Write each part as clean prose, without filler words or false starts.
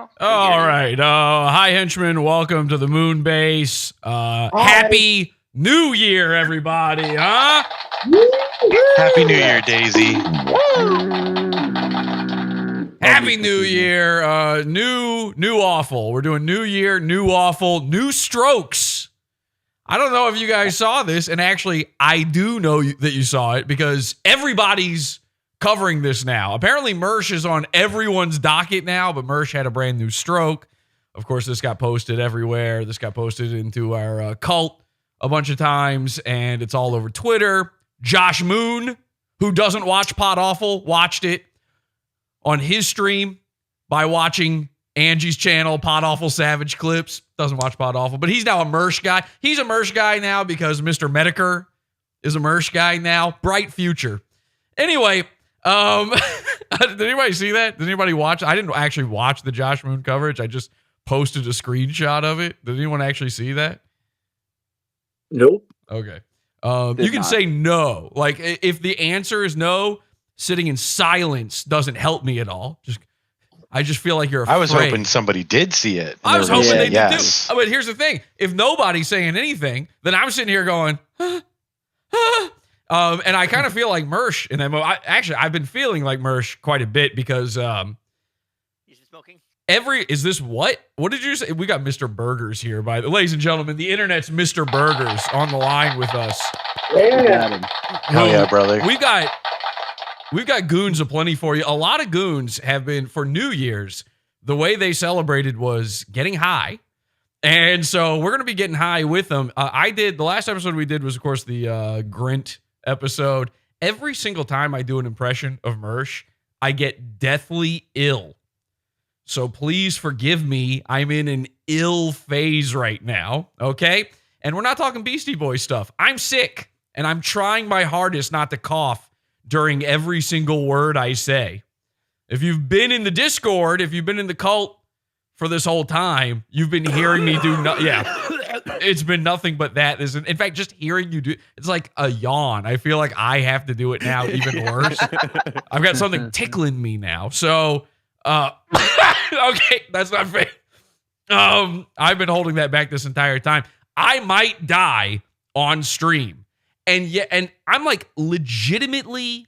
now. All right. Hi, henchmen. Welcome to the moon base. Happy New Year, everybody. Huh? Happy New Year, Daisy. Happy New Year. New awful. We're doing New Year, new awful, new strokes. I don't know if you guys saw this, and actually, I do know that you saw it because everybody's covering this now. Apparently, Mersh is on everyone's docket now, but Mersh had a brand new stroke. Of course, this got posted everywhere. This got posted into our cult a bunch of times, and it's all over Twitter. Josh Moon, who doesn't watch Pod Awful, watched it on his stream by watching Angie's channel, Pod Awful Savage Clips. Doesn't watch Pod Awful, but he's now a Mersh guy. He's a Mersh guy now because Mr. Medicare is a Mersh guy now. Bright future. Anyway, did anybody see that? Did anybody watch? I didn't actually watch the Josh Moon coverage. I just posted a screenshot of it. Did anyone actually see that? Nope. Okay. You can say no. Like, if the answer is no, sitting in silence doesn't help me at all. I just feel like you're afraid. I was hoping somebody did see it. I was hoping they did too. But here's the thing. If nobody's saying anything, then I'm sitting here going, and I kind of feel like Mersh in that moment. I've been feeling like Mersh quite a bit because You smoking? is this what? What did you say? We got Mr. Burgers here, ladies and gentlemen. The internet's Mr. Burgers on the line with us. Yeah. Hell yeah, brother. We've got goons aplenty for you. A lot of goons have been, for New Year's, the way they celebrated was getting high. And so we're going to be getting high with them. The last episode we did was, of course, the Grint episode. Every single time I do an impression of Mersh, I get deathly ill. So please forgive me. I'm in an ill phase right now, okay? And we're not talking Beastie Boys stuff. I'm sick, and I'm trying my hardest not to cough during every single word I say. If you've been in the Discord, if you've been in the cult for this whole time, you've been hearing me do it's been nothing but that. In fact, just hearing you do it's like a yawn. I feel like I have to do it now even worse. I've got something tickling me now. So, okay, that's not fair. I've been holding that back this entire time. I might die on stream. And I'm like legitimately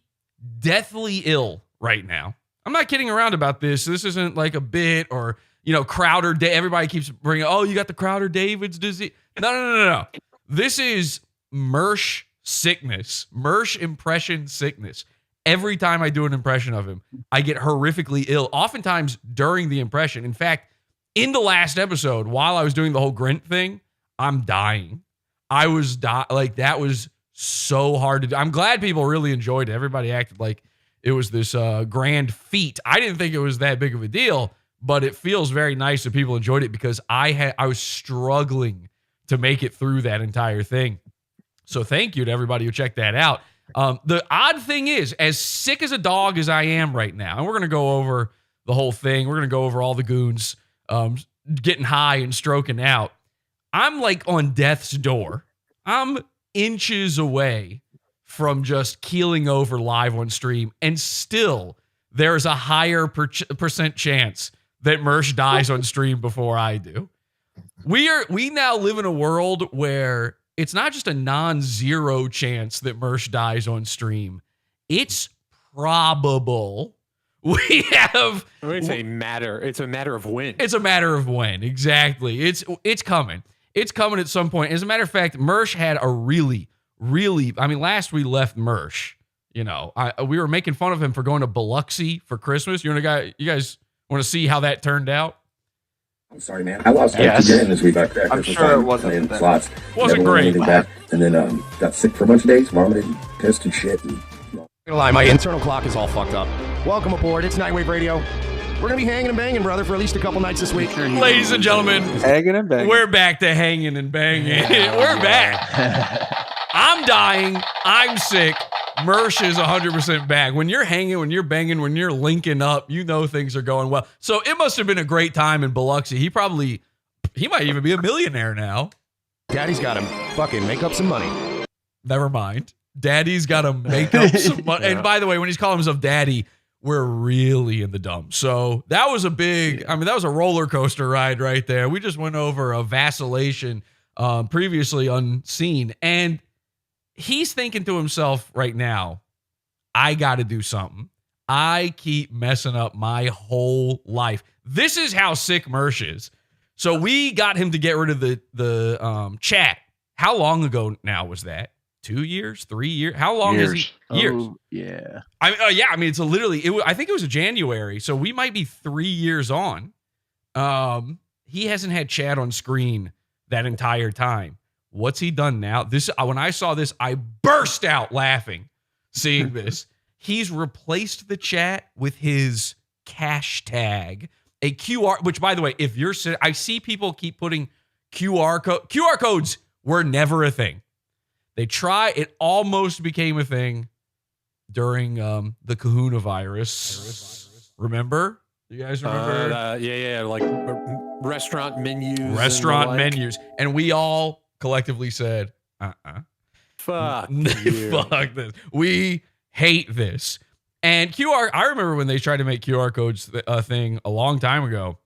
deathly ill right now. I'm not kidding around about this. This isn't like a bit or, Crowder. Everybody keeps bringing, you got the Crowder-Davids disease. No. This is Mersh sickness, Mersh impression sickness. Every time I do an impression of him, I get horrifically ill, oftentimes during the impression. In fact, in the last episode, while I was doing the whole Grint thing, I'm dying. I was that was so hard to do. I'm glad people really enjoyed it. Everybody acted like it was this grand feat. I didn't think it was that big of a deal, but it feels very nice that people enjoyed it because I was struggling to make it through that entire thing. So thank you to everybody who checked that out. The odd thing is, as sick as a dog as I am right now, and we're going to go over the whole thing. We're going to go over all the goons getting high and stroking out. I'm like on death's door. I'm inches away from just keeling over live on stream, and still there's a higher percent chance that Mersh dies on stream before I do. We now live in a world where it's not just a non-zero chance that Mersh dies on stream. It's probable. We have. It's a matter. It's a matter of when. It's a matter of when. Exactly. It's coming. It's coming at some point. As a matter of fact, Mersh had a really, last we left Mersh, we were making fun of him for going to Biloxi for Christmas. You guys want to see how that turned out? I'm sorry, man. I lost again this week. I'm sure it wasn't slots. Wasn't great. Back, and then got sick for a bunch of days, vomited, pissed and shit. And, I'm gonna lie, my internal clock is all fucked up. Welcome aboard. It's Nightwave Radio. We're going to be hanging and banging, brother, for at least a couple nights this week. Ladies and gentlemen, hanging and banging. We're back to hanging and banging. Yeah. We're back. I'm dying. I'm sick. Mersh is 100% back. When you're hanging, when you're banging, when you're linking up, things are going well. So it must have been a great time in Biloxi. He might even be a millionaire now. Daddy's got to fucking make up some money. Never mind. Daddy's got to make up some money. And by the way, when he's calling himself daddy, we're really in the dumps. So that was a big, I mean, that was a roller coaster ride right there. We just went over a vacillation previously unseen. And he's thinking to himself right now, I got to do something. I keep messing up my whole life. This is how sick Mersh is. So we got him to get rid of the chat. How long ago now was that? 2 years? 3 years? How long is he? Years. Oh, yeah. I mean, it's a literally, I think it was a January. So we might be 3 years on. He hasn't had chat on screen that entire time. What's he done now? This, when I saw this, I burst out laughing seeing this. He's replaced the chat with his cash tag, a QR, which by the way, if you're, I see people keep putting QR codes were never a thing. They try, it almost became a thing during the 𝐘𝐞𝐚 virus. Remember? You guys remember? Yeah, like restaurant menus. Restaurant menus. And we all collectively said, Fuck you. Fuck this. We hate this. And I remember when they tried to make QR codes a thing a long time ago,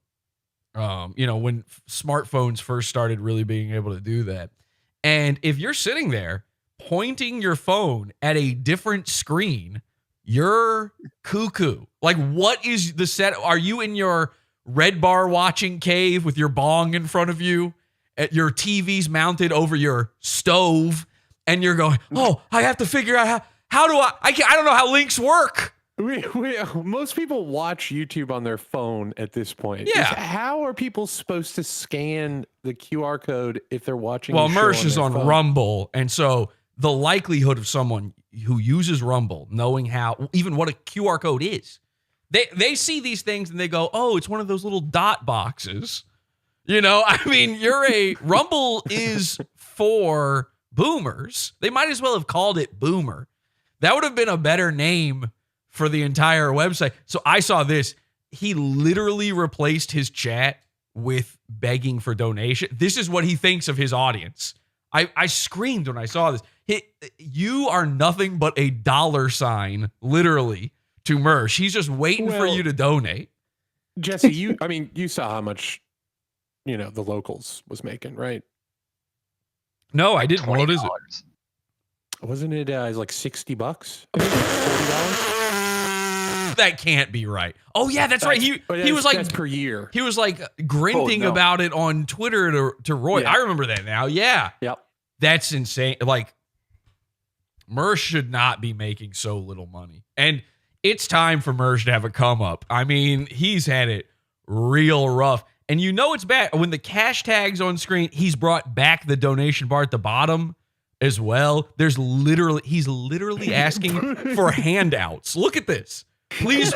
when smartphones first started really being able to do that. And if you're sitting there pointing your phone at a different screen, you're cuckoo. Like, what is the set? Are you in your red bar watching cave with your bong in front of you? Your TV's mounted over your stove, and you're going, oh, I have to figure out how do I don't know how links work. Most people watch YouTube on their phone at this point. Yeah. How are people supposed to scan the QR code if they're watching? Well, the show Mersh is on phone? Rumble, and so the likelihood of someone who uses Rumble knowing even what a QR code is, they see these things and they go, oh, it's one of those little dot boxes. I mean, Rumble is for boomers. They might as well have called it Boomer. That would have been a better name for the entire website. So I saw this. He literally replaced his chat with begging for donation. This is what he thinks of his audience. I screamed when I saw this. You are nothing but a $, literally, to Mersh. He's just waiting for you to donate. Jesse, you saw how much, the locals was making, right? No, I didn't. $20. What is it? Wasn't it like $60? $40? That can't be right. Oh yeah, that's right. He was like, that's per year. He was like grinting about it on Twitter to Roy. Yeah. I remember that now. Yeah. Yep. That's insane. Like, Mersh should not be making so little money. And it's time for Mersh to have a come up. I mean, he's had it real rough. And it's bad. When the cash tag's on screen, he's brought back the donation bar at the bottom as well. He's literally asking for handouts. Look at this. Please.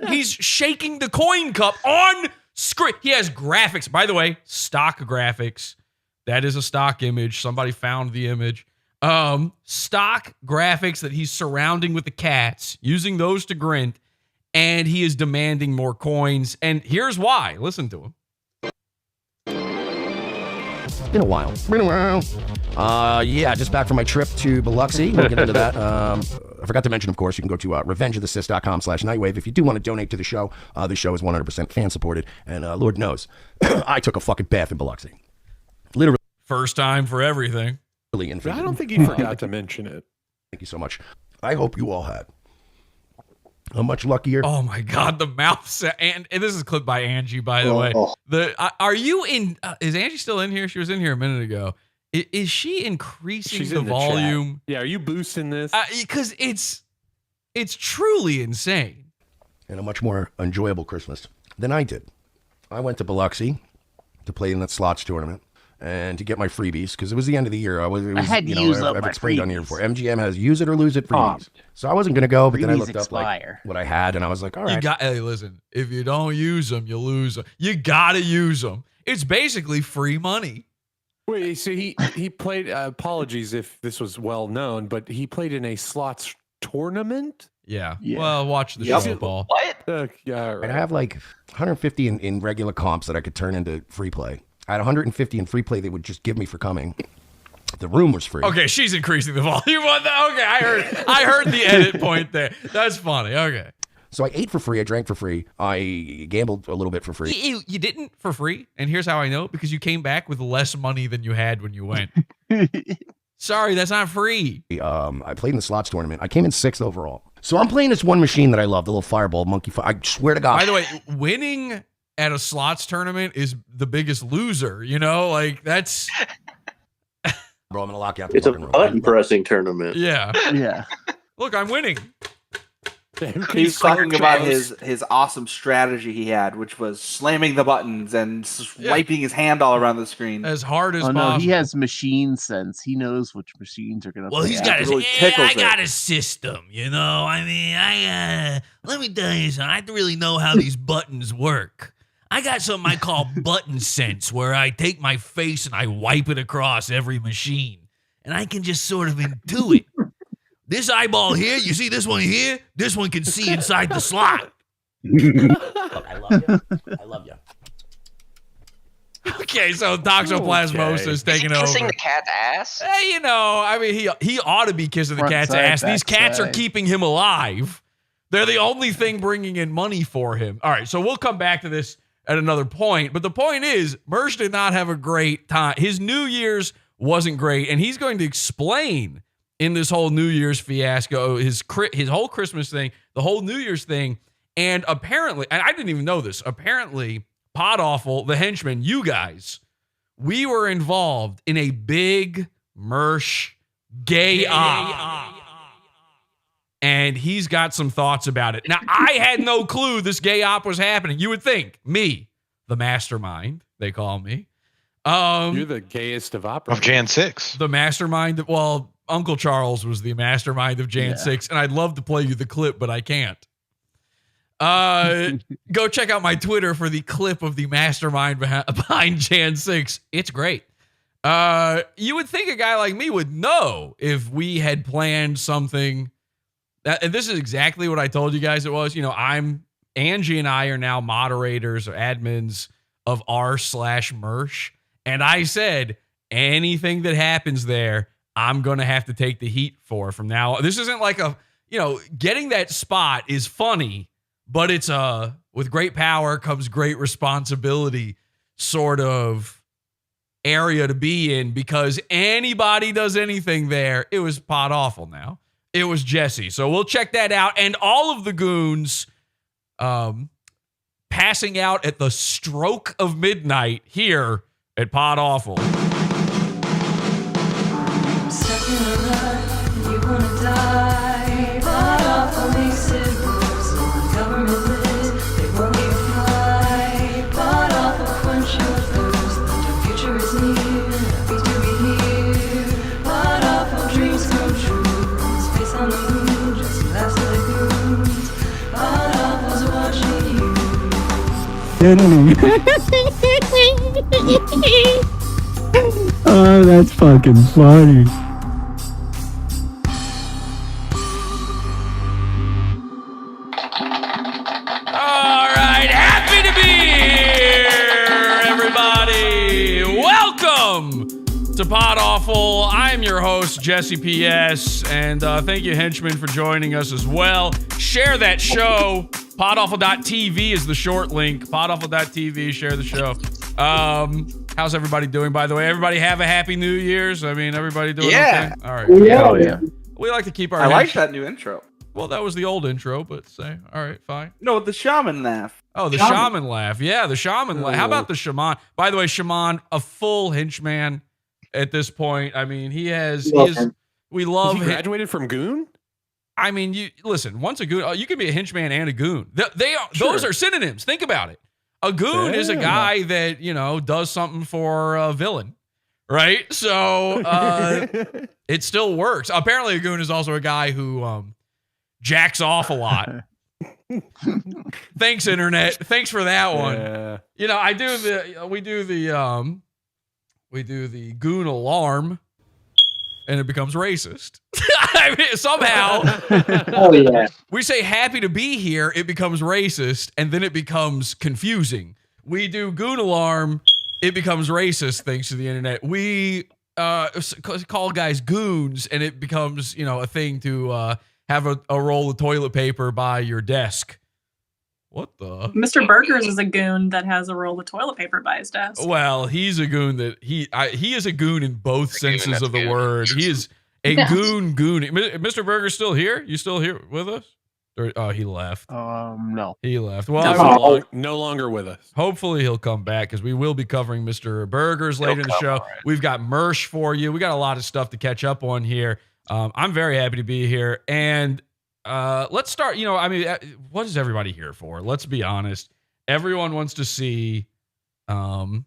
He's shaking the coin cup on screen. He has graphics. By the way, stock graphics. That is a stock image. Somebody found the image. Stock graphics that he's surrounding with the cats, using those to grunt, and he is demanding more coins. And here's why. Listen to him. Been a while. Just back from my trip to Biloxi. We'll get into that. I forgot to mention, of course, you can go to revengeofthecis.com/nightwave if you do want to donate to the show. The show is 100% fan supported, and Lord knows, I took a fucking bath in Biloxi. Literally. First time for everything. I don't think you forgot to mention it. Thank you so much. I hope you all had a much luckier. Oh my God, the mouth set. And this is clipped by Angie, by the way. Are you in? Is Angie still in here? She was in here a minute ago. Is she increasing the volume? Yeah, are you boosting this? Because it's truly insane. And a much more enjoyable Christmas than I did. I went to Biloxi to play in that slots tournament and to get my freebies because it was the end of the year. I had to use up my freebies. Done here before. MGM has use it or lose it freebies. So I wasn't going to go, but then I looked up what I had and I was like, all right. Hey, listen, if you don't use them, you lose them. You got to use them. It's basically free money. Wait, so he played, apologies if this was well known, but he played in a slots tournament? Yeah. Well, watch the show, Paul. What? Yeah, right. I have like 150 in regular comps that I could turn into free play. I had 150 in free play they would just give me for coming. The room was free. Okay, she's increasing the volume on that. Okay, I heard the edit point there. That's funny. Okay. So I ate for free. I drank for free. I gambled a little bit for free. You didn't for free. And here's how I know, because you came back with less money than you had when you went. Sorry, that's not free. I played in the slots tournament. I came in 6th overall. So I'm playing this one machine that I love, the little fireball monkey. I swear to God. By the way, winning at a slots tournament is the biggest loser. You know, like that's. Bro, I'm gonna lock you out the It's a fucking room. button pressing tournament. Yeah. Yeah. Look, I'm winning. He's talking about his awesome strategy he had, which was slamming the buttons and wiping his hand all around the screen. As hard as Oh no, possible. he has machine sense. He knows which machines are gonna. Well, play he's out. got his. really Yeah, tickles I it. got a system, you know. I mean, let me tell you something. I have to really know how these buttons work. I got something I call button sense, where I take my face and I wipe it across every machine, and I can just sort of intuit. This eyeball here, you see this one here? This one can see inside the slot. Look, I love you. I love you. Okay, so Toxoplasmosis is taking over. Kissing the cat's ass? Hey, you know, I mean, he ought to be kissing the Front cat's side, ass. These back cats are side. keeping him alive. They're the only thing bringing in money for him. All right, so we'll come back to this at another point. But the point is, Mersh did not have a great time. His New Year's wasn't great, and he's going to explain in this whole New Year's fiasco, his whole Christmas thing, the whole New Year's thing, and apparently, and I didn't even know this, apparently, Pod Awful, the henchman, you guys, we were involved in a big Mersh gay op. And he's got some thoughts about it. Now, I had no clue this gay op was happening. You would think, me, the mastermind, they call me. You're the gayest of operators. Of Jan 6. The mastermind, well, Uncle Charles was the mastermind of Jan 6, and I'd love to play you the clip, but I can't. Go check out my Twitter for the clip of the mastermind behind Jan 6. It's great. You would think a guy like me would know if we had planned something. And this is exactly what I told you guys it was. You know, Angie and I are now moderators or admins of r/Mersh. And I said, anything that happens there, I'm going to have to take the heat for from now on. This isn't like getting that spot is funny, but it's with great power comes great responsibility sort of area to be in, because anybody does anything there, it was Pod Awful now. It was Jesse. So we'll check that out. And all of the goons passing out at the stroke of midnight here at Pod Awful. Oh, that's fucking funny. All right, happy to be here, everybody. Welcome to Pod Awful. I'm your host, Jesse PS, and thank you, henchmen, for joining us as well. Share that show. Podawful.tv is the short link. Podawful.tv, share the show. How's everybody doing, by the way? Everybody have a happy New Year's? I mean, everybody doing okay? All right. Yeah. We like to keep our... I like that new intro. Well, that was the old intro, but say, all right, fine. No, the shaman laugh. Oh, the shaman laugh. Yeah, the shaman laugh. How about the shaman? By the way, shaman, a full henchman at this point. I mean, we love He him. graduated from Goon? I mean, you listen, once a goon, you can be a henchman and a goon. Those Sure. are synonyms. Think about it. A goon is a guy that, does something for a villain, right? So it still works. Apparently a goon is also a guy who jacks off a lot. Thanks, internet. Thanks for that one. Yeah. We do the goon alarm, and it becomes racist. I mean, somehow, Oh yeah. we say happy to be here, it becomes racist, and then it becomes confusing. We do goon alarm, it becomes racist thanks to the internet. We call guys goons, and it becomes, a thing to have a roll of toilet paper by your desk What the? Mr. Burgers is a goon that has a roll of toilet paper by his desk. Well, he's a goon that he is a goon in both senses of the word. He is a goon. Mr. Burger's still here? You still here with us? Or, oh, he left. No. He left. Well, no longer with us. Hopefully he'll come back because we will be covering Mr. Burgers later in the show. Right. We've got merch for you. We got a lot of stuff to catch up on here. I'm very happy to be here. And let's start. What is everybody here for? Let's be honest. Everyone wants to see All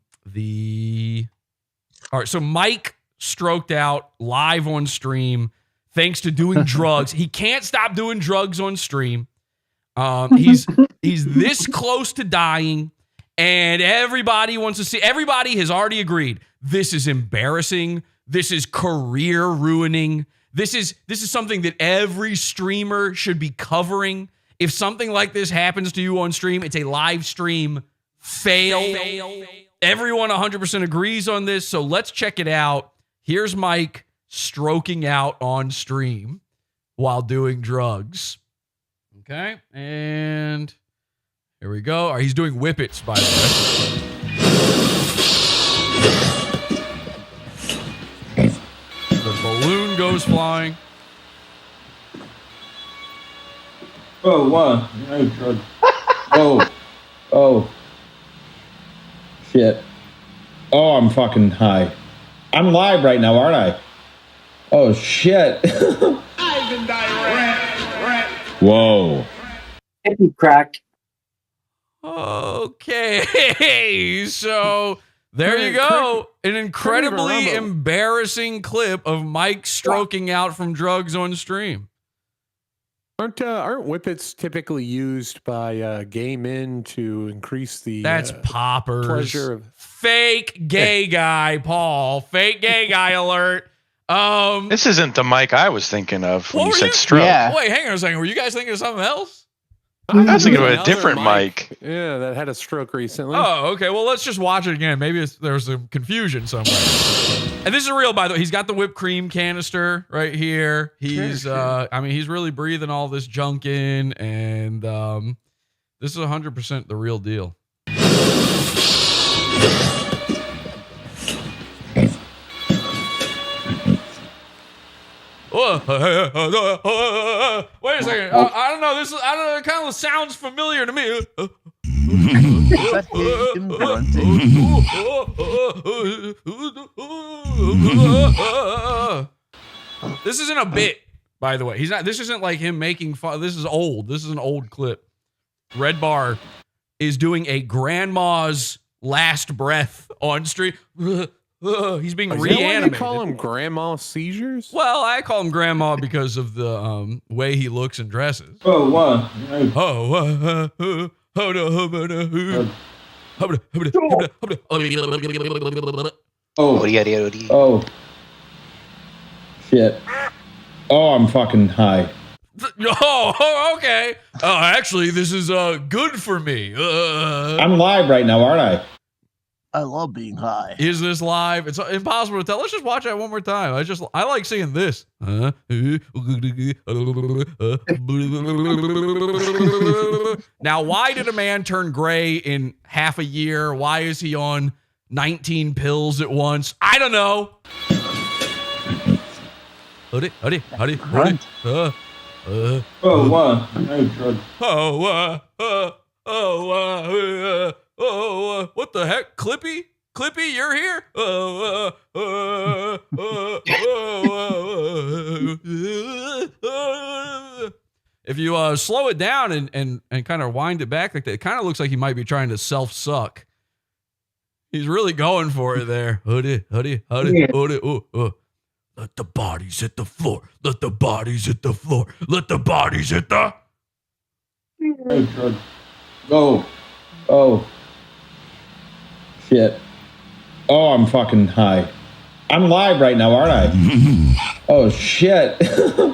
right, so Mike stroked out live on stream thanks to doing drugs. He can't stop doing drugs on stream. He's this close to dying, and everybody wants to see. Everybody has already agreed. This is embarrassing. This is career ruining. This is something that every streamer should be covering. If something like this happens to you on stream, it's a live stream fail. Everyone 100% agrees on this, so let's check it out. Here's Mike stroking out on stream while doing drugs. Okay, and here we go. He's doing whippets, by the way. The balloon goes flying. Oh, one. Oh. Shit. Oh, I'm fucking high. I'm live right now, aren't I? Oh, shit. Whoa. Crack. Okay, so there you go. An incredibly embarrassing clip of Mike stroking out from drugs on stream. Aren't whippets typically used by gay men to increase the That's poppers. Pleasure of fake gay guy, Paul. Fake gay guy alert. This isn't the Mike I was thinking of when you said stroke. Yeah. Wait, hang on a second. Were you guys thinking of something else? I was thinking of a different Mike. Yeah, that had a stroke recently. Oh, okay. Well, let's just watch it again. Maybe there was some confusion somewhere. And this is real, by the way. He's got the whipped cream canister right here. He's, he's really breathing all this junk in, and this is 100% the real deal. Wait a second. I don't know. It kind of sounds familiar to me. This isn't a bit, by the way. This isn't like him making fun. This is old. This is an old clip. Red Bar is doing a grandma's last breath on stream. He's being reanimated. You call him grandma seizures? Well, I call him grandma because of the way he looks and dresses. Oh, one. Oh. Shit. Oh, I'm fucking high. Oh, okay. Actually, this is good for me. I'm live right now, aren't I? I love being high. Is this live? It's impossible to tell. Let's just watch that one more time. I like seeing this. Now, why did a man turn gray in half a year? Why is he on 19 pills at once? I don't know. Oh, one. What the heck? Clippy? Clippy, you're here? If you slow it down and kind of wind it back like that, it kind of looks like he might be trying to self-suck. He's really going for it there. Let the bodies hit the floor. Let the bodies hit the floor. Let the bodies hit the... Oh. Shit. Oh, I'm fucking high. I'm live right now, aren't I? Oh, shit. Okay,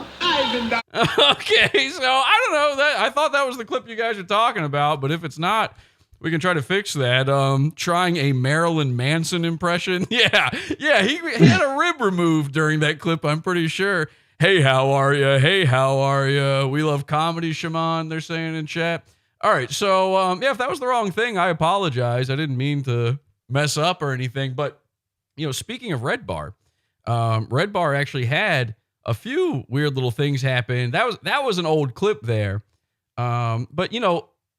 so I don't know. I thought that was the clip you guys are talking about, but if it's not, we can try to fix that. Trying a Marilyn Manson impression. Yeah, he had a rib removed during that clip, I'm pretty sure. Hey, how are you? Hey, how are you? We love comedy, Shaman, they're saying in chat. All right. So, yeah, if that was the wrong thing, I apologize. I didn't mean to mess up or anything. But, speaking of Red Bar, Red Bar actually had a few weird little things happen. That was an old clip there. But,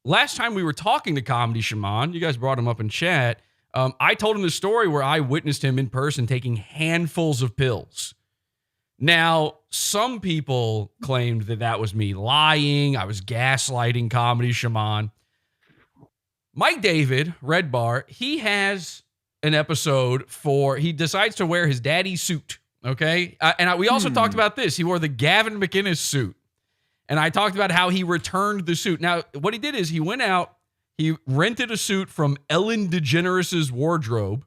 last time we were talking to Comedy Shaman, you guys brought him up in chat. I told him the story where I witnessed him in person taking handfuls of pills. Now, some people claimed that was me lying. I was gaslighting Comedy Shaman. Mike David, Red Bar, he has an episode he decides to wear his daddy's suit, okay? We also talked about this. He wore the Gavin McInnes suit. And I talked about how he returned the suit. Now, what he did is he went out, he rented a suit from Ellen DeGeneres' wardrobe.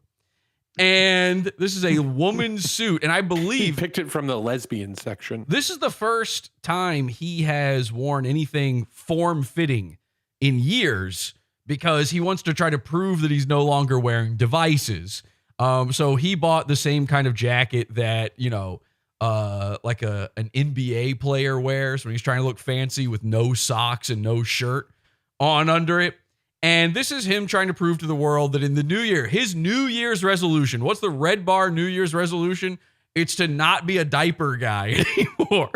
And this is a woman's suit. And I believe he picked it from the lesbian section. This is the first time he has worn anything form-fitting in years because he wants to try to prove that he's no longer wearing devices. So he bought the same kind of jacket that, like an NBA player wears when he's trying to look fancy with no socks and no shirt on under it. And this is him trying to prove to the world that in the new year, his New Year's resolution, what's the Red Bar New Year's resolution? It's to not be a diaper guy anymore.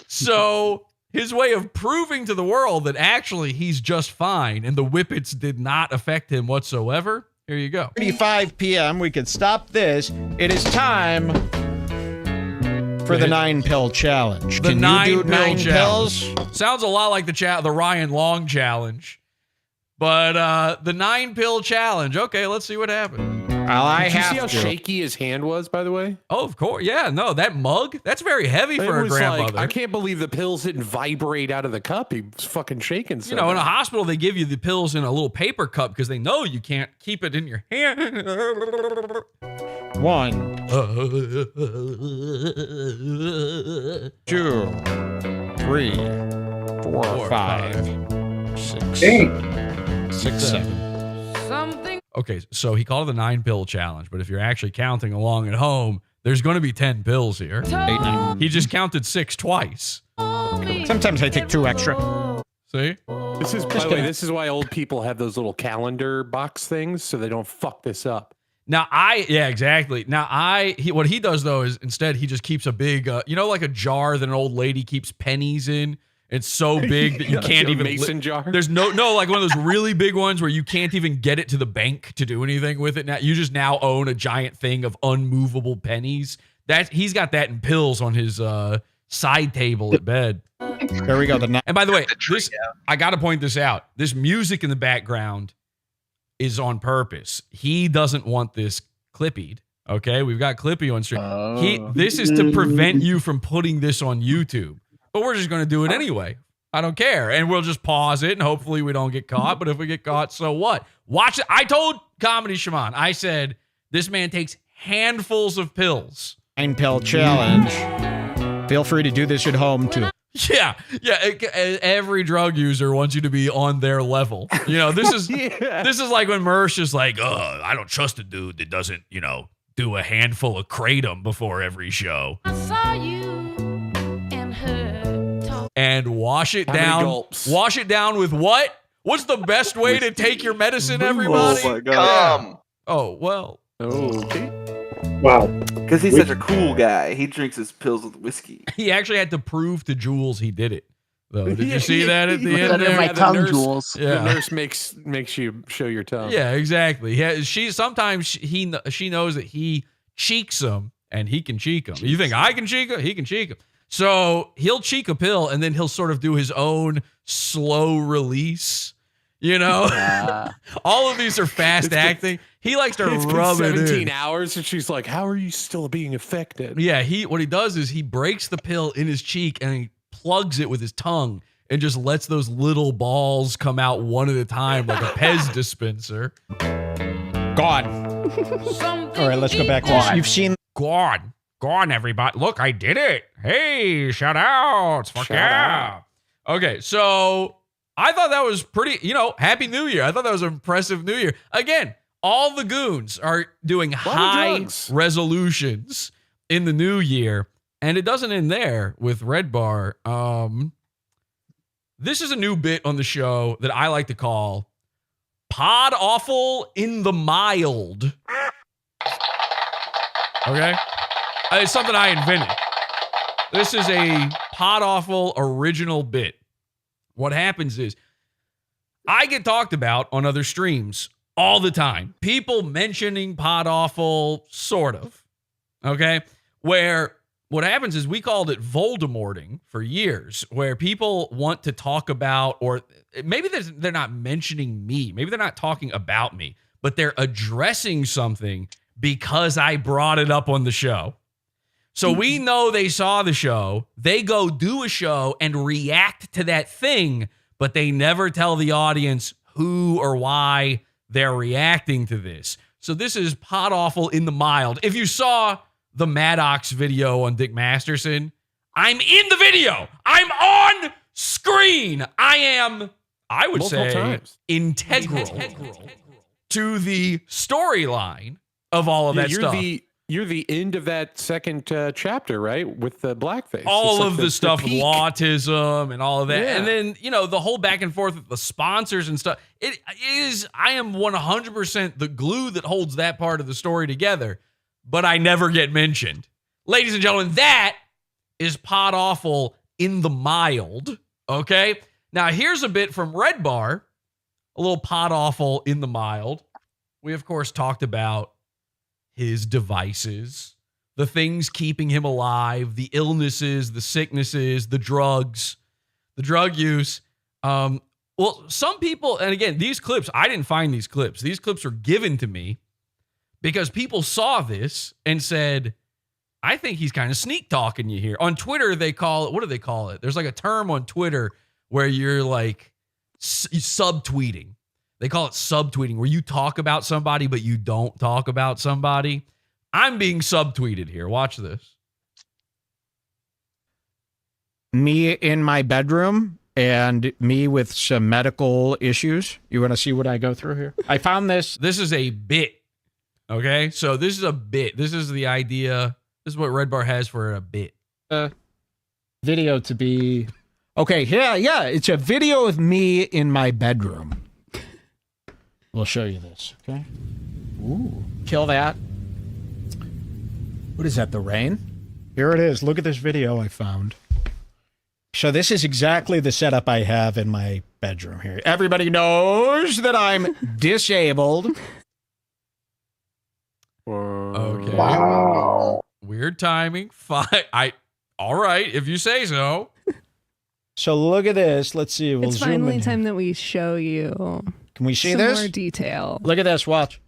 So his way of proving to the world that actually he's just fine and the whippets did not affect him whatsoever. Here you go. 35 p.m. We could stop this. It is time for the 9-pill challenge. The Can you do 9 pills? Sounds a lot like the Ryan Long challenge. But the 9-pill challenge. Okay, let's see what happens. Did you see how shaky his hand was, by the way? Oh, of course. Yeah, no, that mug, that's very heavy for a grandmother. I can't believe the pills didn't vibrate out of the cup. He was fucking shaking. In a hospital, they give you the pills in a little paper cup because they know you can't keep it in your hand. 1, 2, 3, 4, 5, 6, 6, 7. Okay, so he called it the 9-pill challenge, but if you're actually counting along at home, there's going to be 10 pills here. 8, 9. He just counted 6 twice. Sometimes I take 2 extra. See? This is, by the way, this is why old people have those little calendar box things so they don't fuck this up. Now, exactly. Now, what he does, though, is instead he just keeps a big, like a jar that an old lady keeps pennies in. It's so big that you can't even mason jar. There's no like one of those really big ones where you can't even get it to the bank to do anything with it. Now you just own a giant thing of unmovable pennies. He's got that in pills on his side table at bed. There we go. And by the way, I got to point this out. This music in the background is on purpose. He doesn't want this clippied. Okay, we've got Clippy on stream. This is to prevent you from putting this on YouTube. But we're just going to do it anyway. I don't care. And we'll just pause it and hopefully we don't get caught. But if we get caught, so what? Watch it. I told Comedy Shaman, I said, this man takes handfuls of pills. 9-pill challenge. Feel free to do this at home too. Yeah. Every drug user wants you to be on their level. This is this is like when Mersh is like, oh, I don't trust a dude that doesn't, do a handful of kratom before every show. I saw you. And wash it down. Wash it down with what? What's the best way to take your medicine, everybody? Oh my God. Yeah. Oh, well. Okay. Wow. Because he's such a cool guy. He drinks his pills with whiskey. He actually had to prove to Jules he did it, though. Did you see that at the end there? My tongue, Jules. The nurse makes you show your tongue. Yeah, exactly. Yeah, she knows that he cheeks him, and he can cheek him. You think I can cheek him? He can cheek him. So he'll cheek a pill and then he'll sort of do his own slow release. All of these are fast acting. He likes to rub it in. 17 hours and she's like, how are you still being affected? Yeah, what he does is he breaks the pill in his cheek and he plugs it with his tongue and just lets those little balls come out one at a time like a Pez dispenser. God. All right, let's go back. You've seen God. Go on, everybody. Look, I did it. Hey, shout outs. Fuck yeah. Okay, so I thought that was pretty, Happy New Year. I thought that was an impressive New Year. Again, all the goons are doing high resolutions in the new year, and it doesn't end there with Red Bar. This is a new bit on the show that I like to call Pod Awful in the Mild. Okay? It's something I invented. This is a Pod Awful original bit. What happens is I get talked about on other streams all the time. People mentioning Pod Awful, sort of. Okay? Where what happens is we called it Voldemorting for years, where people want to talk about, or maybe they're not mentioning me. Maybe they're not talking about me, but they're addressing something because I brought it up on the show. So we know they saw the show. They go do a show and react to that thing, but they never tell the audience who or why they're reacting to this. So this is Pod Awful in the Mild. If you saw the Maddox video on Dick Masterson, I'm in the video. I'm on screen. I am, I would Multiple say, times. integral to the storyline of all of that stuff. You're the end of that second chapter, right? With the blackface. All It's of like the stuff with peak. autism and all of that. Yeah. And then, you know, the whole back and forth with the sponsors and stuff. It is, I am 100% the glue that holds that part of the story together, but I never get mentioned. Ladies and gentlemen, that is Pod Awful in the Mild. Okay? Now, here's a bit from Red Bar, a little Pod Awful in the Mild. We, of course, talked about his devices, the things keeping him alive, the illnesses, the sicknesses, the drugs, the drug use. Well, some people, and again, these clips, I didn't find these clips. These clips were given to me because people saw this and said, I think he's kind of sneak talking you here. On Twitter, they call it, what do they call it? There's like a term on Twitter where you're like subtweeting. They call it subtweeting, where you talk about somebody, but you don't talk about somebody. I'm being subtweeted here. Watch this. Me in my bedroom and me with some medical issues. You want to see what I go through here? I found this. This is a bit. Okay? So this is a bit. This is the idea. This is what Red Bar has for a bit. Video to be... Okay, yeah. It's a video of me in my bedroom. We'll show you this, okay? Ooh, kill that. What is that, the rain? Here it is. Look at this video I found. So this is exactly the setup I have in my bedroom here. Everybody knows that I'm disabled. Okay. Wow. Weird timing. Fine. All right, if you say so. So look at this. Let's see. We'll It's zoom finally in. time that we show you. Can we see some this? more detail. Look at this. Watch.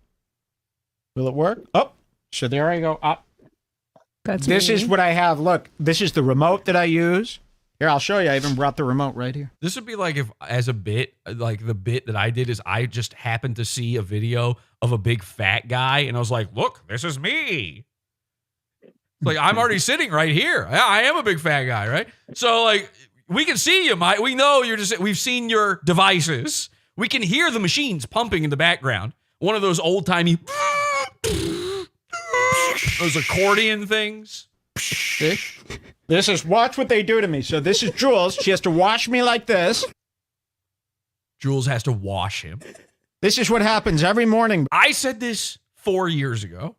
Will it work? Oh, so there I go. Up. That's This me. is what I have. Look, this is the remote that I use. Here, I'll show you. I even brought the remote right here. This would be like if, as a bit, like the bit that I did is I just happened to see a video of a big fat guy, and I was like, look, this is me. Like, I'm already sitting right here. I am a big fat guy, right? So, like, we can see you, Mike. We know you're just, we've seen your devices. We can hear the machines pumping in the background. One of those old-timey, those accordion things. See? This is, watch what they do to me. So this is Jules. She has to wash me like this. Jules has to wash him. This is what happens every morning. I said this 4 years ago.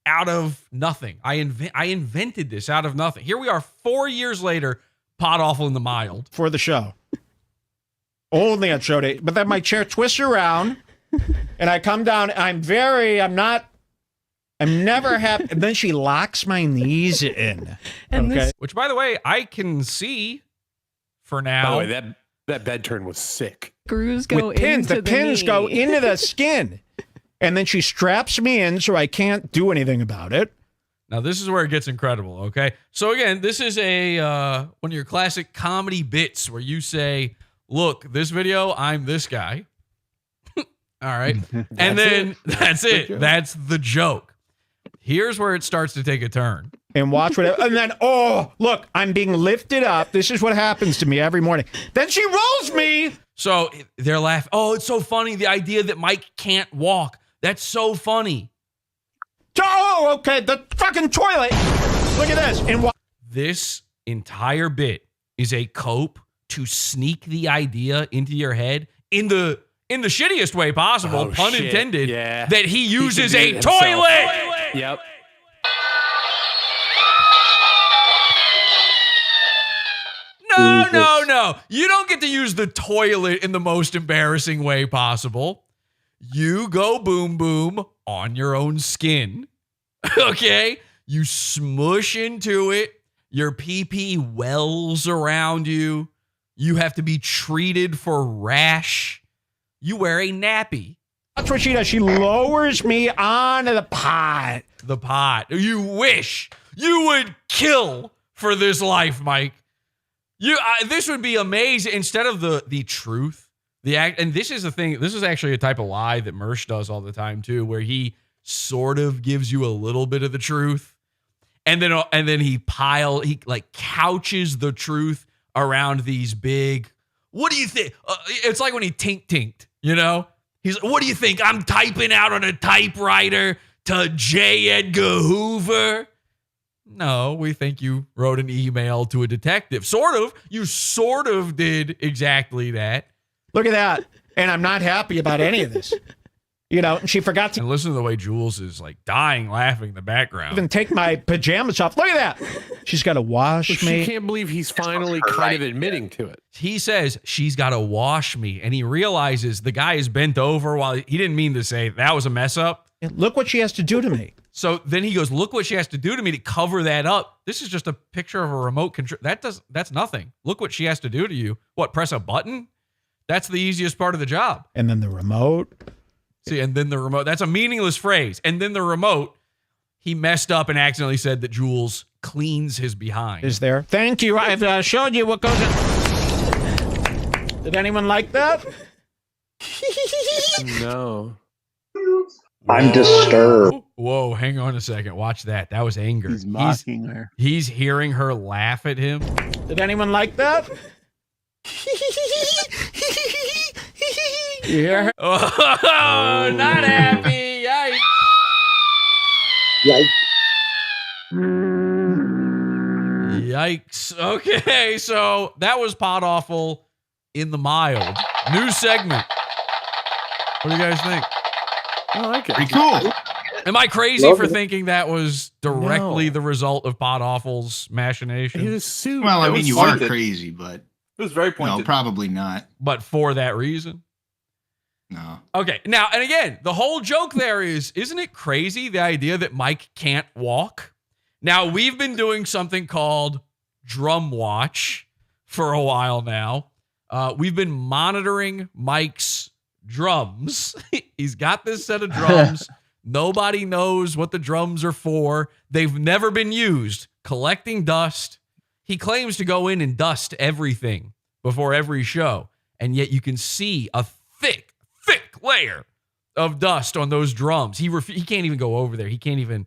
Out of nothing. I invented this out of nothing. Here we are 4 years later, Pod Awful in the Mild. For the show. Only on show day. But then my chair twists around and I come down. I'm never happy. And then she locks my knees in. And okay. Which, by the way, I can see for now. By the way, that bed turn was sick. Screws go With pins. into The pins knee. go into the skin. And then she straps me in so I can't do anything about it. Now, this is where it gets incredible, okay? So, again, this is one of your classic comedy bits where you say, look, this video, I'm this guy. All right. And then that's it. That's the joke. Here's where it starts to take a turn. And watch what, and then, oh, look, I'm being lifted up. This is what happens to me every morning. Then she rolls me. So they're laughing. Oh, it's so funny. The idea that Mike can't walk. That's so funny. Oh, okay. The fucking toilet. Look at this. And this entire bit is a cope to sneak the idea into your head in the shittiest way possible, pun shit. intended, Yeah. that he uses do a it himself. toilet. Yep. No. You don't get to use the toilet in the most embarrassing way possible. You go boom boom on your own skin. Okay? You smush into it. Your pee-pee wells around you. You have to be treated for rash. You wear a nappy. That's what she does. She lowers me onto the pot. The pot. You wish you would kill for this life, Mike. This would be amazing. Instead of the truth, and this is the thing. This is actually a type of lie that Mersh does all the time too, where he sort of gives you a little bit of the truth, and then he couches the truth around these big. What do you think? It's like when he tinked, you know. He's, what do you think? I'm typing out on a typewriter to J. Edgar Hoover. No, we think you wrote an email to a detective. Sort of. You sort of did exactly that. Look at that. And I'm not happy about any of this. You know, and she forgot to And listen to the way Jules is like dying laughing in the background. even take my pajamas off. Look at that. She's got to wash me. She can't believe he's finally kind of admitting to it. He says she's got to wash me, and he realizes the guy is bent over while he didn't mean to say that was a mess up. Look what she has to do to me. So then he goes, look what she has to do to me to cover that up. This is just a picture of a remote control. That's nothing. Look what she has to do to you. What, press a button? That's the easiest part of the job. And then the remote. See, and then the remote. That's a meaningless phrase. And then the remote, he messed up and accidentally said that Jules cleans his behind. Is there? Thank you. I've showed you what goes in. Did anyone like that? No. I'm disturbed. Whoa, hang on a second. Watch that. That was anger. He's mocking her. He's hearing her laugh at him. Did anyone like that? You hear her? Oh, not happy. Yikes. Yikes. Okay, so that was Pod Awful in the mild. New segment. What do you guys think? I like it. Pretty cool. Am I crazy Love for it. thinking that was directly No. the result of Pod Awful's machination? He was sued. Well, I It mean, was you are pointed. crazy, but It was very no, pointed. probably not. But for that reason? No. Okay, now, and again, the whole joke there is, isn't it crazy, the idea that Mike can't walk? Now, we've been doing something called Drum Watch for a while now. We've been monitoring Mike's drums. He's got this set of drums. Nobody knows what the drums are for. They've never been used. Collecting dust. He claims to go in and dust everything before every show. And yet you can see a thick layer of dust on those drums. He can't even go over there. He can't even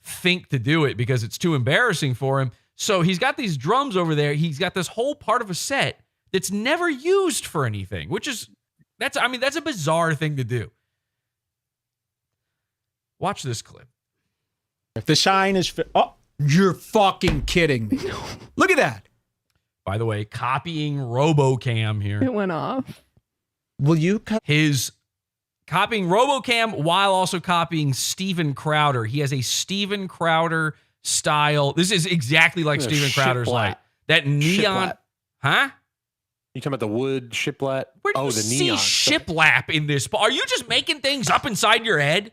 think to do it because it's too embarrassing for him. So he's got these drums over there. He's got this whole part of a set that's never used for anything, which is, that's a bizarre thing to do. Watch this clip. If the sign is... oh, you're fucking kidding me. Look at that. By the way, copying RoboCam here. It went off. Will you cut... His copying RoboCam while also copying Steven Crowder. He has a Steven Crowder style. This is exactly like Steven Crowder's light. That neon... Shiplap. Huh? You talking about the wood shiplap? Where do you the see neon. shiplap in this? Are you just making things up inside your head?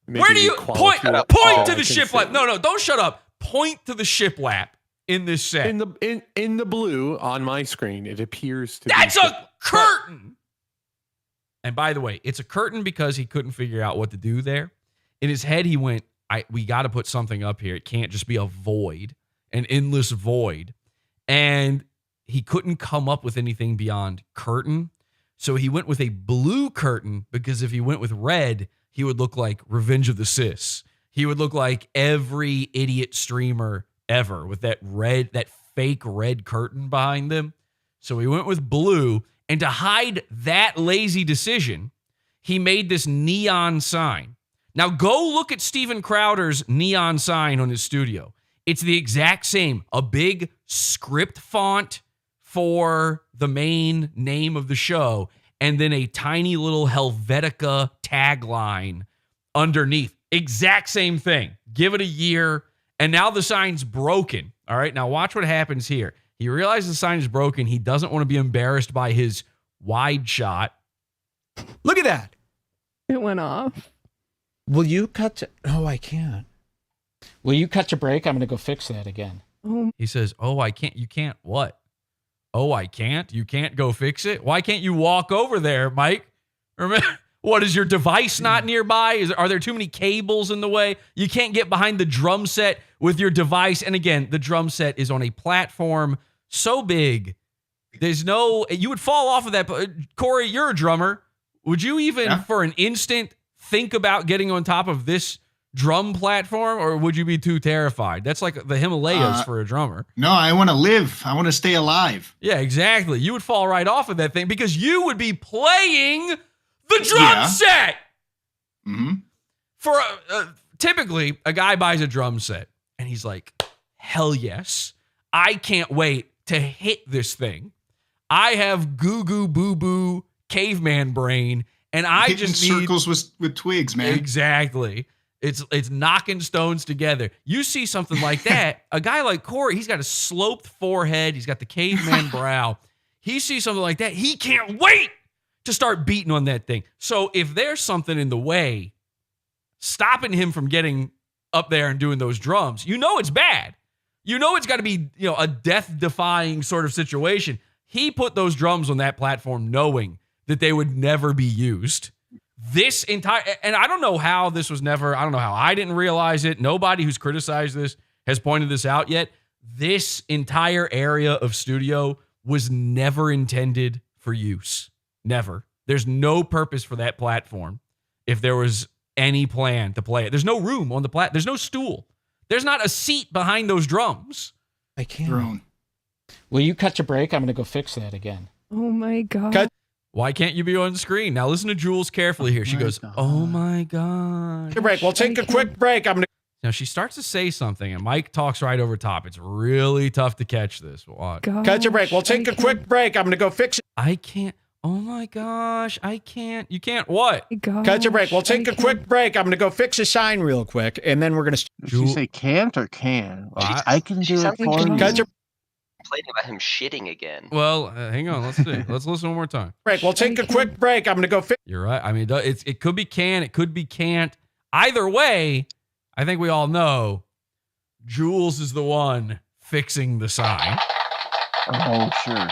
Maybe Where do you point to the I can shiplap? see. No, don't shut up. Point to the shiplap in this set. In the blue on my screen, it appears to That's be a curtain. And by the way, it's a curtain because he couldn't figure out what to do there. In his head, he went, we got to put something up here. It can't just be a void, an endless void. And he couldn't come up with anything beyond curtain. So he went with a blue curtain because if he went with red, he would look like Revenge of the Sis. He would look like every idiot streamer ever with that fake red curtain behind them. So he went with blue. And to hide that lazy decision, he made this neon sign. Now go look at Steven Crowder's neon sign on his studio. It's the exact same. A big script font, for the main name of the show, and then a tiny little Helvetica tagline underneath. Exact same thing. Give it a year, and now the sign's broken. All right, now watch what happens here. He realizes the sign is broken. He doesn't want to be embarrassed by his wide shot. Look at that. It went off. Will you cut to... Oh, I can't. Will you cut to break? I'm going to go fix that again. He says, oh, I can't. You can't what? Oh, I can't? You can't go fix it? Why can't you walk over there, Mike? Remember, what, is your device not nearby? Are there too many cables in the way? You can't get behind the drum set with your device. And again, the drum set is on a platform so big. There's no... You would fall off of that. Corey, you're a drummer. Would you even, for an instant, think about getting on top of this drum platform, or would you be too terrified? That's like the Himalayas for a drummer. No, I want to live. I want to stay alive. Yeah, exactly. You would fall right off of that thing because you would be playing the drum set. Mm-hmm. For typically, a guy buys a drum set and he's like, hell yes, I can't wait to hit this thing. I have goo boo boo caveman brain, and I Hitting just need circles with twigs, man. Exactly. It's knocking stones together. You see something like that, a guy like Corey, he's got a sloped forehead, he's got the caveman brow. He sees something like that, he can't wait to start beating on that thing. So if there's something in the way stopping him from getting up there and doing those drums, you know it's bad. You know it's got to be, a death-defying sort of situation. He put those drums on that platform knowing that they would never be used. This entire, and I don't know how this was never, I don't know how I didn't realize it. Nobody who's criticized this has pointed this out yet. This entire area of studio was never intended for use. Never. There's no purpose for that platform if there was any plan to play it. There's no room on the platform. There's no stool. There's not a seat behind those drums. I can't. Will you cut to break? I'm going to go fix that again. Oh my God. Why can't you be on screen? Now listen to Jules carefully here. She goes, oh my God. Break. We'll take a quick break. Now she starts to say something and Mike talks right over top. It's really tough to catch this. Watch. Cut your break. We'll take a quick break. I'm going to go fix it. I can't. Oh my gosh. I can't. You can't what? Cut your break. We'll take a quick break. I'm going to go fix a sign real quick. And then we're going to... Did she say can't or can? Like, I can do it for you. Cut your... Complaining about him shitting again. Well, hang on. Let's see. Let's listen one more time. Break. We'll take a quick break. I'm going to go fix... You're right. I mean, it could be can. It could be can't. Either way, I think we all know Jules is the one fixing the sign. Oh, sure.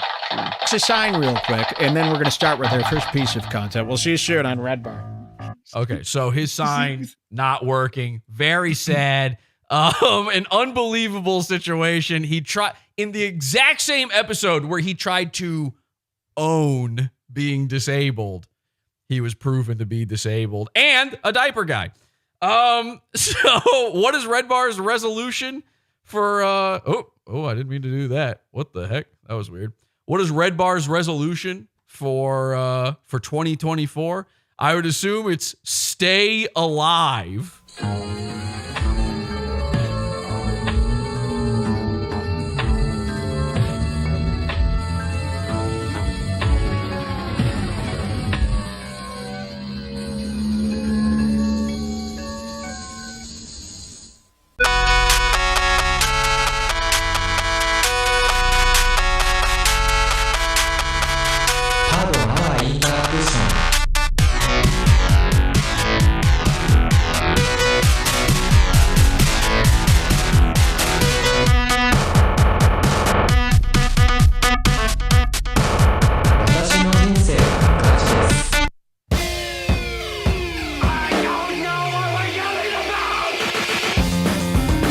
Fix a sign real quick, and then we're going to start with our first piece of content. We'll see you soon on Red Bar. Okay, so his sign not working. Very sad. An unbelievable situation. He tried in the exact same episode where he tried to own being disabled. He was proven to be disabled and a diaper guy. So what is Red Bar's resolution for, I didn't mean to do that. What the heck? That was weird. What is Red Bar's resolution for 2024? I would assume it's stay alive.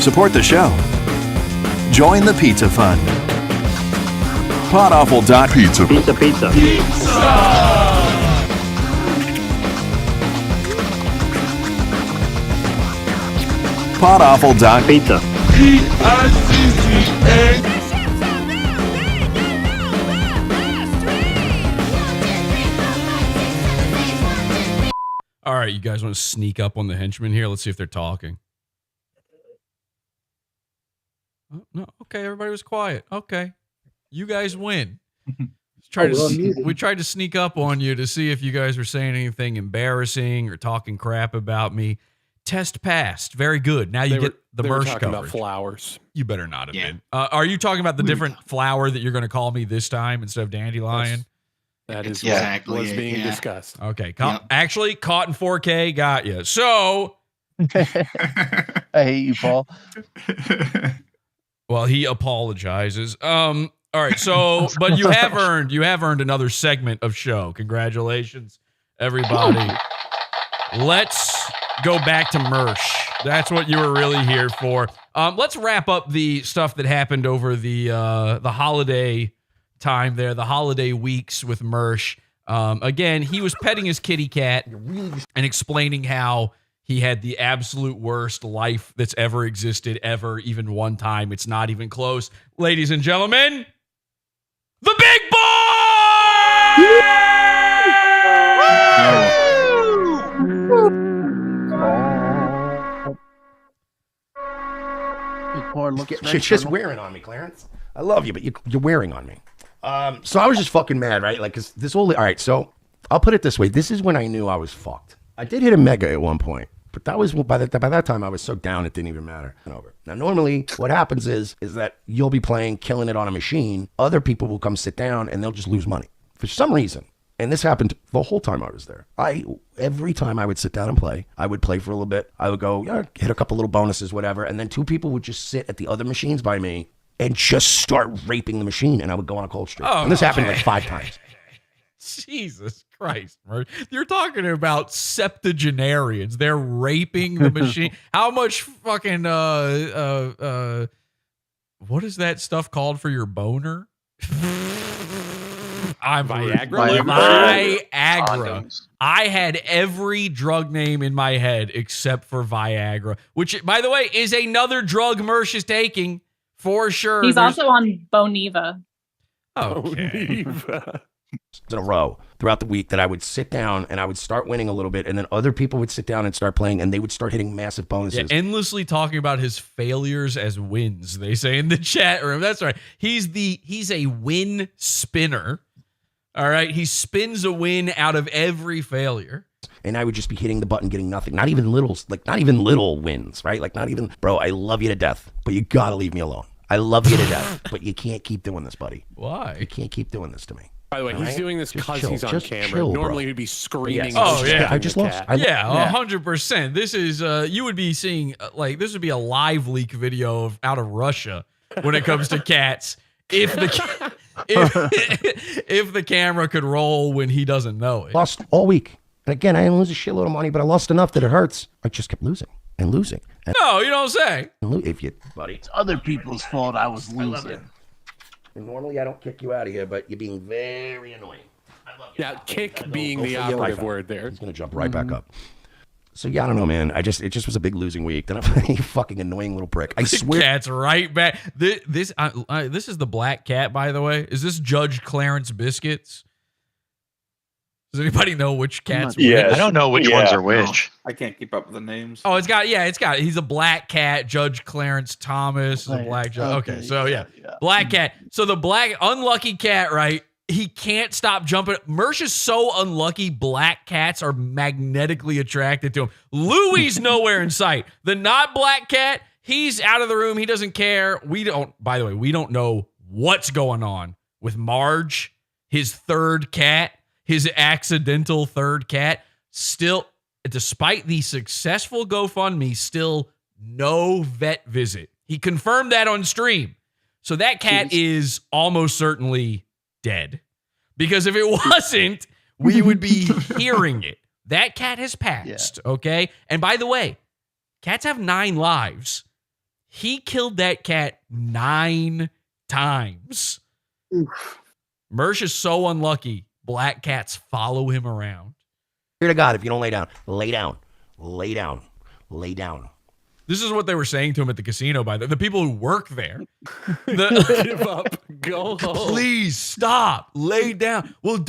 Support the show. Join the Pizza Fund. Podawful.pizza. Pizza. Podawful.pizza. All right, you guys want to sneak up on the henchmen here? Let's see if they're talking. Oh, no, okay, everybody was quiet. Okay. You guys win. we're on mute. We tried to sneak up on you to see if you guys were saying anything embarrassing or talking crap about me. Test passed. Very good. Now you get the They were merch talking coverage. about flowers. You better not have been. Are you talking about the different flower that you're going to call me this time instead of dandelion? That is Exactly what was it, being yeah. discussed. Okay. Actually, caught in 4K. Got you. So, I hate you, Paul. well, he apologizes. All right. So, but you have earned another segment of show. Congratulations, everybody. Let's go back to Mersh. That's what you were really here for. Let's wrap up the stuff that happened over the holiday time there, the holiday weeks with Mersh. Again, he was petting his kitty cat and explaining how he had the absolute worst life that's ever existed, ever, even one time. It's not even close. Ladies and gentlemen, the big You're just wearing on me, Clarence. I love you, but you're wearing on me. So I was just fucking mad, right? Like, 'cause this all right. So I'll put it this way: this is when I knew I was fucked. I did hit a mega at one point, but that was by that time I was so down it didn't even matter. Over. Now, normally what happens is that you'll be playing, killing it on a machine. Other people will come sit down and they'll just lose money for some reason. And this happened the whole time I was there. Every time I would sit down and play, I would play for a little bit. I would go, hit a couple little bonuses, whatever. And then two people would just sit at the other machines by me and just start raping the machine. And I would go on a cold streak. And this happened like 5 times. Jesus Christ, Mersh. You're talking about septuagenarians. They're raping the machine. How much fucking, what is that stuff called for your boner? Viagra. Viagra. I had every drug name in my head except for Viagra, which, by the way, is another drug Mersh is taking for sure. He's also on Boniva. Okay. In a row throughout the week that I would sit down and I would start winning a little bit, and then other people would sit down and start playing, and they would start hitting massive bonuses. Yeah, endlessly talking about his failures as wins. They say in the chat room. That's right. He's a win spinner. All right, he spins a win out of every failure. And I would just be hitting the button, getting nothing. Not even little wins, right? Like not even, bro, I love you to death, but you gotta leave me alone. I love you to death, but you can't keep doing this, buddy. Why? You can't keep doing this to me. By the way, he's doing this because he's on camera. Chill, Normally bro. he'd be screaming. Oh, yeah. I just lost. 100%. This is, you would be seeing, this would be a live leak video out of Russia when it comes to cats. If the camera could roll when he doesn't know it. Lost all week. And again, I didn't lose a shitload of money, but I lost enough that it hurts. I just kept losing and losing. And no, you don't say. If you, buddy. It's other people's fault I was losing. And normally I don't kick you out of here, but you're being very annoying. Yeah, kick being the operative word there. He's going to jump right back up. So yeah, I don't know, man. It just was a big losing week. Then I'm a fucking annoying little prick. I swear. Cat's right back. This is the black cat, by the way. Is this Judge Clarence Biscuits? Does anybody know which cat's which? I don't know which ones are which. I can't keep up with the names. Oh, it's got. He's a black cat. Judge Clarence Thomas is a black judge. Okay, so yeah, black cat. So the black unlucky cat, right? He can't stop jumping. Mersh is so unlucky. Black cats are magnetically attracted to him. Louie's nowhere in sight. The not black cat, he's out of the room. He doesn't care. By the way, we don't know what's going on with Marge, his third cat, his accidental third cat. Still, despite the successful GoFundMe, still no vet visit. He confirmed that on stream. So that cat is almost certainly dead, because if it wasn't, we would be hearing it. That cat has passed, okay? And by the way, cats have 9 lives. He killed that cat 9 times. Mersh is so unlucky. Black cats follow him around. Dear to God, if you don't lay down, lay down, lay down, lay down. This is what they were saying to him at the casino, by the people who work there. Give up. Go home. Please stop. Lay down. We'll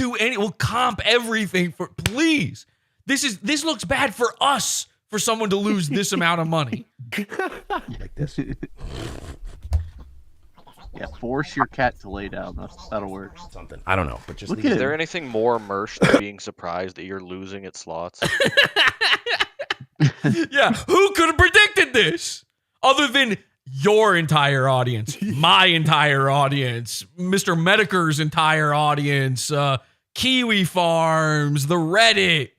comp everything for, please. This looks bad for us, for someone to lose this amount of money. Like this. Yeah, force your cat to lay down. That'll work. Something. I don't know, but just Is there anything more Mersh than being surprised that you're losing at slots? Yeah, who could have predicted this? Other than your entire audience, my entire audience, Mr. Mediker's entire audience, Kiwi Farms, the Reddit.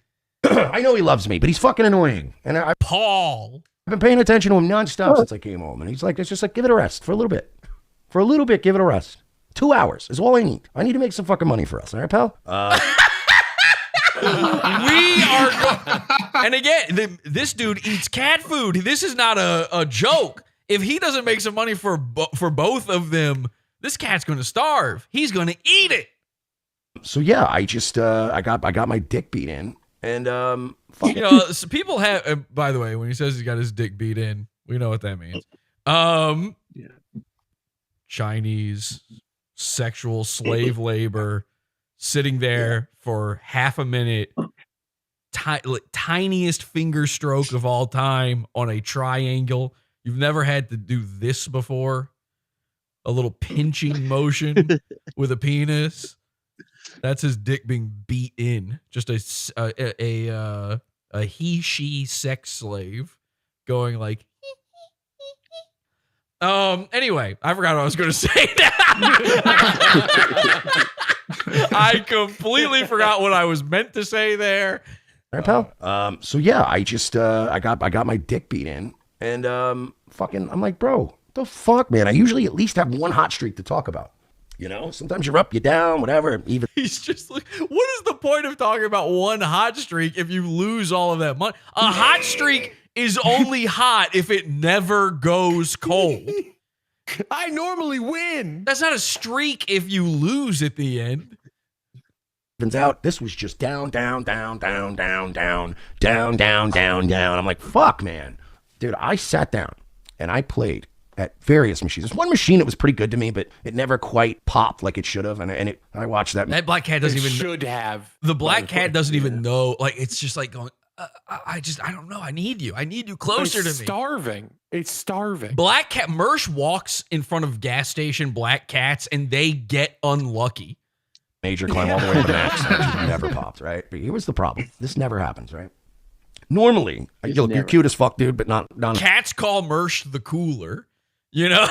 I know he loves me, but he's fucking annoying. And Paul. I've been paying attention to him nonstop since I came home. And he's like, it's just like, give it a rest for a little bit. For a little bit, give it a rest. 2 hours is all I need. I need to make some fucking money for us. All right, pal? We are and again, this dude eats cat food. This is not a joke. If he doesn't make some money for both of them, this cat's going to starve. He's going to eat it. So yeah, I just I got my dick beat in, and you know, so people have. By the way, when he says he got his dick beat in, we know what that means. Chinese sexual slave labor, sitting there for half a minute, tiniest finger stroke of all time on a triangle. You've never had to do this before. A little pinching motion with a penis. That's his dick being beat in. Just a he-she sex slave going like. Anyway, I forgot what I was going to say now. I completely forgot what I was meant to say there. All right, pal. So yeah, I just I got my dick beat in, and I'm like, bro, what the fuck, man? I usually at least have one hot streak to talk about. You know, sometimes you're up, you're down, whatever. Even he's just like, what is the point of talking about one hot streak if you lose all of that money? A hot streak is only hot if it never goes cold. I normally win. That's not a streak if you lose at the end. Out. This was just down, down, down, down, down, down, down, down, down, down. I'm like, fuck, man. Dude, I sat down and I played at various machines. There's one machine that was pretty good to me, but it never quite popped like it should have. And I watched that. That black cat doesn't even should have. The black cat doesn't even know. Like, it's just like going, I don't know. I need you closer to me. Starving. It's starving. Black cat Mersh walks in front of gas station black cats and they get unlucky. Major climb all the way to the max. Never popped, right? But here was the problem. This never happens, right? Normally, you're cute as fuck, dude, but not. Cats call Mersh the cooler. You know,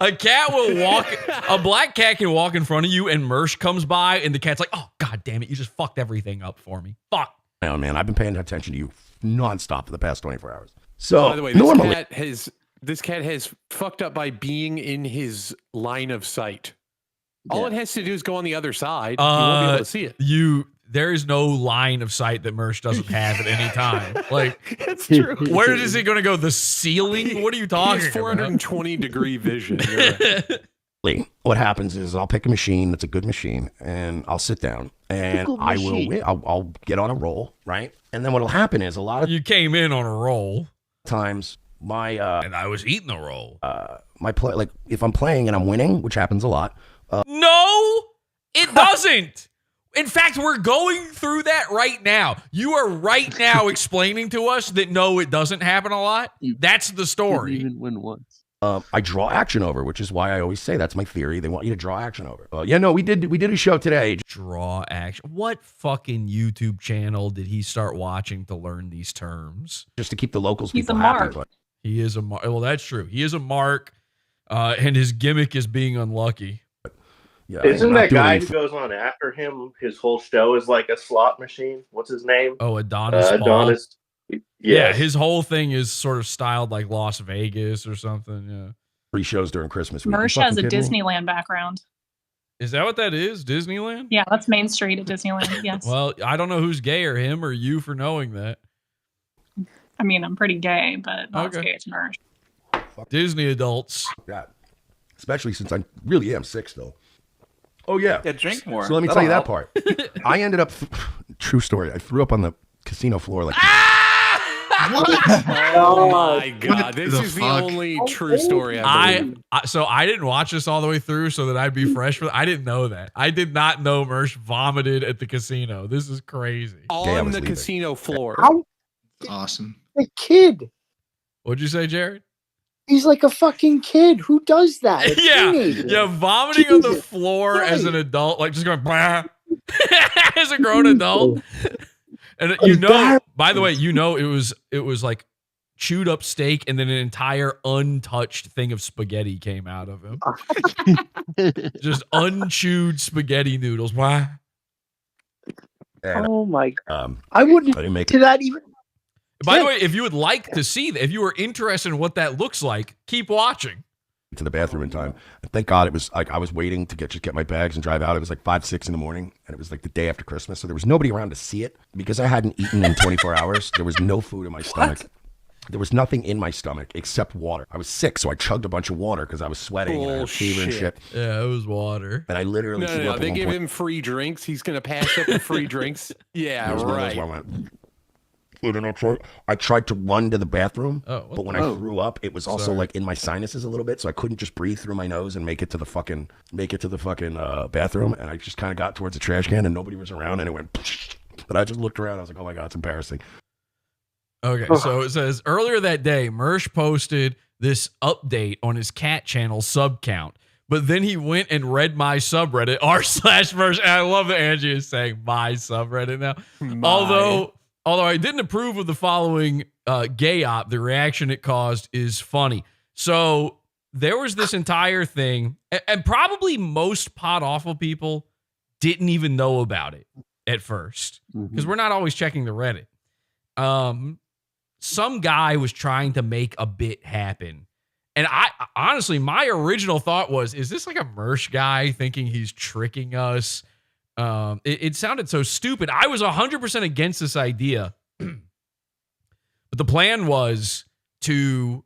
a cat will walk, a black cat can walk in front of you and Mersh comes by and the cat's like, oh, God damn it, you just fucked everything up for me. Fuck. Oh, man, I've been paying attention to you nonstop for the past 24 hours. So, by the way, this cat has fucked up by being in his line of sight. All it has to do is go on the other side. You won't be able to see it. There is no line of sight that Mersh doesn't have at any time. Like, that's true. Where is it going to go? The ceiling? What are you talking about? 420 degree vision. What happens is I'll pick a machine that's a good machine, and I'll sit down, and I will win. I'll get on a roll, right? And then what'll happen is a lot of you came in on a roll. Times my and I was eating the roll. My play, like if I'm playing and I'm winning, which happens a lot. No, it doesn't. In fact, we're going through that right now. You are right now explaining to us that no, it doesn't happen a lot. That's the story. You even win once. I draw action over, which is why I always say that's my theory. They want you to draw action over. Yeah, no, we did a show today. Draw action. What fucking YouTube channel did he start watching to learn these terms? Just to keep the locals He's people a happy. mark. But he is a mark. Well, that's true. He is a mark, and his gimmick is being unlucky. Yeah, isn't that guy who goes on after him? His whole show is like a slot machine. What's his name? Oh, Adonis. Adonis. Yeah, his whole thing is sort of styled like Las Vegas or something. Yeah. 3 shows during Christmas week. Mersh has a Disneyland background. Is that what that is? Disneyland? Yeah, that's Main Street at Disneyland. Yes. Well, I don't know who's gayer, him or you, for knowing that. I mean, I'm pretty gay, but not as gay as Mersh. Disney adults. God. Especially since I really am sick still. Oh, yeah. Yeah, drink more. So let me tell you that part. I ended up, true story, I threw up on the casino floor like... What? Oh my God! This is the only true story So I didn't watch this all the way through so that I'd be fresh. I didn't know that. I did not know Mersh vomited at the casino. This is crazy. On the casino floor. Awesome. A kid. What'd you say, Jared? He's like a fucking kid. Who does that? A teenager. Yeah, vomiting on the floor as an adult, like just going blah, as a grown adult. And you know, by the way, you know it was like chewed up steak and then an entire untouched thing of spaghetti came out of him. Just unchewed spaghetti noodles. Why? Oh my god. I wouldn't make to that even. By the way, if you would like to see that, if you were interested in what that looks like, keep watching. To the bathroom in time. And thank God it was like I was waiting to get my bags and drive out. It was like 5, 6 in the morning, and it was like the day after Christmas, so there was nobody around to see it because I hadn't eaten in 24 hours. There was no food in my stomach. There was nothing in my stomach except water. I was sick, so I chugged a bunch of water because I was sweating and I had fever and shit. Yeah, it was water. And I literally No, they give him free drinks. He's gonna pass up the free drinks. Yeah, right. I tried to run to the bathroom, but when I threw up, it was also like in my sinuses a little bit, so I couldn't just breathe through my nose and make it to the fucking bathroom. And I just kind of got towards the trash can, and nobody was around, and it went. But I just looked around. I was like, "Oh my god, it's embarrassing." Okay, so it says earlier that day, Mersh posted this update on his cat channel sub count, but then he went and read my subreddit r/Mersh. And I love that Angie is saying my subreddit now, Although I didn't approve of the following gay op, the reaction it caused is funny. So there was this entire thing, and probably most pod awful people didn't even know about it at first because we're not always checking the Reddit. Some guy was trying to make a bit happen. And I honestly, my original thought was, is this like a Mersh guy thinking he's tricking us? It sounded so stupid. I was 100% against this idea, but the plan was to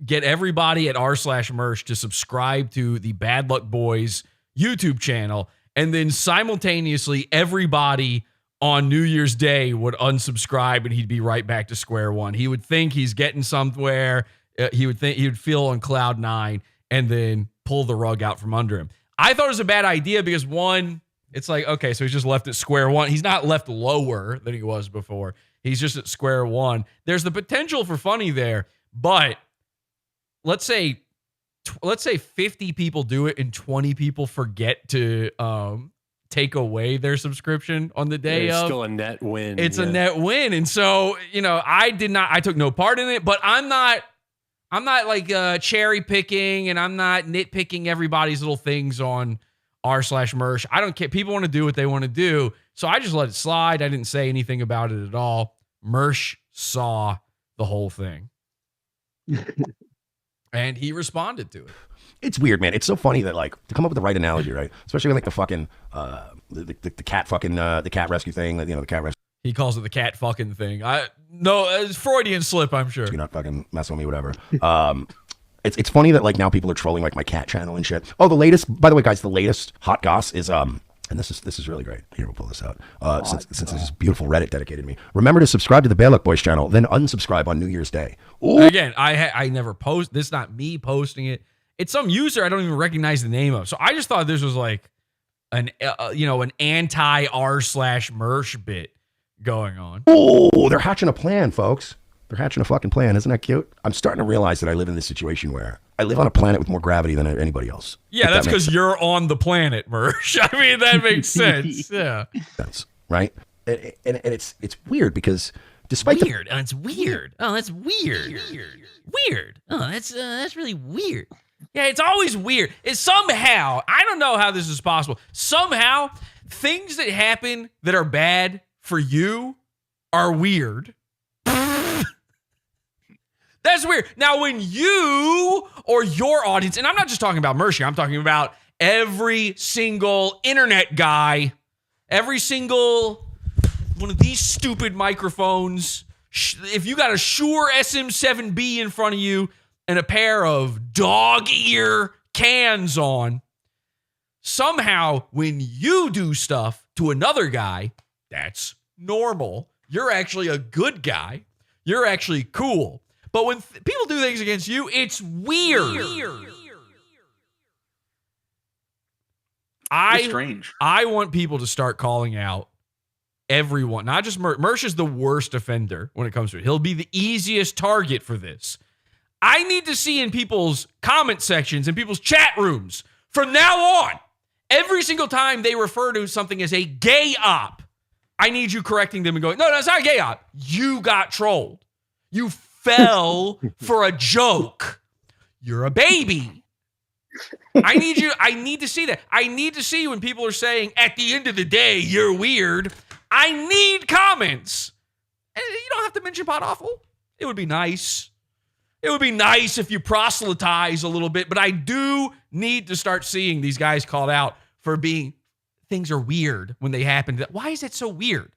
get everybody at r/Mersh to subscribe to the Bad Luck Boys YouTube channel, and then simultaneously everybody on New Year's Day would unsubscribe, and he'd be right back to square one. He would think he's getting somewhere. He would feel on cloud 9, and then pull the rug out from under him. I thought it was a bad idea because one. It's like, okay, so he's just left at square one. He's not left lower than he was before. He's just at square one. There's the potential for funny there, but let's say 50 people do it and 20 people forget to take away their subscription on the day It's of. still a net win. It's a net win. And so, I took no part in it, but I'm not like cherry picking, and I'm not nitpicking everybody's little things on r/Mersh. I don't care. People want to do what they want to do. So I just let it slide. I didn't say anything about it at all. Mersh saw the whole thing. And he responded to it. It's weird, man. It's so funny that, like, to come up with the right analogy, right? Especially with, like, the fucking, the cat fucking, the cat rescue thing, the cat rescue. He calls it the cat fucking thing. It's Freudian slip, I'm sure. You're not fucking messing with me, whatever. It's funny that, like, now people are trolling, like, my cat channel and shit. Oh, by the way, guys, the latest hot goss is, and this is really great. Here, we'll pull this out. Since this is beautiful Reddit dedicated to me. Remember to subscribe to the Bad Luck Boys channel, then unsubscribe on New Year's Day. Ooh. Again, I never post. This is not me posting it. It's some user I don't even recognize the name of. So I just thought this was like an anti r/Mersh bit going on. Oh, they're hatching a plan, folks. They're hatching a fucking plan. Isn't that cute? I'm starting to realize that I live in this situation where I live on a planet with more gravity than anybody else. Yeah, that's because you're on the planet, Mersh. I mean, that makes sense. Yeah. That's right. And it's weird because despite weird. Oh, it's weird. Oh, that's weird. Weird. Oh, that's really weird. Yeah, it's always weird. It's somehow, I don't know how this is possible. Somehow, things that happen that are bad for you are weird. That's weird. Now, when you or your audience, and I'm not just talking about Mersh, I'm talking about every single internet guy, every single one of these stupid microphones, if you got a Shure SM7B in front of you and a pair of dog ear cans on, somehow when you do stuff to another guy, that's normal. You're actually a good guy. You're actually cool. But when people do things against you, it's weird. It's strange. I want people to start calling out everyone, not just Mersh. Mersh is the worst offender when it comes to it. He'll be the easiest target for this. I need to see in people's comment sections and people's chat rooms from now on, every single time they refer to something as a gay op, I need you correcting them and going, no, it's not a gay op. You got trolled. You fell for a joke. You're a baby. I need to see that. I need to see when people are saying, at the end of the day, you're weird. I need comments. And you don't have to mention Pot Awful. It would be nice. It would be nice if you proselytize a little bit, but I do need to start seeing these guys called out for being, things are weird when they happen. Why is it so weird?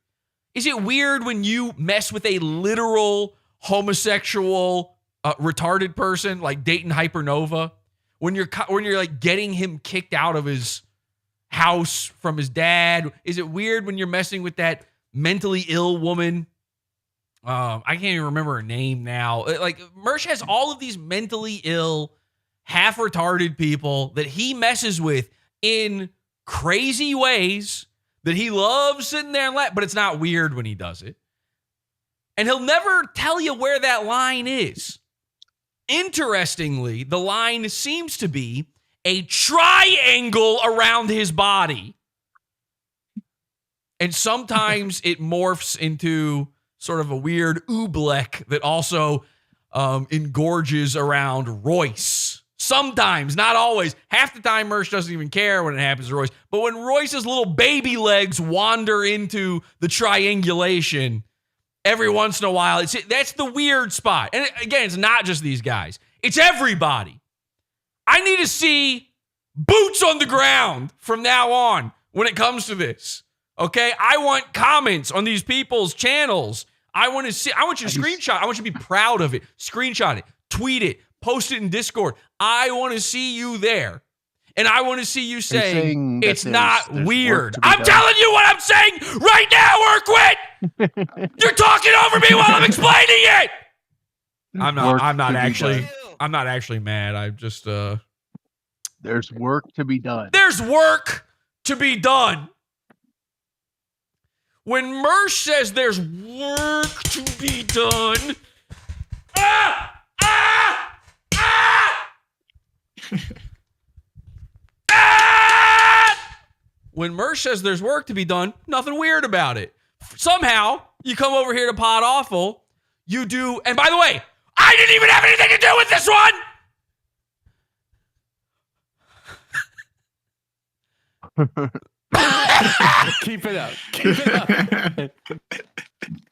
Is it weird when you mess with a literal homosexual retarded person like Dayton Hypernova? When you're like getting him kicked out of his house from his dad? Is it weird when you're messing with that mentally ill woman? I can't even remember her name now. Like, Mersh has all of these mentally ill, half retarded people that he messes with in crazy ways that he loves sitting there and but it's not weird when he does it. And he'll never tell you where that line is. Interestingly, the line seems to be a triangle around his body. And sometimes it morphs into sort of a weird oobleck that also engorges around Royce. Sometimes, not always. Half the time, Mersh doesn't even care when it happens to Royce. But when Royce's little baby legs wander into the triangulation, every once in a while, that's the weird spot. And again, it's not just these guys. It's everybody. I need to see boots on the ground from now on when it comes to this. Okay? I want comments on these people's channels. I want you to screenshot. I want you to be proud of it. Screenshot it. Tweet it. Post it in Discord. I want to see you there. And I want to see you saying it's not weird. I'm telling you what I'm saying right now, Urquit! You're talking over me while I'm explaining it! I'm not actually mad. I'm just There's work to be done. There's work to be done. When Mersh says there's work to be done, when Mersh says there's work to be done, nothing weird about it. Somehow, you come over here to Pod Awful, you do, and by the way, I didn't even have anything to do with this one! Keep it up. Keep it up.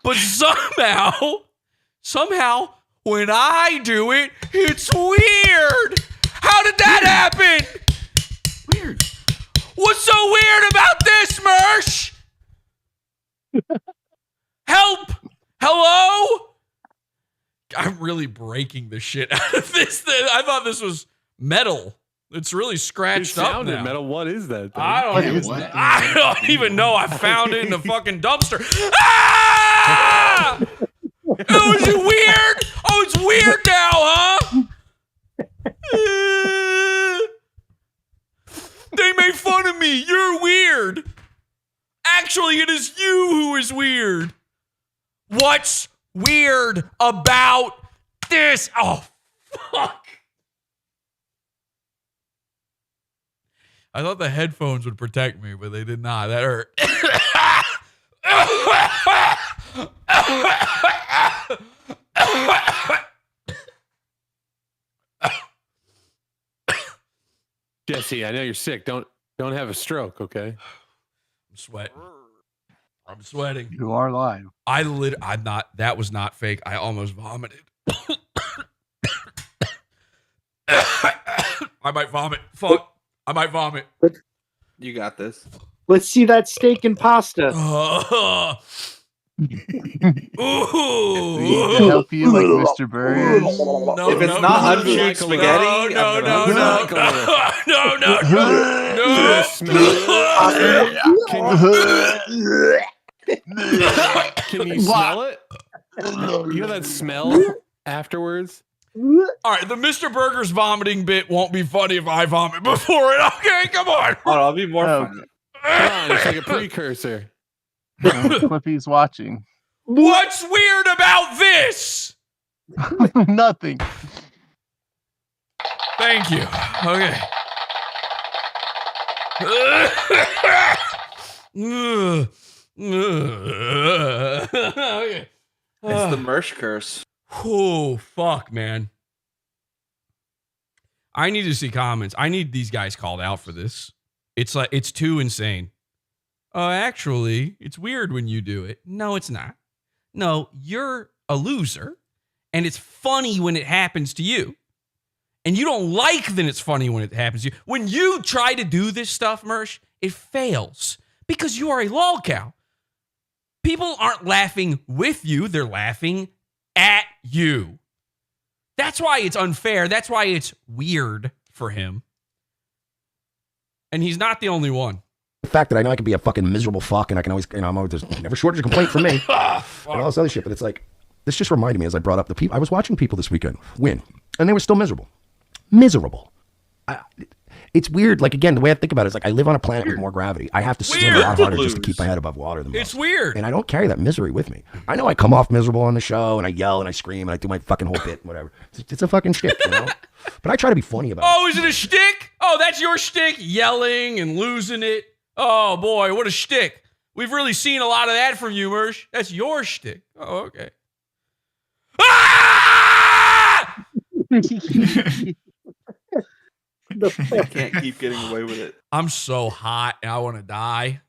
But somehow, when I do it, it's weird. How did that happen? Weird. What's so weird about this, Mersh? Help! Hello? I'm really breaking the shit out of this thing. I thought this was metal. It's really scratched up now. Metal. What is that thing? I don't even know. I found it in the fucking dumpster. Ah! Oh, is it weird? Oh, it's weird now, huh? They made fun of me. You're weird. Actually, it is you who is weird. What's weird about this? Oh, fuck. I thought the headphones would protect me, but they did not. That hurt. Jesse, I know you're sick. Don't have a stroke, okay? I'm sweating. You are live. I'm not. That was not fake. I almost vomited. I might vomit. Fuck. I might vomit. You got this. Let's see that steak and pasta. Need to help you like Mr. Burns. No, if it's not unchewed spaghetti, Can you smell it? You know that smell afterwards? All right, the Mr. Burger's vomiting bit won't be funny if I vomit before it. Okay, come on. Oh, I'll be more funny. Come on, it's like a precursor. Clippy's watching. What's weird about this? Nothing. Thank you. Okay. Okay. It's the Mersh curse. Oh, fuck, man. I need to see comments. I need these guys called out for this. It's like, it's too insane. Actually, it's weird when you do it. No, it's not. No, you're a loser, and it's funny when it happens to you. And you don't like that it's funny when it happens to you. When you try to do this stuff, Mersh, it fails because you are a lol cow. People aren't laughing with you. They're laughing at you. That's why it's unfair. That's why it's weird for him. And he's not the only one. The fact that I know I can be a fucking miserable fuck and I can always, you know, I'm always, there's never shortage of complaint from me. And all this other shit. But it's like, this just reminded me as I brought up the people. I was watching people this weekend win, and they were still miserable. Miserable. It's weird. Like, again, the way I think about it is like I live on a planet with more gravity. I have to swim a lot harder just to keep my head above water than most. It's weird. And I don't carry that misery with me. I know I come off miserable on the show and I yell and I scream and I do my fucking whole bit and whatever. It's a fucking shtick, you know? But I try to be funny about it. Oh, is it a shtick? Oh, that's your shtick? Yelling and losing it? Oh, boy, what a shtick. We've really seen a lot of that from you, Mersh. That's your shtick. Oh, okay. Ah! I can't keep getting away with it. I'm so hot and I want to die.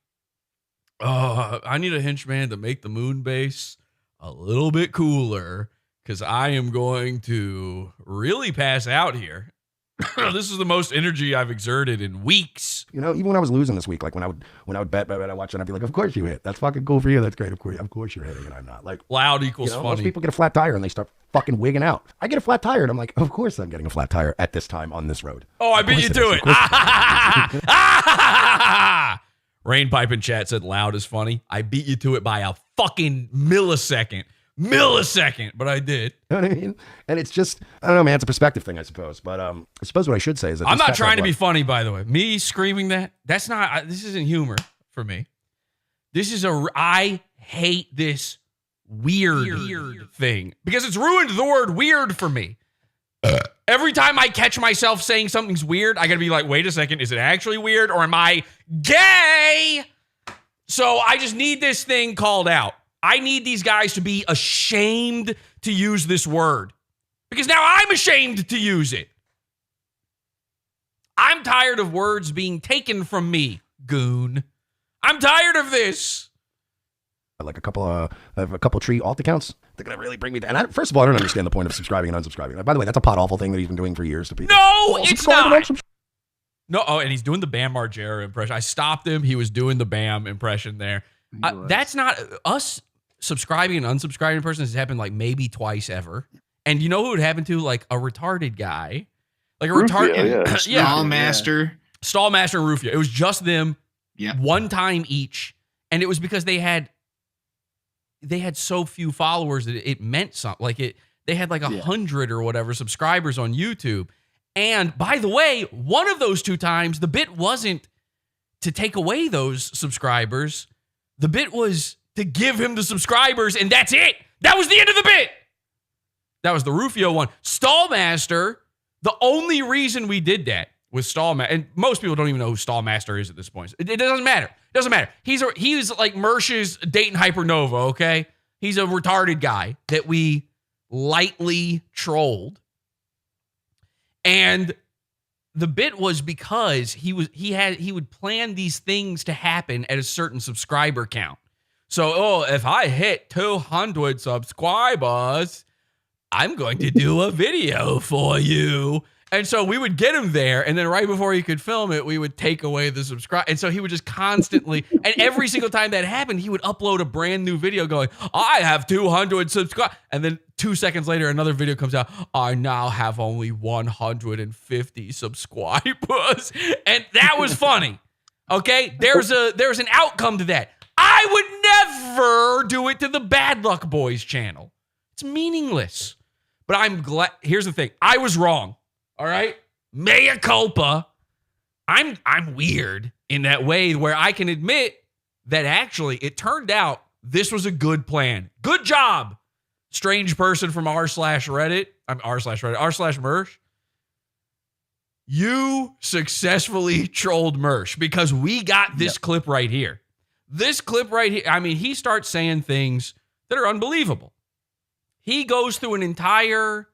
Oh, I need a henchman to make the moon base a little bit cooler because I am going to really pass out here. This is the most energy I've exerted in weeks. You know, even when I was losing this week, like when I would bet, I watch it, and I'd be like, of course you hit. That's fucking cool for you. That's great. Of course you're hitting, and I'm not. Like, loud equals funny. Most people get a flat tire and they start fucking wigging out. I get a flat tire and I'm like, of course I'm getting a flat tire at this time on this road. Oh, I beat you to it. Rain Pipe in chat said loud is funny. I beat you to it by a fucking millisecond, but I did. You know what I mean? And it's just, I don't know, man, it's a perspective thing, I suppose. But I suppose what I should say is that I'm not trying to be funny, by the way. Me screaming that's not, this isn't humor for me. This is I hate this weird thing because it's ruined the word weird for me. Every time I catch myself saying something's weird, I gotta be like, wait a second, is it actually weird or am I gay? So I just need this thing called out. I need these guys to be ashamed to use this word because now I'm ashamed to use it. I'm tired of words being taken from me, goon. I'm tired of this. Like a couple tree alt accounts. They're gonna really bring me down. First of all, I don't understand the point of subscribing and unsubscribing. By the way, that's a pot awful thing that he's been doing for years to people. No, it's not. No, and he's doing the Bam Margera impression. I stopped him. He was doing the Bam impression there. That's not us subscribing and unsubscribing in person has happened like maybe twice ever. And you know who it happened to? Like a retarded guy. Like a retarded. Stallmaster. Stallmaster and Rufio. It was just them. Yeah. One time each. And it was because they had so few followers that it meant something. Like they had like 100 or whatever subscribers on YouTube. And by the way, one of those two times, the bit wasn't to take away those subscribers. The bit was to give him the subscribers, and that's it. That was the end of the bit. That was the Rufio one. Stallmaster, the only reason we did that with Stallmaster, and most people don't even know who Stallmaster is at this point. It doesn't matter. It doesn't matter. He's like Mersh's Dayton Hypernova, okay? He's a retarded guy that we lightly trolled. And the bit was because he would plan these things to happen at a certain subscriber count. So, if I hit 200 subscribers, I'm going to do a video for you. And so we would get him there, and then right before he could film it, we would take away the subscribe. And so he would just constantly, and every single time that happened, he would upload a brand new video going, I have 200 subscribers. And then 2 seconds later, another video comes out, I now have only 150 subscribers. And that was funny. Okay? There's an outcome to that. I would never do it to the Bad Luck Boys channel. It's meaningless. But I'm glad. Here's the thing. I was wrong. All right? Mea culpa. I'm weird in that way where I can admit that actually it turned out this was a good plan. Good job, strange person from r/Reddit. I'm r/Reddit, r/Mersh. You successfully trolled Mersh because we got this clip right here. This clip right here, I mean, he starts saying things that are unbelievable. He goes through an entire,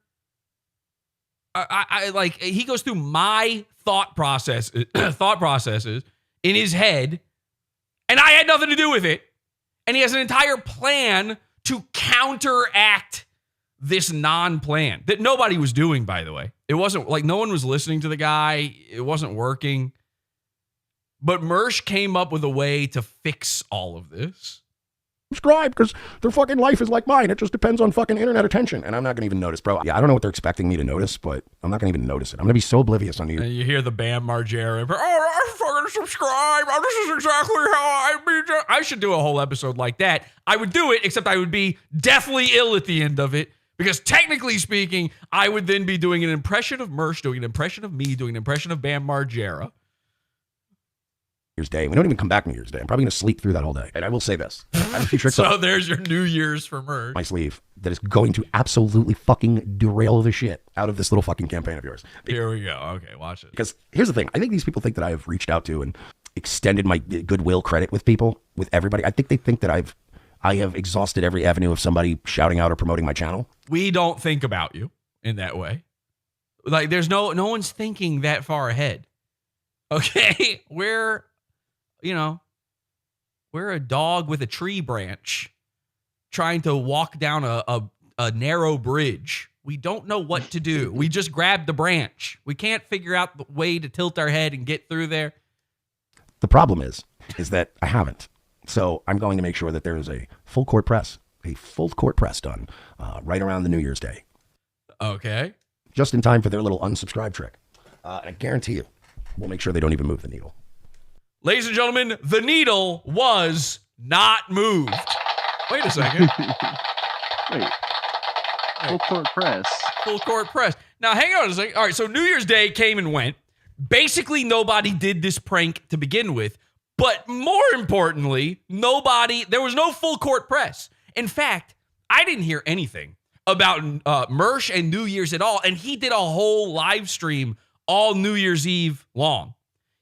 he goes through my thought processes in his head, and I had nothing to do with it. And he has an entire plan to counteract this non-plan that nobody was doing, by the way. It wasn't like no one was listening to the guy. It wasn't working. But Mersh came up with a way to fix all of this. Subscribe because their fucking life is like mine. It just depends on fucking internet attention. And I'm not going to even notice, bro. Yeah, I don't know what they're expecting me to notice, but I'm not going to even notice it. I'm going to be so oblivious on you. And you hear the Bam Margera. Oh, I fucking subscribe. Oh, this is exactly how I should do a whole episode like that. I would do it, except I would be deathly ill at the end of it. Because technically speaking, I would then be doing an impression of Mersh, doing an impression of me, doing an impression of Bam Margera. New Year's Day. We don't even come back New Year's Day. I'm probably going to sleep through that whole day. And I will say this. I have a few tricks So there's your New Year's for Mersh. My sleeve that is going to absolutely fucking derail the shit out of this little fucking campaign of yours. Here we go. Okay, watch it. Because here's the thing. I think these people think that I have reached out to and extended my goodwill credit with people, with everybody. I think they think that I have exhausted every avenue of somebody shouting out or promoting my channel. We don't think about you in that way. Like there's no one's thinking that far ahead. Okay? We're a dog with a tree branch trying to walk down a narrow bridge. We don't know what to do. We just grab the branch. We can't figure out the way to tilt our head and get through there. The problem is that I haven't. So I'm going to make sure that there is a full court press done right around the New Year's Day. Okay. Just in time for their little unsubscribe trick. And I guarantee you, we'll make sure they don't even move the needle. Ladies and gentlemen, the needle was not moved. Wait a second. Wait. Full court press. Full court press. Now, hang on a second. All right, so New Year's Day came and went. Basically, nobody did this prank to begin with. But more importantly, there was no full court press. In fact, I didn't hear anything about Mersh and New Year's at all. And he did a whole live stream all New Year's Eve long.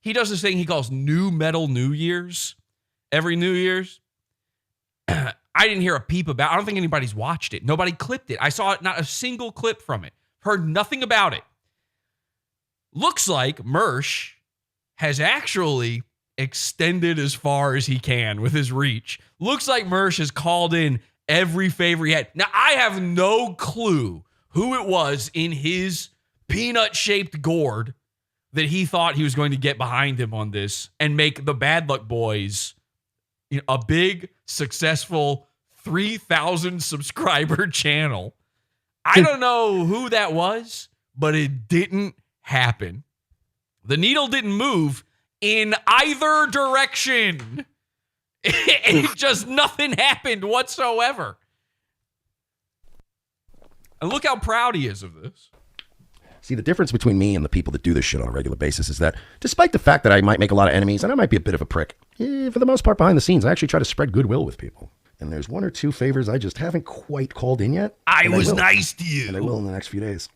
He does this thing he calls New Metal New Year's every New Year's. I didn't hear a peep about it. I don't think anybody's watched it. Nobody clipped it. I saw not a single clip from it. Heard nothing about it. Looks like Mersh has actually extended as far as he can with his reach. Looks like Mersh has called in every favor he had. Now, I have no clue who it was in his peanut-shaped gourd that he thought he was going to get behind him on this and make the Bad Luck Boys a big, successful 3,000 subscriber channel. I don't know who that was, but it didn't happen. The needle didn't move in either direction. It just nothing happened whatsoever. And look how proud he is of this. See, the difference between me and the people that do this shit on a regular basis is that despite the fact that I might make a lot of enemies and I might be a bit of a prick, for the most part behind the scenes, I actually try to spread goodwill with people. And there's one or two favors I just haven't quite called in yet. I was nice to you. And I will in the next few days.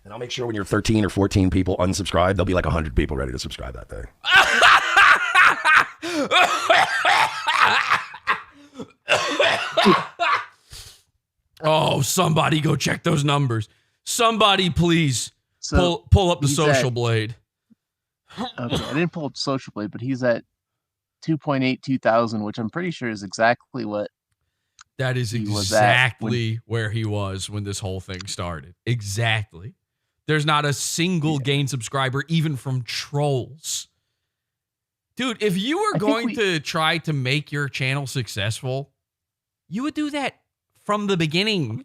And I'll make sure when you're 13 or 14 people unsubscribe, there'll be like 100 people ready to subscribe that day. Oh, somebody go check those numbers. Somebody please pull up the Social Blade. Okay, I didn't pull up Social Blade, but he's at 2,820, which I'm pretty sure is exactly what. That is exactly where he was when this whole thing started. Exactly. There's not a single gained subscriber, even from trolls. Dude, if you were going to try to make your channel successful, you would do that from the beginning.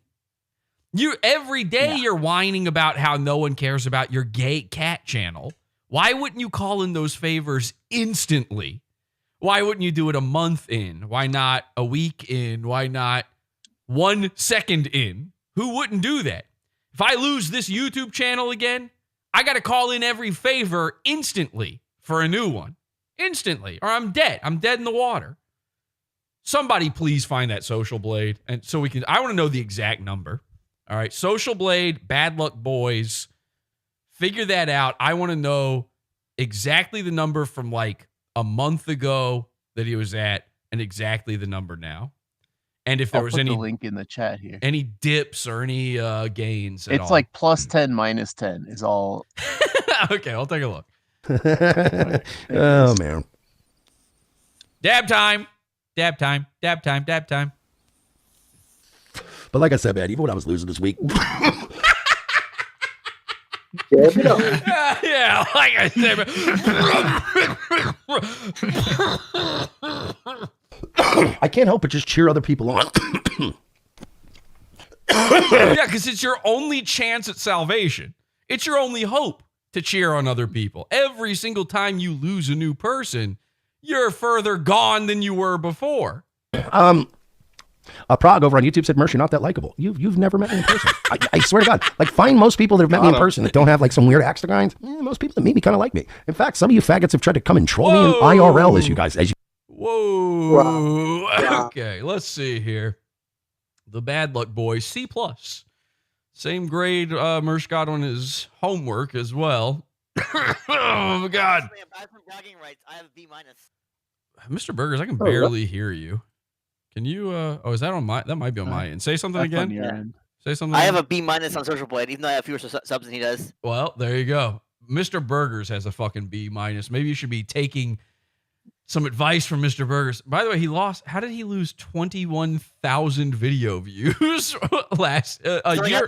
Every day you're whining about how no one cares about your gay cat channel. Why wouldn't you call in those favors instantly? Why wouldn't you do it a month in? Why not a week in? Why not 1 second in? Who wouldn't do that? If I lose this YouTube channel again, I got to call in every favor instantly for a new one. Instantly. Or I'm dead. I'm dead in the water. Somebody please find that Social Blade. And so I want to know the exact number. All right. Social Blade, Bad Luck Boys, Figure that out. I want to know exactly the number from like a month ago that he was at and exactly the number now. And if there I'll was put any the link in the chat here. Any dips or any gains at It's all. like +10, -10 is all. Okay, I'll take a look. Oh, man. Dab time. Dab time. Dab time. Dab time. But like I said, man, even when I was losing this week. Yeah, like I said. I can't help but just cheer other people on. Yeah, because it's your only chance at salvation. It's your only hope to cheer on other people. Every single time you lose a new person, you're further gone than you were before. Prague over on YouTube said, Mersh, you're not that likable. You've never met me in person. I swear to God. Like, find most people that have met me in person that don't have like some weird axe to grind. Most people that meet me kind of like me. In fact, some of you faggots have tried to come and troll me in IRL as you guys. Whoa. Okay, let's see here. The Bad Luck Boys, C+. Same grade Mersh got on his homework as well. Oh, my God. I have a B-. Mr. Burgers, I can barely hear you. Can you, is that on my, that might be on my end. Say something again. Say something. I have a B- on Social Blade, even though I have fewer subs than he does. Well, there you go. Mr. Burgers has a fucking B-. Maybe you should be taking some advice from Mr. Burgers. By the way, he lost, how did he lose 21,000 video views last year?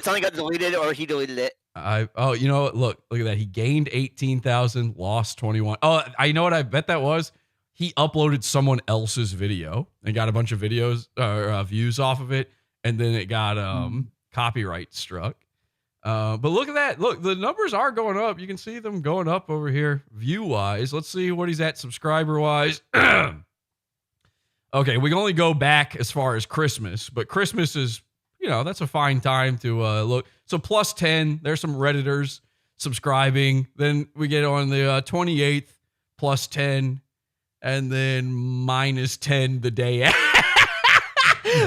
Something got deleted or he deleted it. You know what? Look at that. He gained 18,000, lost 21. Oh, I know what I bet that was. He uploaded someone else's video and got a bunch of videos views off of it, and then it got copyright struck. But look at that. Look, the numbers are going up. You can see them going up over here view-wise. Let's see what he's at subscriber-wise. Okay, we can only go back as far as Christmas, but Christmas is, that's a fine time to look. So +10, there's some Redditors subscribing. Then we get on the 28th, +10. And then -10 the day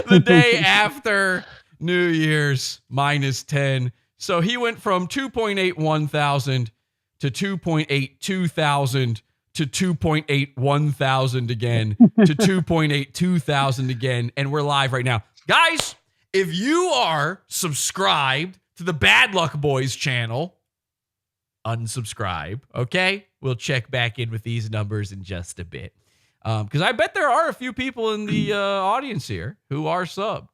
the day after New Year's, -10. So he went from 2.81 thousand to 2.82 thousand to 2.81 thousand again to 2.82 thousand again. And we're live right now. Guys, if you are subscribed to the Bad Luck Boys channel, unsubscribe, okay? We'll check back in with these numbers in just a bit. Because I bet there are a few people in the audience here who are subbed.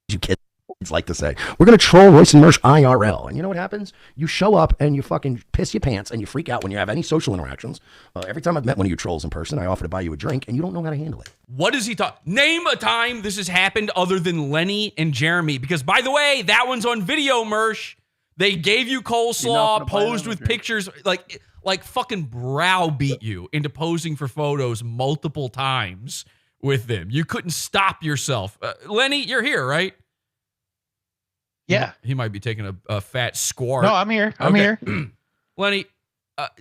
You kids like to say, we're going to troll Royce and Mersh IRL. And you know what happens? You show up and you fucking piss your pants and you freak out when you have any social interactions. Every time I've met one of you trolls in person, I offer to buy you a drink and you don't know how to handle it. What is he talking? Name a time this has happened other than Lenny and Jeremy. Because, by the way, that one's on video, Mersh. They gave you coleslaw, posed with pictures, like fucking browbeat you into posing for photos multiple times with them. You couldn't stop yourself. Lenny, you're here, right? Yeah. He might be taking a fat squart. No, I'm here. I'm here. Lenny,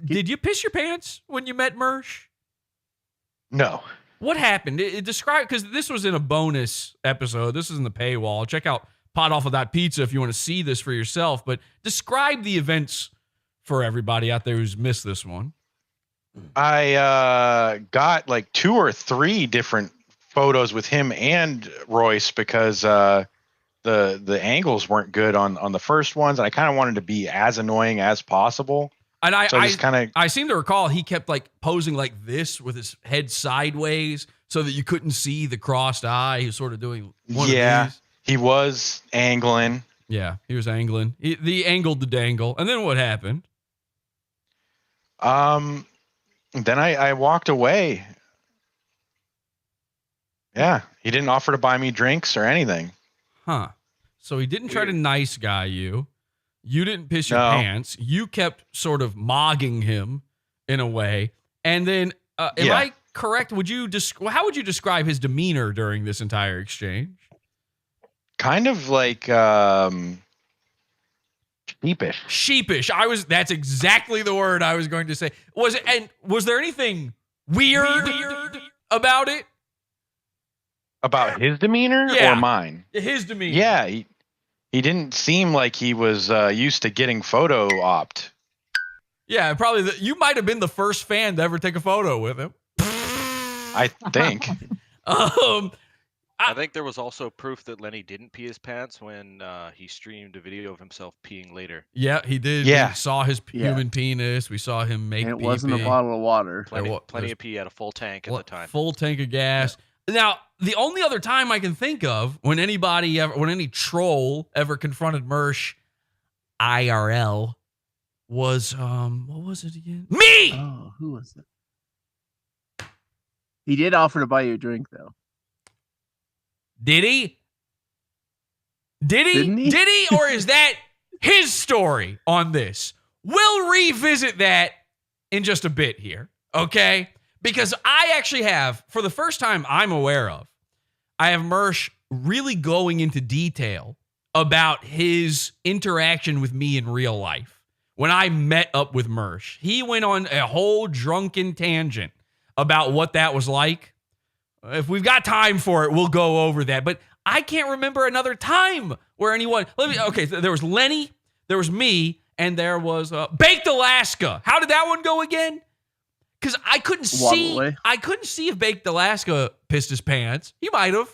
did you piss your pants when you met Mersh? No. What happened? Describe, because this was in a bonus episode. This is in the paywall. Check out Pot Off of That Pizza if you want to see this for yourself. But describe the events for everybody out there who's missed this one. I got like 2 or 3 different photos with him and Royce because the angles weren't good on the first ones, and I kind of wanted to be as annoying as possible. And I seem to recall he kept like posing like this with his head sideways so that you couldn't see the crossed eye. He was sort of doing one of these. He was angling. Yeah, he was angling. He angled the dangle. And then what happened? Then I walked away. Yeah, he didn't offer to buy me drinks or anything. Huh. So he didn't try to nice guy you. You didn't piss your pants. You kept sort of mogging him in a way. And then, am I correct? How would you describe his demeanor during this entire exchange? Kind of like sheepish. Sheepish. That's exactly the word I was going to say. Was there anything weird about it? About his demeanor or mine? His demeanor. Yeah. He didn't seem like he was used to getting photo opt. Yeah, probably. You might have been the first fan to ever take a photo with him. I think. I think there was also proof that Lenny didn't pee his pants when he streamed a video of himself peeing later. Yeah, he did. Yeah. We saw his human penis. We saw him make And it wasn't a pee-pee. bottle of water. Plenty of pee at a full tank at the time. Full tank of gas. Now, the only other time I can think of when any troll ever confronted Mersh IRL was what was it again? Me! Oh, who was it? He did offer to buy you a drink, though. Did he? Didn't he? Did he? Or is that his story on this? We'll revisit that in just a bit here, okay? Because I actually have, for the first time I'm aware of, I have Mersh really going into detail about his interaction with me in real life. When I met up with Mersh, he went on a whole drunken tangent about what that was like. If we've got time for it, we'll go over that. But I can't remember another time where anyone... Okay, there was Lenny, there was me, and there was Baked Alaska. How did that one go again? Because I couldn't see if Baked Alaska pissed his pants. He might have.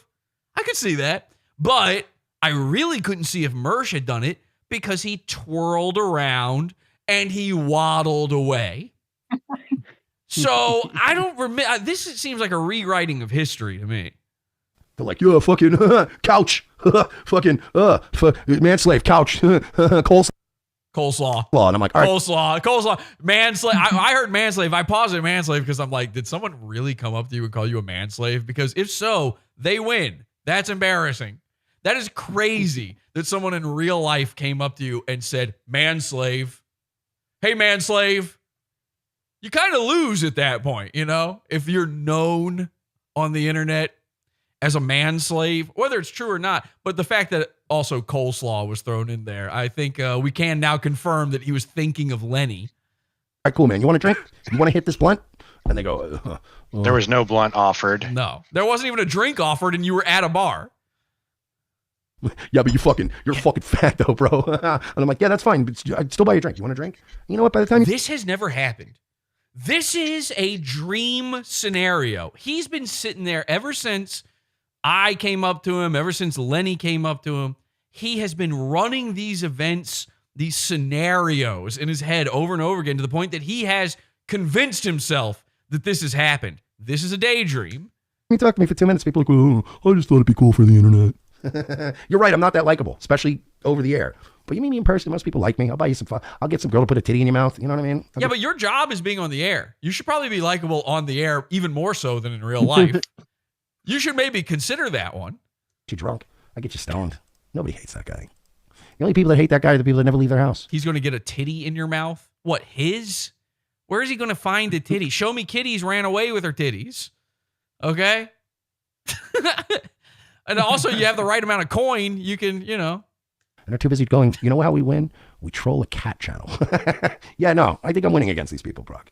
I could see that. But I really couldn't see if Mersh had done it because he twirled around and he waddled away. So I don't remember. This seems like a rewriting of history to me. They're like, yeah, fucking couch, fucking manslave, couch, coleslaw. And I'm like, all right. Coleslaw, manslave. I heard manslave. I paused at manslave because I'm like, did someone really come up to you and call you a manslave? Because if so, they win. That's embarrassing. That is crazy that someone in real life came up to you and said, manslave. Hey, manslave. You kind of lose at that point, you know, if you're known on the internet as a manslave, whether it's true or not. But the fact that also coleslaw was thrown in there, I think we can now confirm that he was thinking of Lenny. All right, cool, man. You want a drink? You want to hit this blunt? And they go, There was no blunt offered. No, there wasn't even a drink offered, and you were at a bar. Yeah, but you're fucking fat though, bro. And I'm like, yeah, that's fine, but I'd still buy you a drink. You want a drink? You know what? By the time this has never happened. This is a dream scenario. He's been sitting there ever since I came up to him, ever since Lenny came up to him. He has been running these events, these scenarios in his head over and over again to the point that he has convinced himself that this has happened. This is a daydream. You talk to me for 2 minutes, people are like, oh, I just thought it'd be cool for the internet. You're right, I'm not that likable, especially over the air. But you meet me in person, most people like me. I'll buy you some fun. I'll get some girl to put a titty in your mouth. You know what I mean? Yeah, but your job is being on the air. You should probably be likable on the air, even more so than in real life. You should maybe consider that one. You drunk? I get you stoned. Nobody hates that guy. The only people that hate that guy are the people that never leave their house. He's going to get a titty in your mouth? What, his? Where is he going to find a titty? Show me kitties ran away with her titties. Okay? And also, you have the right amount of coin. You can, you know. And they're too busy going, you know how we win? We troll a cat channel. Yeah, no, I think I'm winning against these people, Brock.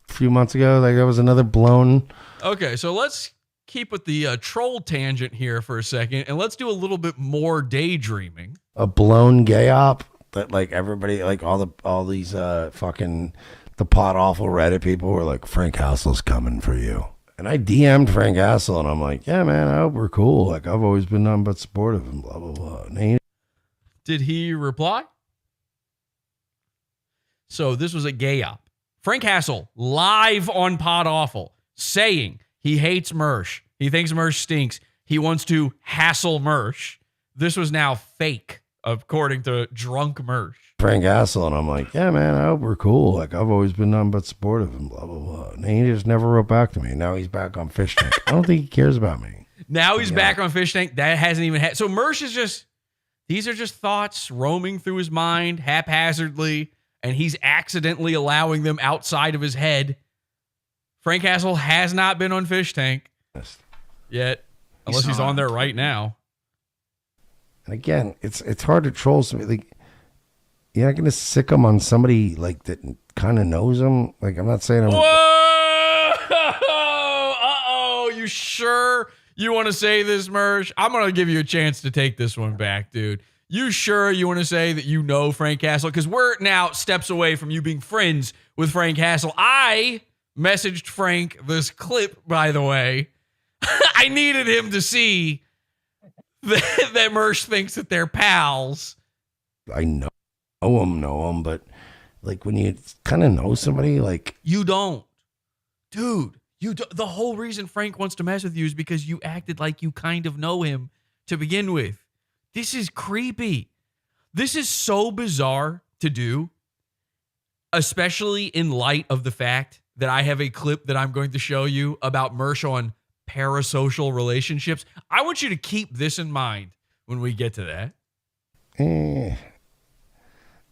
A few months ago, like there was another blown. Okay, so let's keep with the troll tangent here for a second, and let's do a little bit more daydreaming. A blown gay op that like everybody, like all these fucking the pot awful Reddit people were like, Frank Hassel's coming for you. And I DM'd Frank Hassel, and I'm like, yeah, man, I hope we're cool. Like, I've always been nothing but supportive and blah, blah, blah. And did he reply? So this was a gay op. Frank Hassel, live on Pod Awful, saying he hates Mersh. He thinks Mersh stinks. He wants to hassle Mersh. This was now fake, according to drunk Mersh. Frank Hassel, and I'm like, yeah, man, I hope we're cool. Like, I've always been nothing but supportive and blah, blah, blah. And he just never wrote back to me. Now he's back on Fish Tank. I don't think he cares about me. Now he's back on Fish Tank. That hasn't even happened. So Mersh is just, these are just thoughts roaming through his mind haphazardly, and he's accidentally allowing them outside of his head. Frank Hassel has not been on Fish Tank yet, unless he's on there right now. And again, it's hard to troll somebody. Like, you're not going to sick him on somebody like that kind of knows him. Like, I'm not saying I'm... Whoa! Uh-oh. You sure you want to say this, Mersh? I'm going to give you a chance to take this one back, dude. You sure you want to say that you know Frank Castle? Because we're now steps away from you being friends with Frank Castle. I messaged Frank this clip, by the way. I needed him to see that Mersh thinks that they're pals. I know him, but like when you kind of know somebody, like you don't, dude. The whole reason Frank wants to mess with you is because you acted like you kind of know him to begin with. This is creepy. This is so bizarre to do, especially in light of the fact that I have a clip that I'm going to show you about Mersh on parasocial relationships. I want you to keep this in mind when we get to that.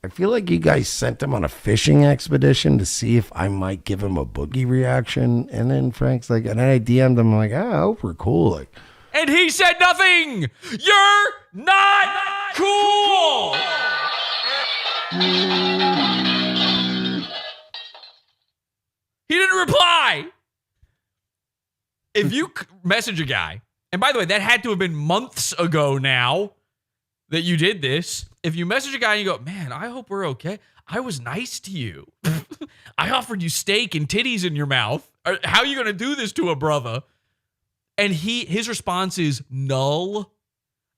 I feel like you guys sent him on a fishing expedition to see if I might give him a boogie reaction. And then Frank's like, and I DM'd him like, I hope we're cool. Like, and he said nothing. You're not cool. He didn't reply. If you message a guy, and by the way, that had to have been months ago now that you did this. If you message a guy and you go, man, I hope we're okay. I was nice to you. I offered you steak and titties in your mouth. How are you going to do this to a brother? And his response is null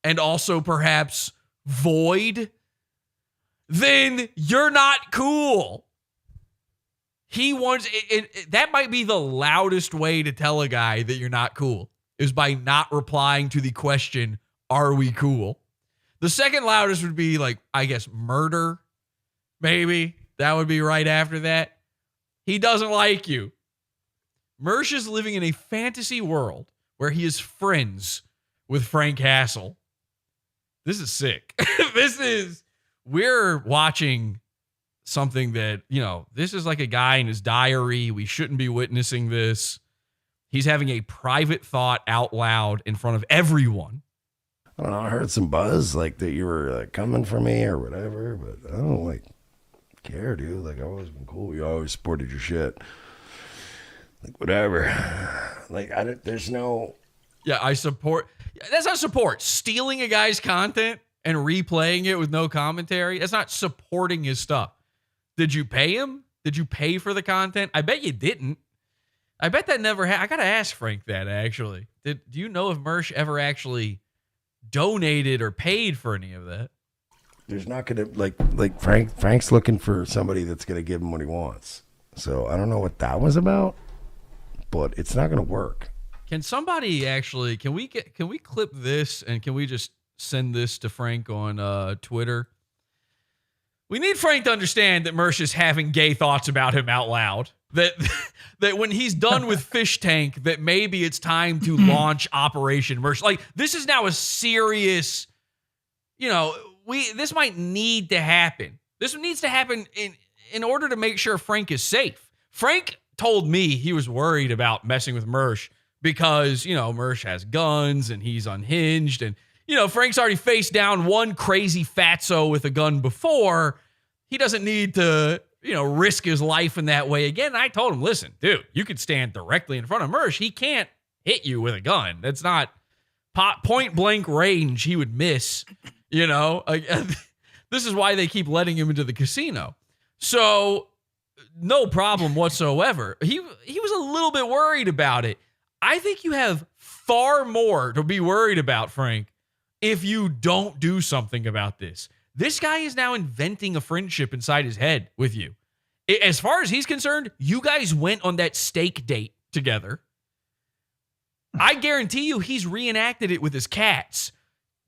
and also perhaps void. Then you're not cool. He wants that might be the loudest way to tell a guy that you're not cool is by not replying to the question, are we cool? The second loudest would be like, I guess, murder. Maybe that would be right after that. He doesn't like you. Mersh is living in a fantasy world where he is friends with Frank Castle. This is sick. We're watching something that, this is like a guy in his diary. We shouldn't be witnessing this. He's having a private thought out loud in front of everyone. I don't know. I heard some buzz like that you were like coming for me or whatever, but I don't like care, dude. Like I've always been cool. You always supported your shit. Like whatever. Like there's no. Yeah, I support. That's not support. Stealing a guy's content and replaying it with no commentary. That's not supporting his stuff. Did you pay him? Did you pay for the content? I bet you didn't. I bet that never happened. I got to ask Frank that actually. Do you know if Mersh ever actually donated or paid for any of that? There's not going to like Frank's looking for somebody that's going to give him what he wants. So I don't know what that was about, but it's not going to work. Can somebody actually, can we clip this and can we just send this to Frank on Twitter? We need Frank to understand that Mersh is having gay thoughts about him out loud. That when he's done with Fish Tank, that maybe it's time to launch Operation Mersh. Like, this is now a serious, this might need to happen. This needs to happen in order to make sure Frank is safe. Frank told me he was worried about messing with Mersh because, Mersh has guns and he's unhinged. And, Frank's already faced down one crazy fatso with a gun before. He doesn't need to, risk his life in that way again. And I told him, listen, dude, you could stand directly in front of Mersh. He can't hit you with a gun. That's not point blank range. He would miss, This is why they keep letting him into the casino. So no problem whatsoever. He was a little bit worried about it. I think you have far more to be worried about, Frank, if you don't do something about this. This guy is now inventing a friendship inside his head with you. As far as he's concerned, you guys went on that steak date together. I guarantee you he's reenacted it with his cats.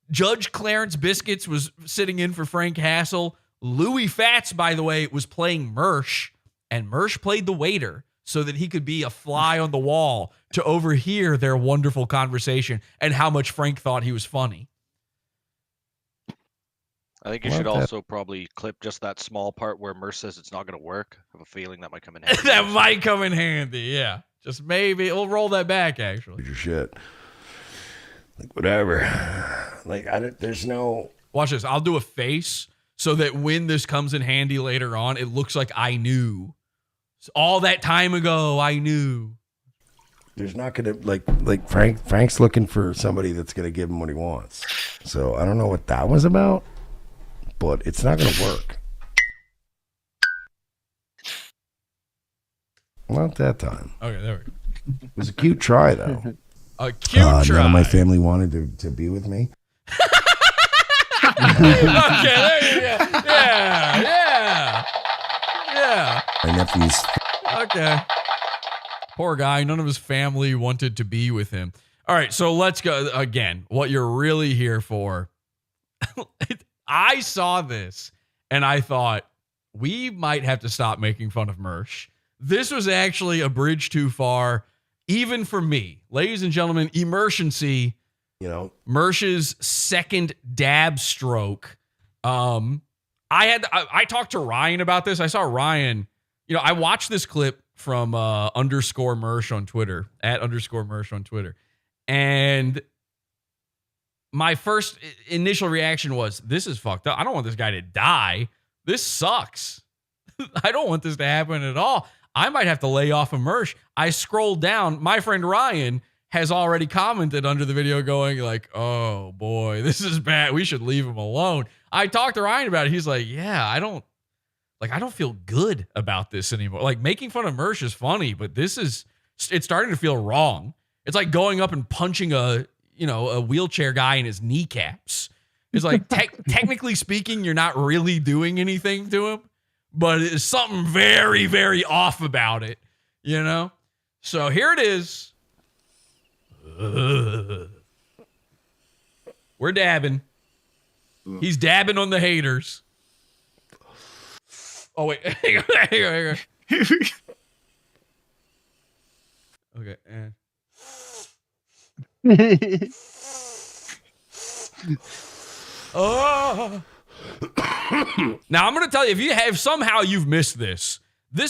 Judge Clarence Biscuits was sitting in for Frank Castle. Louis Fats, by the way, was playing Mersh, and Mersh played the waiter so that he could be a fly on the wall to overhear their wonderful conversation and how much Frank thought he was funny. I think you should also probably clip just that small part where Mersh says it's not going to work. I have a feeling that might come in handy. That might come in handy, yeah. Just maybe. We'll roll that back, actually. Your shit. Like, whatever. Like, there's no... Watch this. I'll do a face so that when this comes in handy later on, it looks like I knew. All that time ago, I knew. There's not going to... Like Frank's looking for somebody that's going to give him what he wants. So I don't know what that was about. but it's not going to work. Not that time. Okay, there we go. It was a cute try, though. A cute try. None of my family wanted to be with me. Okay, there you go. Yeah. My nephews. Okay. Poor guy. None of his family wanted to be with him. All right, so let's go again. What you're really here for. I saw this and I thought we might have to stop making fun of Mersh. This was actually a bridge too far, even for me. Ladies and gentlemen, Emergency, Mersh's second dab stroke. I talked to Ryan about this. I saw Ryan, I watched this clip from underscore Mersh on Twitter, at underscore Mersh on Twitter. And my first initial reaction was, this is fucked up. I don't want this guy to die. This sucks. I don't want this to happen at all. I might have to lay off of Mersh. I scrolled down. My friend Ryan has already commented under the video going like, oh boy, this is bad. We should leave him alone. I talked to Ryan about it. He's like, yeah, I don't feel good about this anymore. Like, making fun of Mersh is funny, but it's starting to feel wrong. It's like going up and punching a wheelchair guy in his kneecaps. It's like, technically speaking, you're not really doing anything to him, but it's something very, very off about it, So here it is. We're dabbing. He's dabbing on the haters. Oh, wait. Hang on. Okay. Oh. Now I'm going to tell you, if somehow you've missed this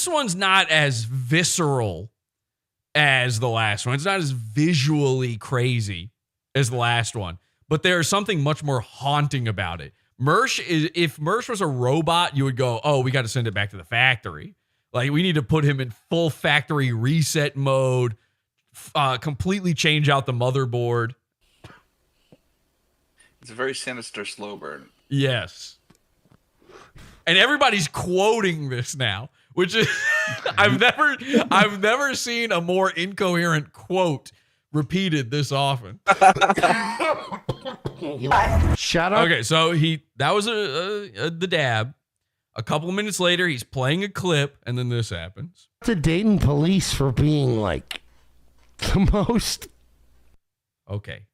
one's not as visceral as the last one. It's not as visually crazy as the last one, but there's something much more haunting about it. If Mersh was a robot, you would go, oh, we got to send it back to the factory. Like, we need to put him in full factory reset mode, completely change out the motherboard. It's a very sinister slow burn. Yes. And everybody's quoting this now, which is I've never seen a more incoherent quote repeated this often. Shut up. Okay, so that was the dab. A couple of minutes later, he's playing a clip, and then this happens. The Dayton police for being like the most. Okay,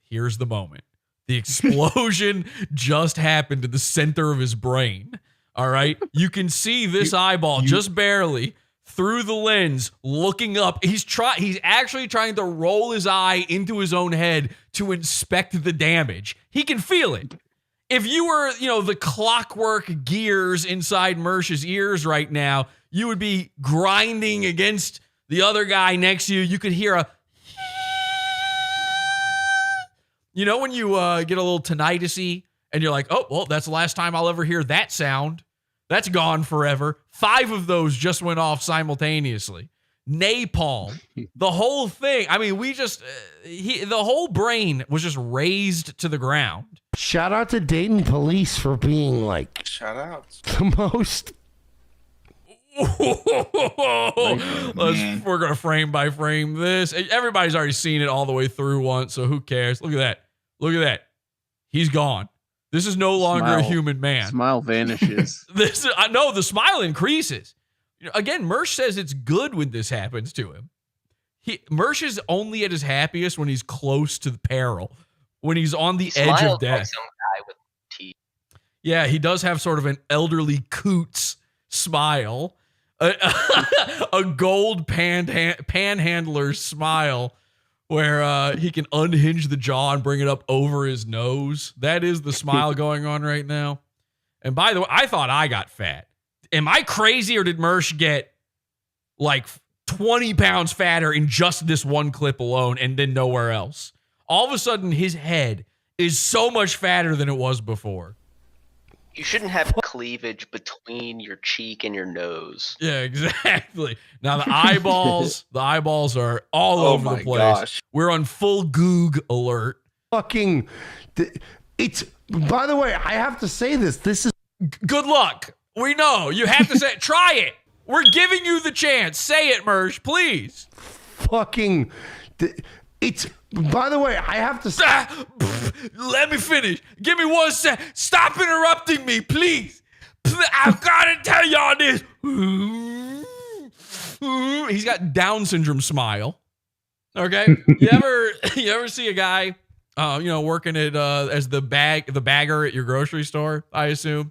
here's the moment. The explosion just happened in the center of his brain. All right. You can see this eyeball just barely through the lens looking up. He's actually trying to roll his eye into his own head to inspect the damage. He can feel it. If you were, the clockwork gears inside Mersh's ears right now, you would be grinding against the other guy next to you. You could hear a when you get a little tinnitus-y and you're like, oh, well, that's the last time I'll ever hear that sound. That's gone forever. 5 of those just went off simultaneously. Napalm. The whole thing. I mean, the whole brain was just razed to the ground. Shout out to Dayton police for being like. Shout out. The most. We're going to frame by frame this. Everybody's already seen it all the way through once, so who cares? Look at that. Look at that. He's gone. This is no longer a human man. Smile vanishes. The smile increases. Again, Mersh says it's good when this happens to him. Mersh is only at his happiest when he's close to the peril, when he's on the edge of death. Like some guy with teeth. Yeah, he does have sort of an elderly coots smile, a gold panhandler's smile, where he can unhinge the jaw and bring it up over his nose. That is the smile going on right now. And by the way, I thought I got fat. Am I crazy, or did Mersh get like 20 pounds fatter in just this one clip alone and then nowhere else? All of a sudden, his head is so much fatter than it was before. You shouldn't have cleavage between your cheek and your nose. Yeah, exactly. Now the eyeballs are all over the place. Gosh. We're on full goog alert. Fucking It's, by the way, I have to say this. This is good luck. We know you have to say it. Try it. We're giving you the chance. Say it, Mersh, please. Fucking, it's, by the way, I have to say. Let me finish. Give me 1 sec. Stop interrupting me, please. I've got to tell y'all this. He's got Down syndrome smile. Okay. You ever see a guy, working at as the bagger at your grocery store, I assume,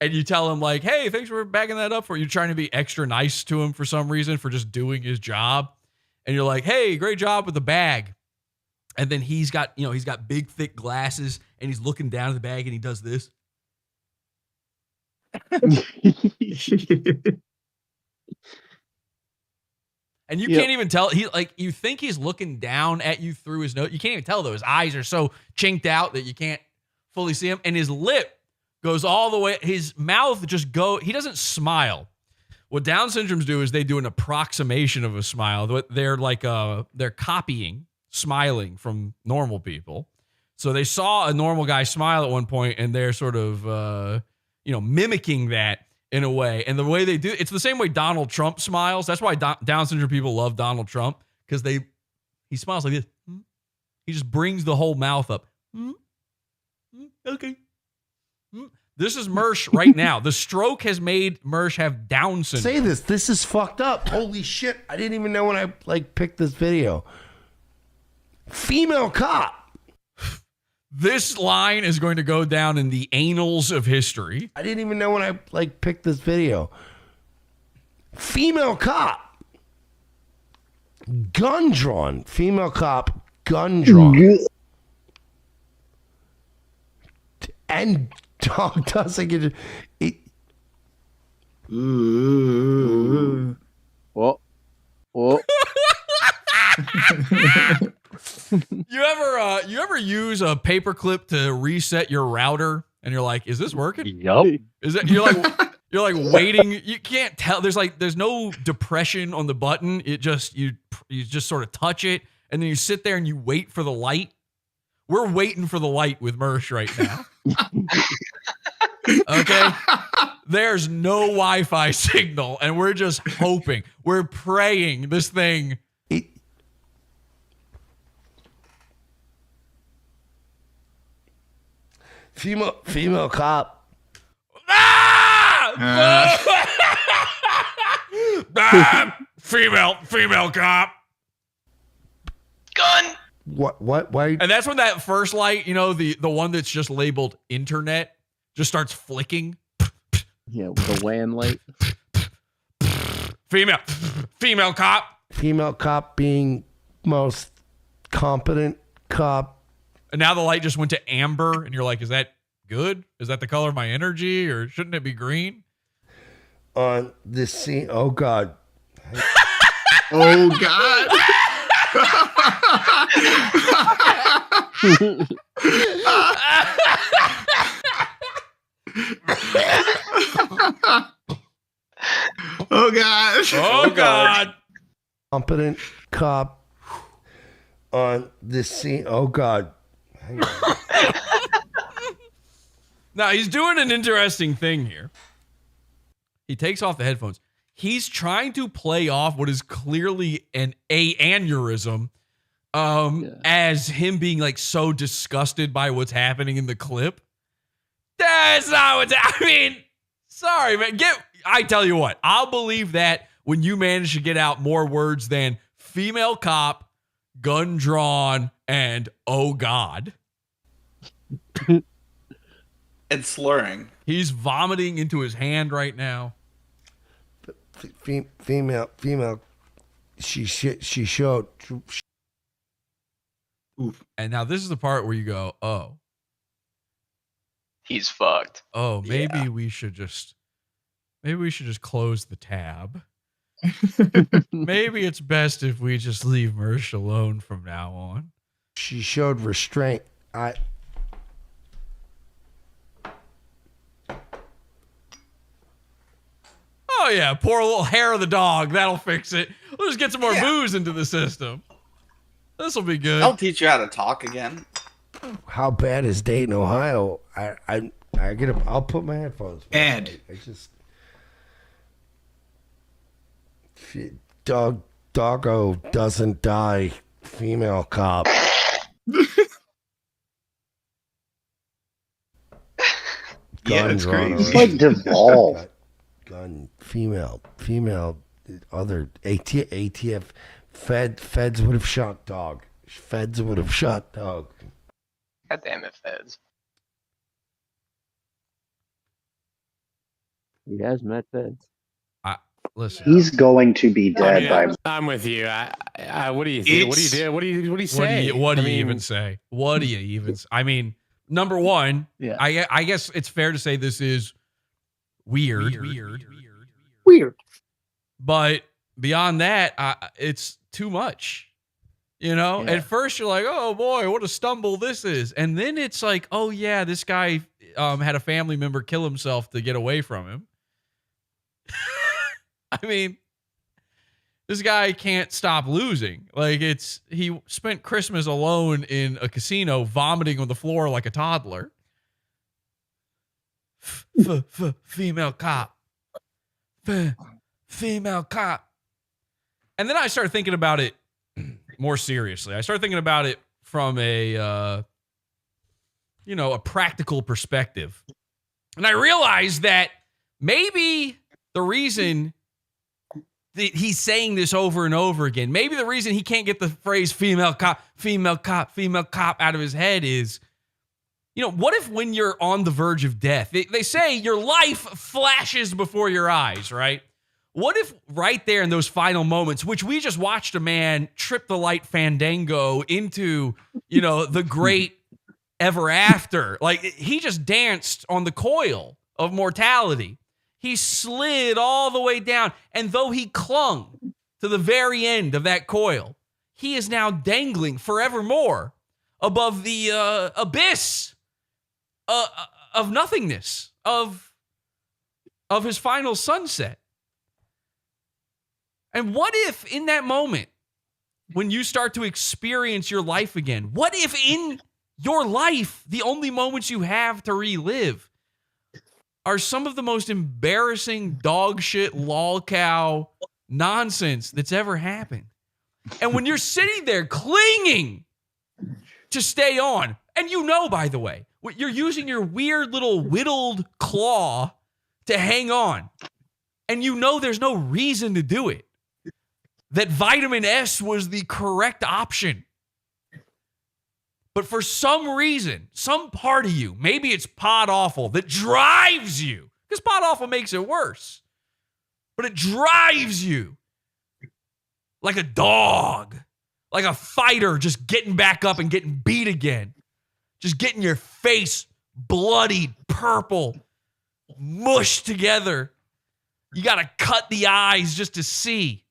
and you tell him like, "Hey, thanks for bagging that up for you." You're trying to be extra nice to him for some reason for just doing his job, and you're like, "Hey, great job with the bag," and then he's got big thick glasses and he's looking down at the bag and he does this. And you can't even tell. You think he's looking down at you through his nose. You can't even tell though. His eyes are so chinked out that you can't fully see him. And his lip goes all the way. His mouth he doesn't smile. What Down syndromes do is they do an approximation of a smile. They're copying smiling from normal people. So they saw a normal guy smile at one point and they're sort of, mimicking that in a way. And the way they do, it's the same way Donald Trump smiles. That's why Down syndrome people love Donald Trump, because he smiles like this. He just brings the whole mouth up. Okay. This is Mersh right now. The stroke has made Mersh have Down syndrome. Say this. This is fucked up. Holy shit. I didn't even know when I picked this video. Female cop. This line is going to go down in the annals of history. I didn't even know when I picked this video. Female cop. Gun drawn. Female cop. Gun drawn. And dog doesn't get it. Whoa. You ever use a paperclip to reset your router and you're like, is this working? Yup. Is it you're like waiting, you can't tell. There's no depression on the button. You just sort of touch it and then you sit there and you wait for the light. We're waiting for the light with Mersh right now. Okay? There's no Wi-Fi signal and we're just hoping. We're praying this thing. Female cop. Female cop. Gun. What? Why? And that's when that first light, the one that's just labeled internet, just starts flicking. Yeah, with the WAN light. Female cop. Female cop being most competent cop. And now the light just went to amber, and you're like, is that good? Is that the color of my energy, or shouldn't it be green? On this scene, oh God. Oh God. Oh gosh. Oh God. Competent cop on this scene. Oh God. Now he's doing an interesting thing here. He takes off the headphones. He's trying to play off what is clearly an aneurysm as him being like so disgusted by what's happening in the clip. That's not what's sorry, man. I tell you what, I'll believe that when you manage to get out more words than female cop, gun drawn, and oh God. And slurring. He's vomiting into his hand right now. Female. She showed. Oof. And now this is the part where you go, oh. He's fucked. Oh, maybe we should just close the tab. Maybe it's best if we just leave Mersh alone from now on. She showed restraint. Oh yeah, pour a little hair of the dog. That'll fix it. We'll just get some more booze into the system. This will be good. I'll teach you how to talk again. how bad is Dayton, Ohio? I'll put my headphones. Ed. I just doggo doesn't die. Female cop. That's crazy. It's like Devolve. Gun. Female. Other ATF. Feds would have shot dog. Feds would have shot dog. God damn it, Feds. He has met Feds. Listen, He's going to be dead by. I'm with you. What do you think? What do you do? What do you say? What do you even say? What do you even? I mean, number one, I guess it's fair to say this is weird. But beyond that, it's too much. You know, at first you're like, oh boy, what a stumble this is. And then it's like, oh yeah, this guy had a family member kill himself to get away from him. I mean, this guy can't stop losing. Like he spent Christmas alone in a casino vomiting on the floor like a toddler. Female cop. Female cop. And then I started thinking about it more seriously. I started thinking about it from a practical perspective. And I realized that maybe the reason that he's saying this over and over again, maybe the reason he can't get the phrase female cop out of his head is, what if when you're on the verge of death, they say your life flashes before your eyes, right? What if right there in those final moments, which we just watched a man trip the light fandango into, the great ever after, like he just danced on the coil of mortality. He slid all the way down, and though he clung to the very end of that coil, he is now dangling forevermore above the abyss of nothingness, of his final sunset. And what if in that moment, when you start to experience your life again, what if in your life, the only moments you have to relive are some of the most embarrassing dog shit, lol cow nonsense that's ever happened? And when you're sitting there clinging to stay on, and by the way, you're using your weird little whittled claw to hang on, and there's no reason to do it, that vitamin S was the correct option. But for some reason, some part of you, maybe it's pod awful, that drives you, because pod awful makes it worse, but it drives you like a dog, like a fighter just getting back up and getting beat again, just getting your face bloodied, purple, mushed together. You got to cut the eyes just to see.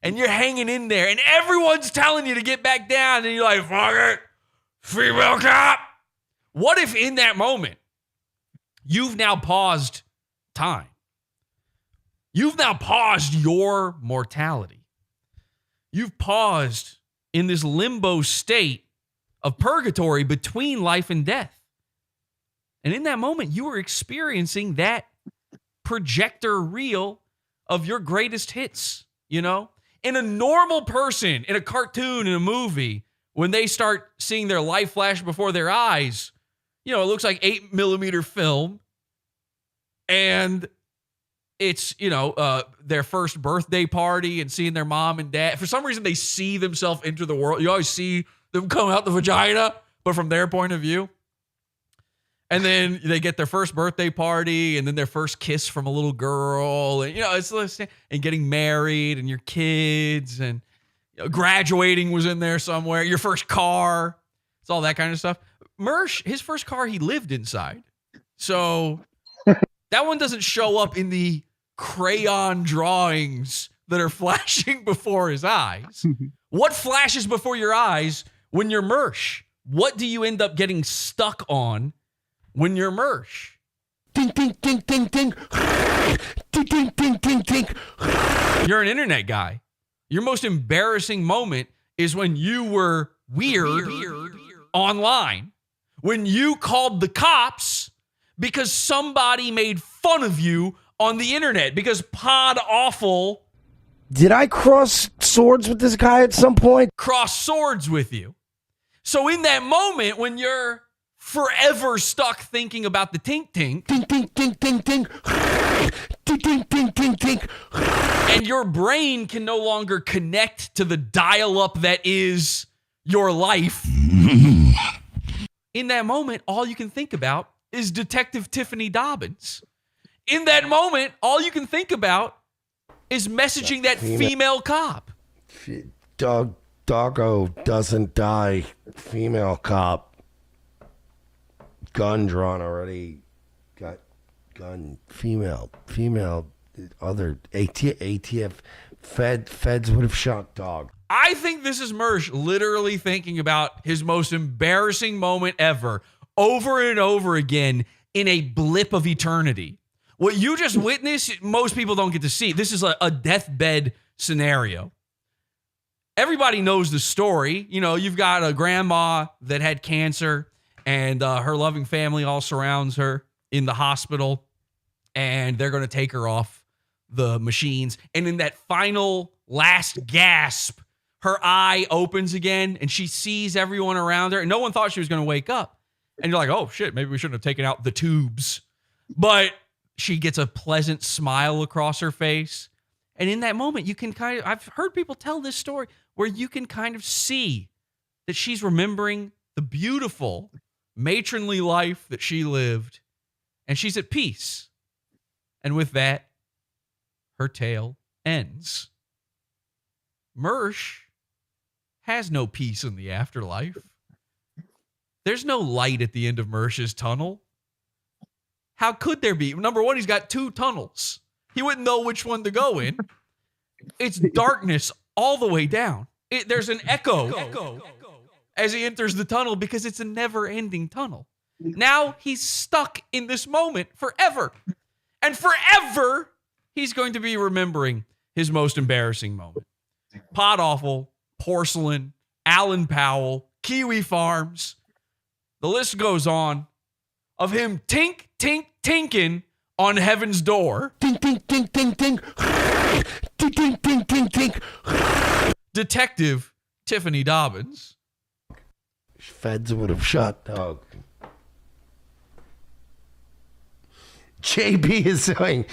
And you're hanging in there, and everyone's telling you to get back down, and you're like, fuck it. Female cop. What if in that moment, you've now paused time? You've now paused your mortality. You've paused in this limbo state of purgatory between life and death. And in that moment, you were experiencing that projector reel of your greatest hits, In a normal person, in a cartoon, in a movie, when they start seeing their life flash before their eyes, it looks like 8mm film. And it's, their first birthday party and seeing their mom and dad. For some reason, they see themselves enter the world. You always see them come out the vagina, but from their point of view. And then they get their first birthday party and then their first kiss from a little girl. And, and getting married and your kids and graduating was in there somewhere. Your first car. It's all that kind of stuff. Mersh, his first car, he lived inside. So that one doesn't show up in the crayon drawings that are flashing before his eyes. What flashes before your eyes when you're Mersh? What do you end up getting stuck on when you're Mersh? Ding, ding, ding, ding, ding. Ding, ding, ding, ding, ding. You're an internet guy. Your most embarrassing moment is when you were weird online when you called the cops because somebody made fun of you on the internet because Pod Awful Did I cross swords with this guy at some point? cross swords with you. So in that moment when you're forever stuck thinking about the tink tink, Tink, tink, tink, tink, tink. Tink, tink, tink, tink, tink. and your brain can no longer connect to the dial-up that is your life, in that moment, all you can think about is Detective Tiffany Dobbins. In that moment, all you can think about is messaging that female cop. Doggo doesn't die. Female cop. Gun drawn already. Got gun. Female. Other ATF. Feds would have shot dog. I think this is Mersh literally thinking about his most embarrassing moment ever over and over again in a blip of eternity. What you just witnessed, most people don't get to see. This is a deathbed scenario. Everybody knows the story. You know, you've got a grandma that had cancer and her loving family all surrounds her in the hospital, and they're going to take her off the machines. And in that final last gasp, her eye opens again and she sees everyone around her, and no one thought she was going to wake up. And you're like, oh shit, maybe we shouldn't have taken out the tubes. But she gets a pleasant smile across her face. And in that moment, you can kind of, I've heard people tell this story where you can kind of see that she's remembering the beautiful matronly life that she lived, and she's at peace. And with that, her tale ends. Mersh has no peace in the afterlife. There's no light at the end of Mersh's tunnel. How could there be? Number one, he's got 2 tunnels. He wouldn't know which one to go in. It's darkness all the way down. There's an echo as he enters the tunnel because it's a never-ending tunnel. Now he's stuck in this moment forever. And forever, he's going to be remembering his most embarrassing moment. Pod Awful, Porcelain, Alan Powell, Kiwi Farms. The list goes on of him tink, tink, tinking on heaven's door. Tink, tink, tink, tink, tink. Tink, tink, tink, tink, tink. Detective Tiffany Dobbins. Feds would have shot dog. JB is saying,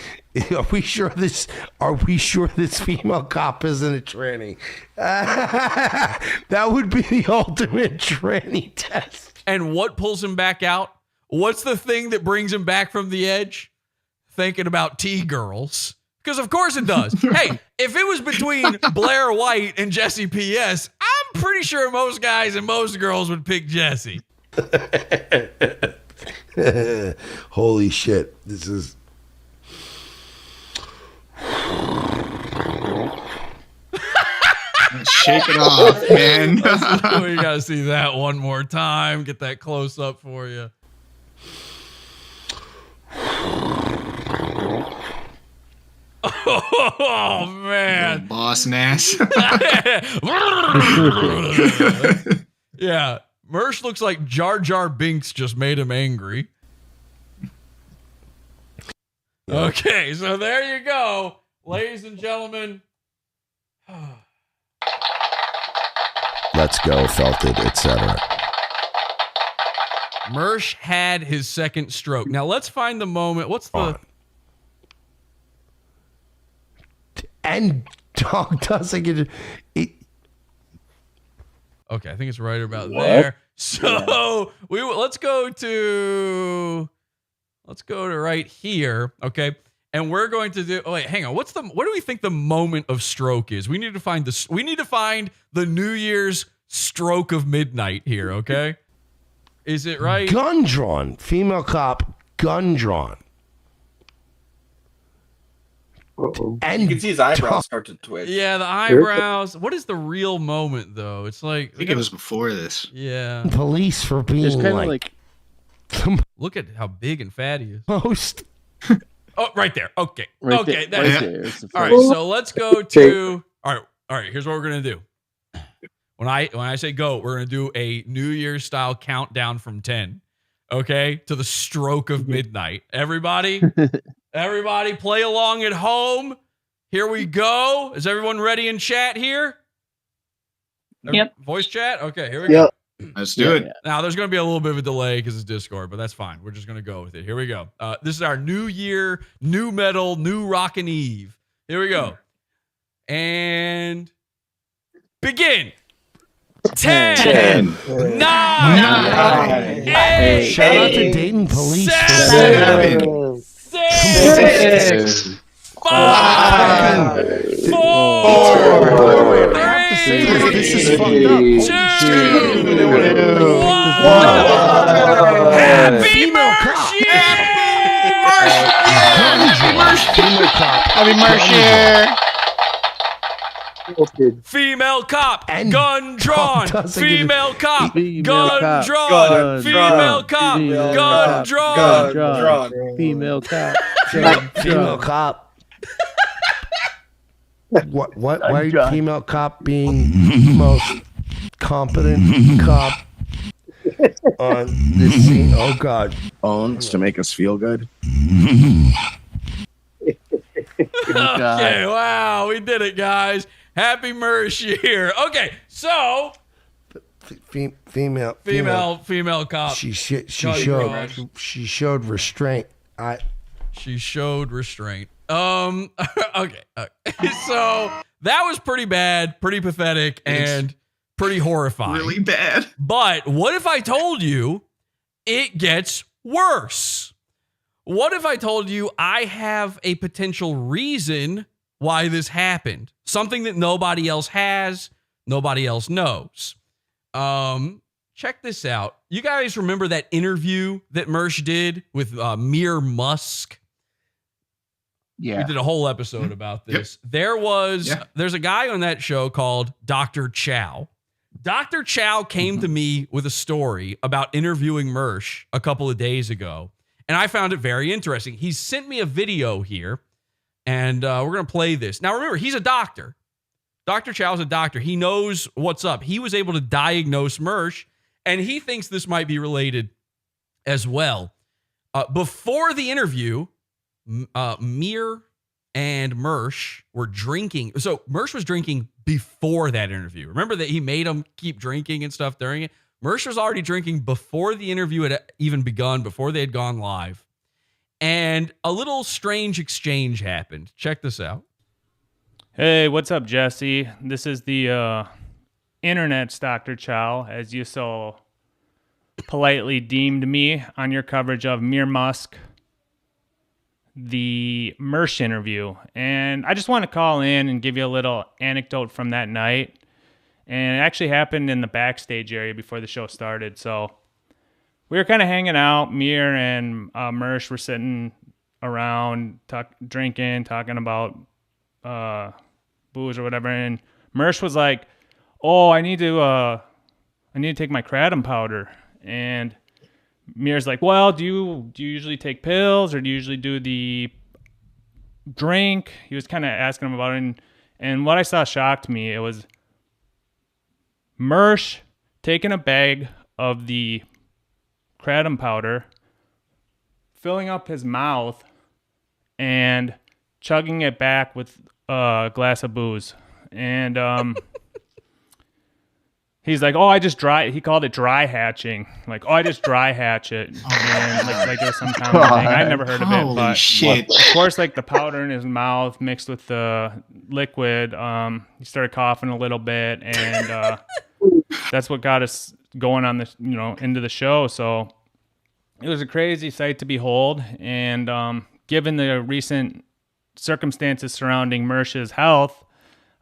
are we sure this female cop isn't a tranny? That would be the ultimate tranny test. And what pulls him back out? What's the thing that brings him back from the edge? Thinking about T-girls. Because of course it does. Hey, if it was between Blair White and Jesse P.S., I'm pretty sure most guys and most girls would pick Jesse. Holy shit. This is... Shake it off, man. We got to see that one more time. Get that close up for you. Oh, man. Boss Nash. Yeah. Mersh looks like Jar Jar Binks just made him angry. Okay, so there you go. Ladies and gentlemen. Let's go, Felted, etc. Mersh had his second stroke. Now let's find the moment. What's the... And dog doesn't get it. Okay, I think it's right about there. So let's go to right here. Okay, and we're going to do. Oh wait, hang on. What do we think the moment of stroke is? We need to find the New Year's stroke of midnight here. Okay, is it right? Gun drawn, female cop, gun drawn. And you can see his eyebrows start to twitch. Yeah, the eyebrows. What is the real moment, though? It's like... I think it was before this. Yeah. Police for being like... Look at how big and fat he is. Most... Oh, right there. Okay. Right okay. there. Right there. All right, so let's go to... All right, here's what we're going to do. When I say go, we're going to do a New Year's style countdown from 10. Okay? To the stroke of midnight. Everybody play along at home. Here we go. Is everyone ready in chat here? Yep. Voice chat? Okay, here we go. Let's do it. Now, there's going to be a little bit of a delay because it's Discord, but that's fine. We're just going to go with it. Here we go. This is our new year, new metal, new rockin' eve. Here we go. And begin. 10, 9, 8, Shout out to Dayton Police. 7, 6, 5, 4, 3, This is fucked up. 2, 1. Happy Merch Year! Female cop, gun drawn. Female cop, gun drawn. Female cop, gun drawn. Female cop. Female cop. What? Why female cop being most competent cop on this scene? Oh God! Owns to make us feel good. Okay, wow, we did it, guys. Happy Merch Year. Okay, so female cop. She showed restraint. She showed restraint. Okay. So that was pretty bad, pretty pathetic, and pretty horrifying. Really bad. But what if I told you it gets worse? What if I told you I have a potential reason why this happened? Something that nobody else has, nobody else knows. Check this out. You guys remember that interview that Merch did with Mir Musk? Yeah. We did a whole episode about this. Yep. There's a guy on that show called Dr. Chow. Dr. Chow came to me with a story about interviewing Merch a couple of days ago, and I found it very interesting. He sent me a video here, and we're going to play this. Now, remember, he's a doctor. Dr. Chow's a doctor. He knows what's up. He was able to diagnose Merch, and he thinks this might be related as well. Before the interview, Mir and Merch were drinking. So Merch was drinking before that interview. Remember that he made him keep drinking and stuff during it? Merch was already drinking before the interview had even begun, before they had gone live. And a little strange exchange happened. Check this out. Hey, what's up, Jesse? This is the internet's Dr. Chow, as you so politely deemed me on your coverage of Mir Musk, the Merch interview. And I just want to call in and give you a little anecdote from that night. And it actually happened in the backstage area before the show started. So we were kind of hanging out. Mir and Merch were sitting around, drinking, talking about booze or whatever. And Merch was like, "Oh, I need to take my kratom powder." And Mir's like, "Well, do you usually take pills, or do you usually do the drink?" He was kind of asking him about it, and what I saw shocked me. It was Merch taking a bag of the kratom powder, filling up his mouth, and chugging it back with a glass of booze. And he's like, "Oh, he called it dry hatching. Like, oh, I just dry hatch it." And like it was some kind of thing. I'd never heard of it, but shit. Of course, like the powder in his mouth mixed with the liquid, he started coughing a little bit, and that's what got us going on this, into the show. So it was a crazy sight to behold. And given the recent circumstances surrounding Merch's health,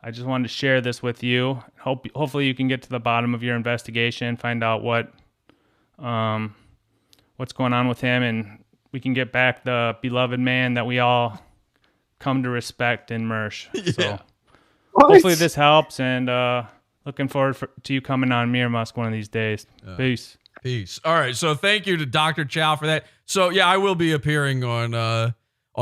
I just wanted to share this with you. Hopefully you can get to the bottom of your investigation, find out what's going on with him, and we can get back the beloved man that we all come to respect in Merch. Yeah. So hopefully this helps, and looking forward to you coming on Mir Musk one of these days. Peace. Peace. All right. So thank you to Dr. Chow for that. So yeah, I will be appearing on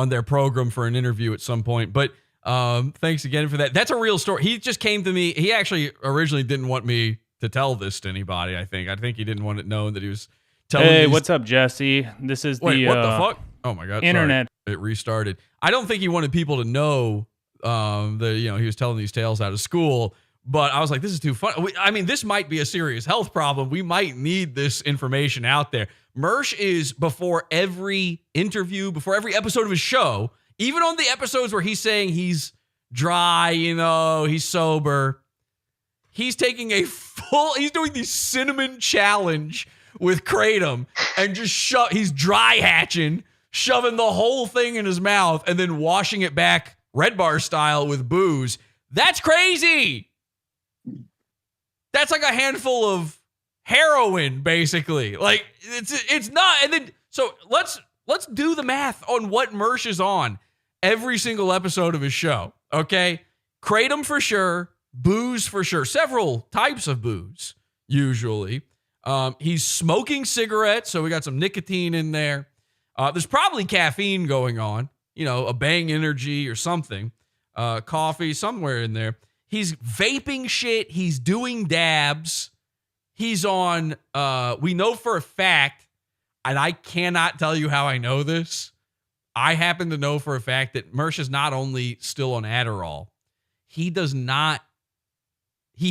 their program for an interview at some point. But Thanks again for that. That's a real story. He just came to me. He actually originally didn't want me to tell this to anybody. I think he didn't want it known that he was telling. Hey, what's up, Jesse? This is Wait, the what the fuck? Oh my god, internet. Sorry. It restarted. I don't think he wanted people to know that he was telling these tales out of school. But I was like, this is too fun. I mean, this might be a serious health problem. We might need this information out there. Mersh is, before every interview, before every episode of his show, even on the episodes where he's saying he's dry, he's sober, he's taking he's doing the cinnamon challenge with Kratom and just he's dry hatching, shoving the whole thing in his mouth and then washing it back Red Bar style with booze. That's crazy. That's like a handful of heroin, basically. Like it's not. And then so let's do the math on what Mersh is on every single episode of his show. Okay, Kratom for sure, booze for sure, several types of booze usually. He's smoking cigarettes, so we got some nicotine in there. There's probably caffeine going on, a Bang Energy or something, coffee somewhere in there. He's vaping shit. He's doing dabs. He's on, we know for a fact, and I cannot tell you how I know this. I happen to know for a fact that Mersh is not only still on Adderall, he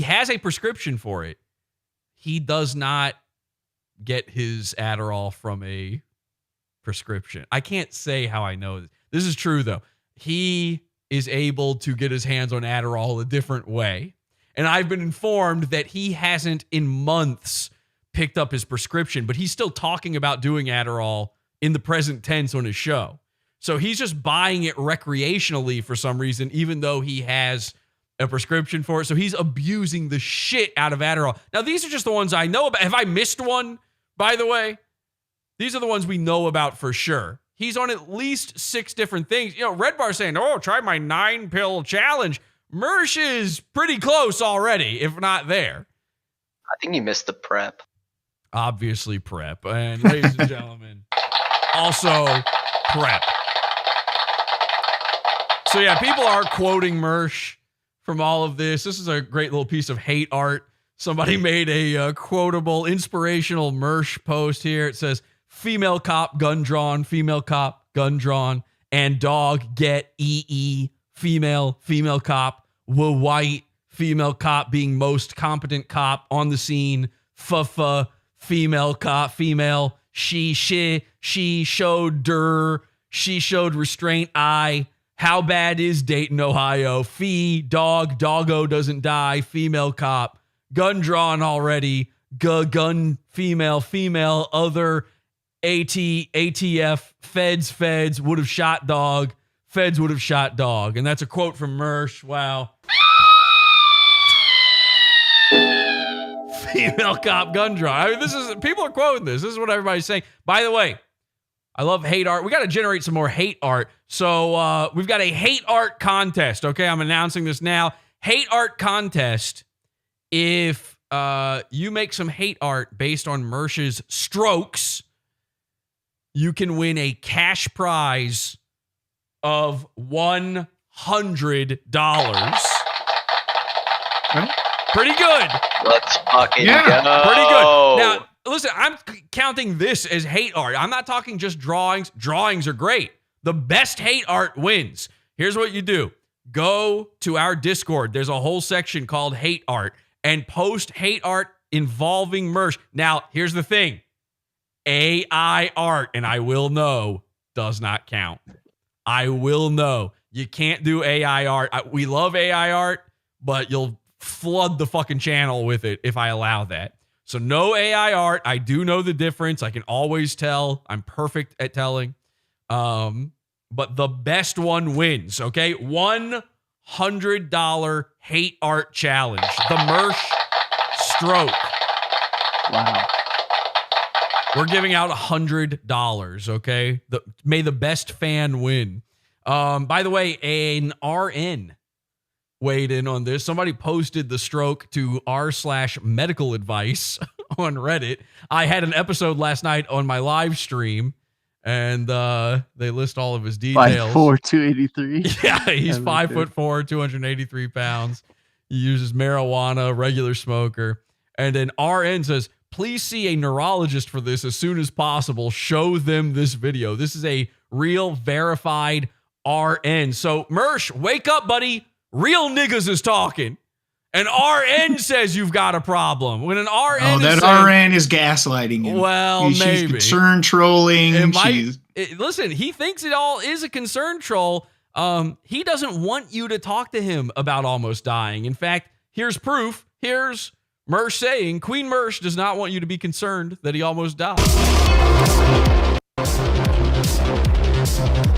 has a prescription for it. He does not get his Adderall from a prescription. I can't say how I know this. This is true, though. He is able to get his hands on Adderall a different way. And I've been informed that he hasn't in months picked up his prescription, but he's still talking about doing Adderall in the present tense on his show. So he's just buying it recreationally for some reason, even though he has a prescription for it. So he's abusing the shit out of Adderall. Now, these are just the ones I know about. Have I missed one, by the way? These are the ones we know about for sure. He's on at least 6 different things. Red Bar saying, try my 9-pill challenge. Mersh is pretty close already, if not there. I think you missed the prep. Obviously prep. And ladies and gentlemen, also prep. So yeah, people are quoting Mersh from all of this. This is a great little piece of hate art. Somebody made a quotable, inspirational Mersh post here. It says, female cop, gun drawn, female cop, gun drawn, and dog get EE, female cop, white, female cop being most competent cop on the scene, female cop, female, she showed she showed restraint, how bad is Dayton, Ohio, doggo doesn't die, female cop, gun drawn already, gun, female, other, ATF, feds would have shot dog. Feds would have shot dog. And that's a quote from Mersh. Wow. Female cop gun draw. I mean, people are quoting this. This is what everybody's saying. By the way, I love hate art. We got to generate some more hate art. So we've got a hate art contest. Okay, I'm announcing this now. Hate art contest. If you make some hate art based on Mersh's strokes, you can win a cash prize of $100. Pretty good. Let's fucking go. Pretty good. Now, listen, I'm counting this as hate art. I'm not talking just drawings. Drawings are great. The best hate art wins. Here's what you do. Go to our Discord. There's a whole section called hate art and post hate art involving Mersh. Now, here's the thing. AI art, and I will know, does not count. I will know. You can't do AI art. We love AI art, but you'll flood the fucking channel with it if I allow that. So no AI art. I do know the difference. I can always tell. I'm perfect at telling. But the best one wins, okay? $100 hate art challenge. The Mersh stroke. Wow. We're giving out $100, okay? May the best fan win. By the way, an RN weighed in on this. Somebody posted the stroke to r/medical advice on Reddit. I had an episode last night on my live stream, And they list all of his details. 5'4", 283. Yeah, he's 5'4", 283 pounds. He uses marijuana, regular smoker. And then RN says, please see a neurologist for this as soon as possible. Show them this video. This is a real verified RN. So, Mersh, wake up, buddy. Real niggas is talking. And RN says you've got a problem. When an RN that RN is gaslighting him. Well, she's maybe. concern trolling. Listen, he thinks it all is a concern troll. He doesn't want you to talk to him about almost dying. In fact, here's proof. Here's Mersh saying Queen Mersh does not want you to be concerned that he almost died.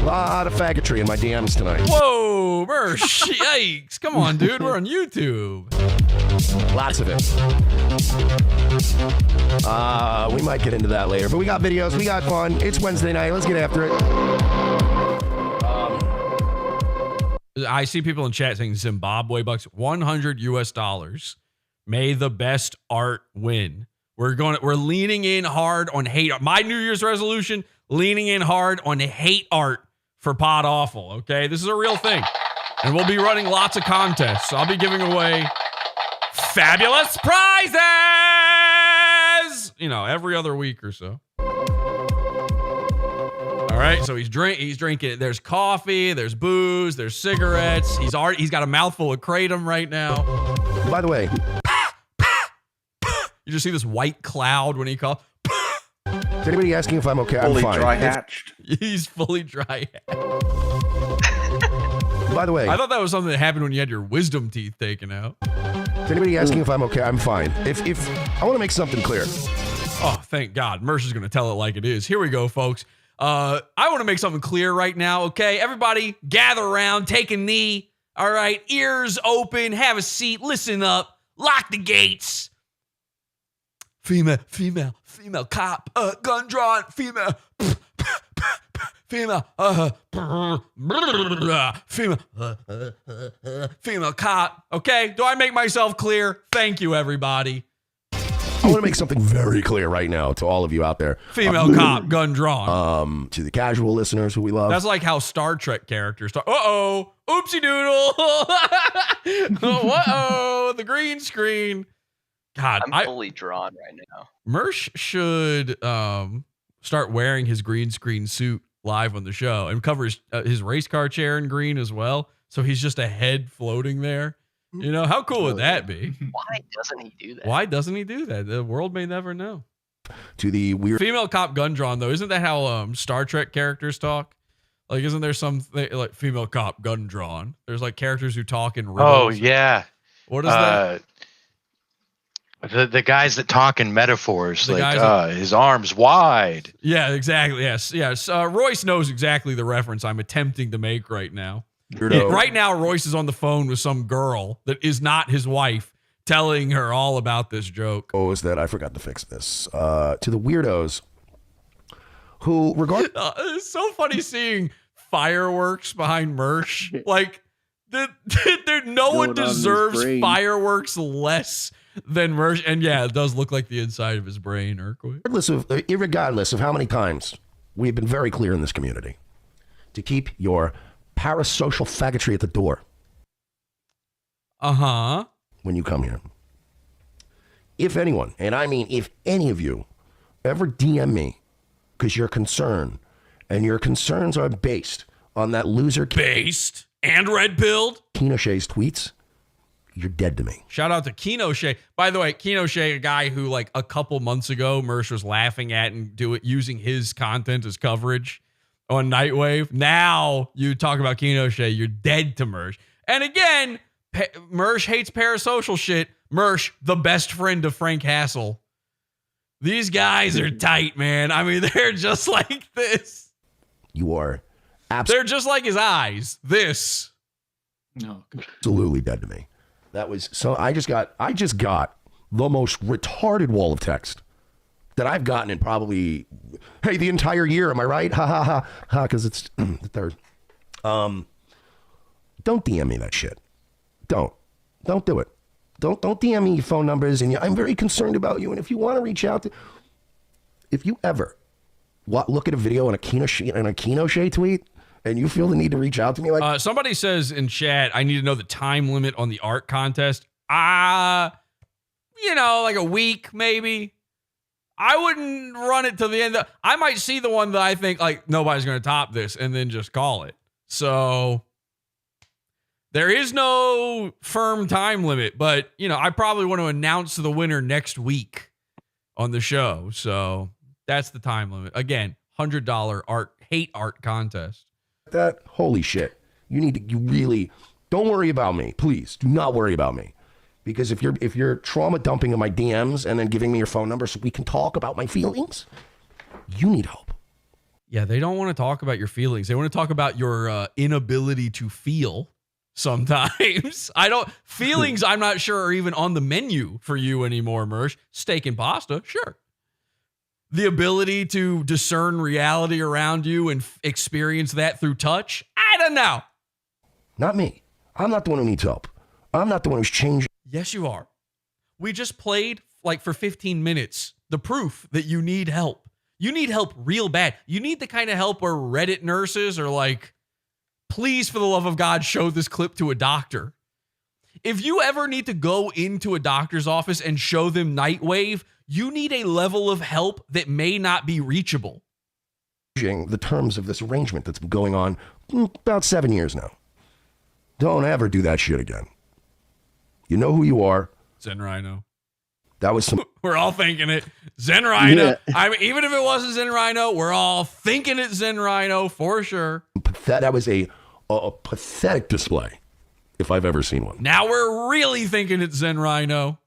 A lot of faggotry in my DMs tonight. Whoa, Mersh. Yikes. Come on, dude. We're on YouTube. Lots of it. We might get into that later, but we got videos. We got fun. It's Wednesday night. Let's get after it. I see people in chat saying Zimbabwe bucks, $100 US. May the best art win. We're leaning in hard on hate art. My New Year's resolution, leaning in hard on hate art for Pod Awful, okay? This is a real thing. And we'll be running lots of contests. I'll be giving away fabulous prizes, every other week or so. All right, so he's drinking. There's coffee, there's booze, there's cigarettes. He's got a mouthful of kratom right now. By the way, you just see this white cloud when he calls. Is anybody asking if I'm okay? I'm Fully fine. dry hatched. He's fully dry hatched. By the way, I thought that was something that happened when you had your wisdom teeth taken out. Is anybody asking if I'm okay? I'm fine. If I want to make something clear. Oh, thank God. Mersh is going to tell it like it is. Here we go, folks. I want to make something clear right now, okay? Everybody gather around, take a knee. All right, ears open, have a seat, listen up, lock the gates. Female cop, gun drawn, female cop. Okay, do I make myself clear? Thank you, everybody. I want to make something very clear right now to all of you out there. Female cop, gun drawn. To the casual listeners who we love. That's like how Star Trek characters talk. Uh-oh, oopsie doodle. Uh-oh, the green screen. God, I'm fully drawn right now. Mersh should start wearing his green screen suit live on the show and cover his race car chair in green as well. So he's just a head floating there. How cool would that be? Why doesn't he do that? Why doesn't he do that? The world may never know. To the weird female cop gun drawn, though, isn't that how Star Trek characters talk? Like, isn't there something like female cop gun drawn? There's like characters who talk in riddles. Oh yeah. What is that? The guys that talk in metaphors, his arms wide. Yeah, exactly. Yes. Royce knows exactly the reference I'm attempting to make right now. Right now, Royce is on the phone with some girl that is not his wife, telling her all about this joke. Oh, is that I forgot to fix this. To the weirdos who regard. It's so funny seeing fireworks behind Mersh. Like, no one deserves fireworks less than Mersh. And yeah, it does look like the inside of his brain, Urquhart. Regardless of how many times we've been very clear in this community to keep your parasocial faggotry at the door. When you come here. If anyone, and I mean if any of you, ever DM me because you're concerned, and your concerns are based on that loser... Based and red-pilled? 𝐘𝐞𝐚𝐫'𝐬's tweets, you're dead to me. Shout out to 𝐘𝐞𝐚𝐫'𝐬. By the way, 𝐘𝐞𝐚𝐫'𝐬, a guy who like a couple months ago, Mersh was laughing at and using his content as coverage on Nightwave. Now you talk about 𝐘𝐞𝐚𝐫'𝐬, you're dead to Mersh. And again, Mersh hates parasocial shit. Mersh, the best friend of Frank Hassel. These guys are tight, man. I mean, they're just like this. You are they're just like his eyes. This. No. Absolutely dead to me. That was so I just got the most retarded wall of text that I've gotten in probably the entire year. Am I right? Ha ha ha ha. Because it's the third. Don't DM me that shit. Don't do it. Don't DM me your phone numbers and I'm very concerned about you. And if you want to reach out to, if you ever look at a video and a 𝐘𝐞𝐚𝐫'𝐬 tweet, and you feel the need to reach out to me like somebody says in chat, I need to know the time limit on the art contest. Like a week maybe. I wouldn't run it to the end. I might see the one that I think like nobody's going to top this and then just call it. So there is no firm time limit, but I probably want to announce the winner next week on the show. So that's the time limit. Again, $100 hate art contest. that. Holy shit. You really don't worry about me. Please do not worry about me. Because if you're trauma dumping in my DMs and then giving me your phone number so we can talk about my feelings, you need help. Yeah, they don't want to talk about your feelings. They want to talk about your inability to feel sometimes. Feelings I'm not sure are even on the menu for you anymore, Mersh. Steak and pasta, sure. The ability to discern reality around you and experience that through touch, I don't know. Not me. I'm not the one who needs help. I'm not the one who's changing. Yes, you are. We just played for 15 minutes the proof that you need help. You need help real bad. You need the kind of help where Reddit nurses are like, please, for the love of God, show this clip to a doctor. If you ever need to go into a doctor's office and show them Nightwave, you need a level of help that may not be reachable. The terms of this arrangement that's been going on about 7 years now. Don't ever do that shit again. You know who you are. Zen Rhino. That was some. We're all thinking it. Zen Rhino. Yeah. Even if it wasn't Zen Rhino, we're all thinking it Zen Rhino for sure. That was a pathetic display, if I've ever seen one. Now we're really thinking it's Zen Rhino.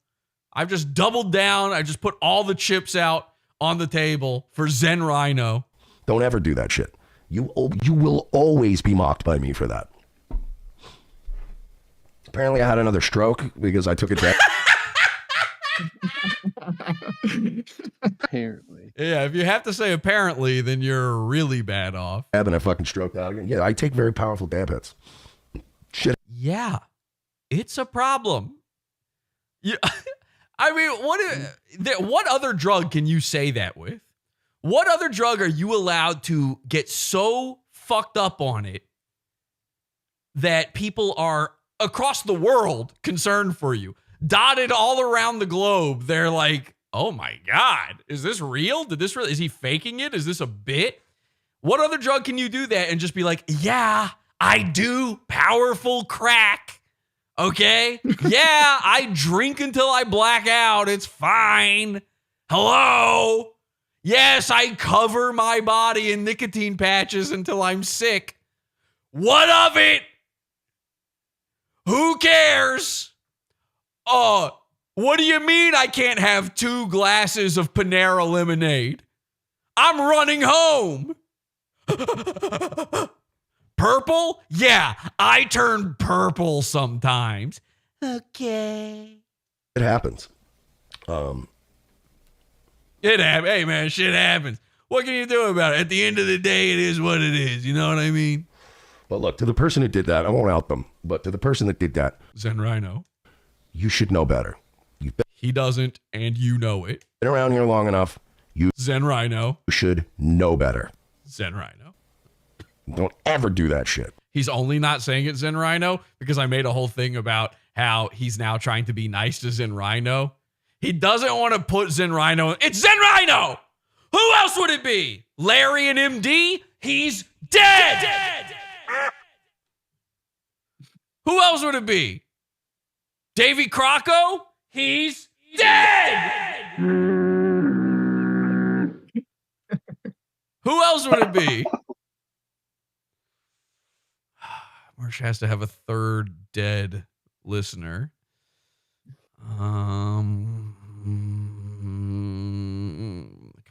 I've just doubled down. I just put all the chips out on the table for Zen Rhino. Don't ever do that shit. You will always be mocked by me for that. Apparently I had another stroke because I took a drink. Apparently. Yeah, if you have to say apparently, then you're really bad off. And I fucking stroked out again. Yeah, I take very powerful dab hits. Shit. Yeah, it's a problem. Yeah, I mean, what other drug can you say that with? What other drug are you allowed to get so fucked up on it that people are across the world concerned for you? Dotted all around the globe, they're like, oh my God, is this real? Is he faking it? Is this a bit? What other drug can you do that and just be like, yeah, I do powerful crack. Okay? Yeah, I drink until I black out. It's fine. Hello? Yes, I cover my body in nicotine patches until I'm sick. What of it? Who cares? What do you mean I can't have 2 glasses of Panera lemonade? I'm running home. Purple? Yeah, I turn purple sometimes. Okay. It happens. It happens. Hey, man, shit happens. What can you do about it? At the end of the day, it is what it is. You know what I mean? But look, to the person who did that, I won't out them, but to the person that did that, Zen Rhino, you should know better. He doesn't, and you know it. Been around here long enough. You Zen Rhino should know better. Zen Rhino. Don't ever do that shit. He's only not saying it Zen Rhino because I made a whole thing about how he's now trying to be nice to Zen Rhino. He doesn't want to put Zen Rhino. It's Zen Rhino. Who else would it be? Larry and MD? He's dead. Who else would it be? Davy Crocco? He's dead. Who else would it be? Mersh has to have a third dead listener. Come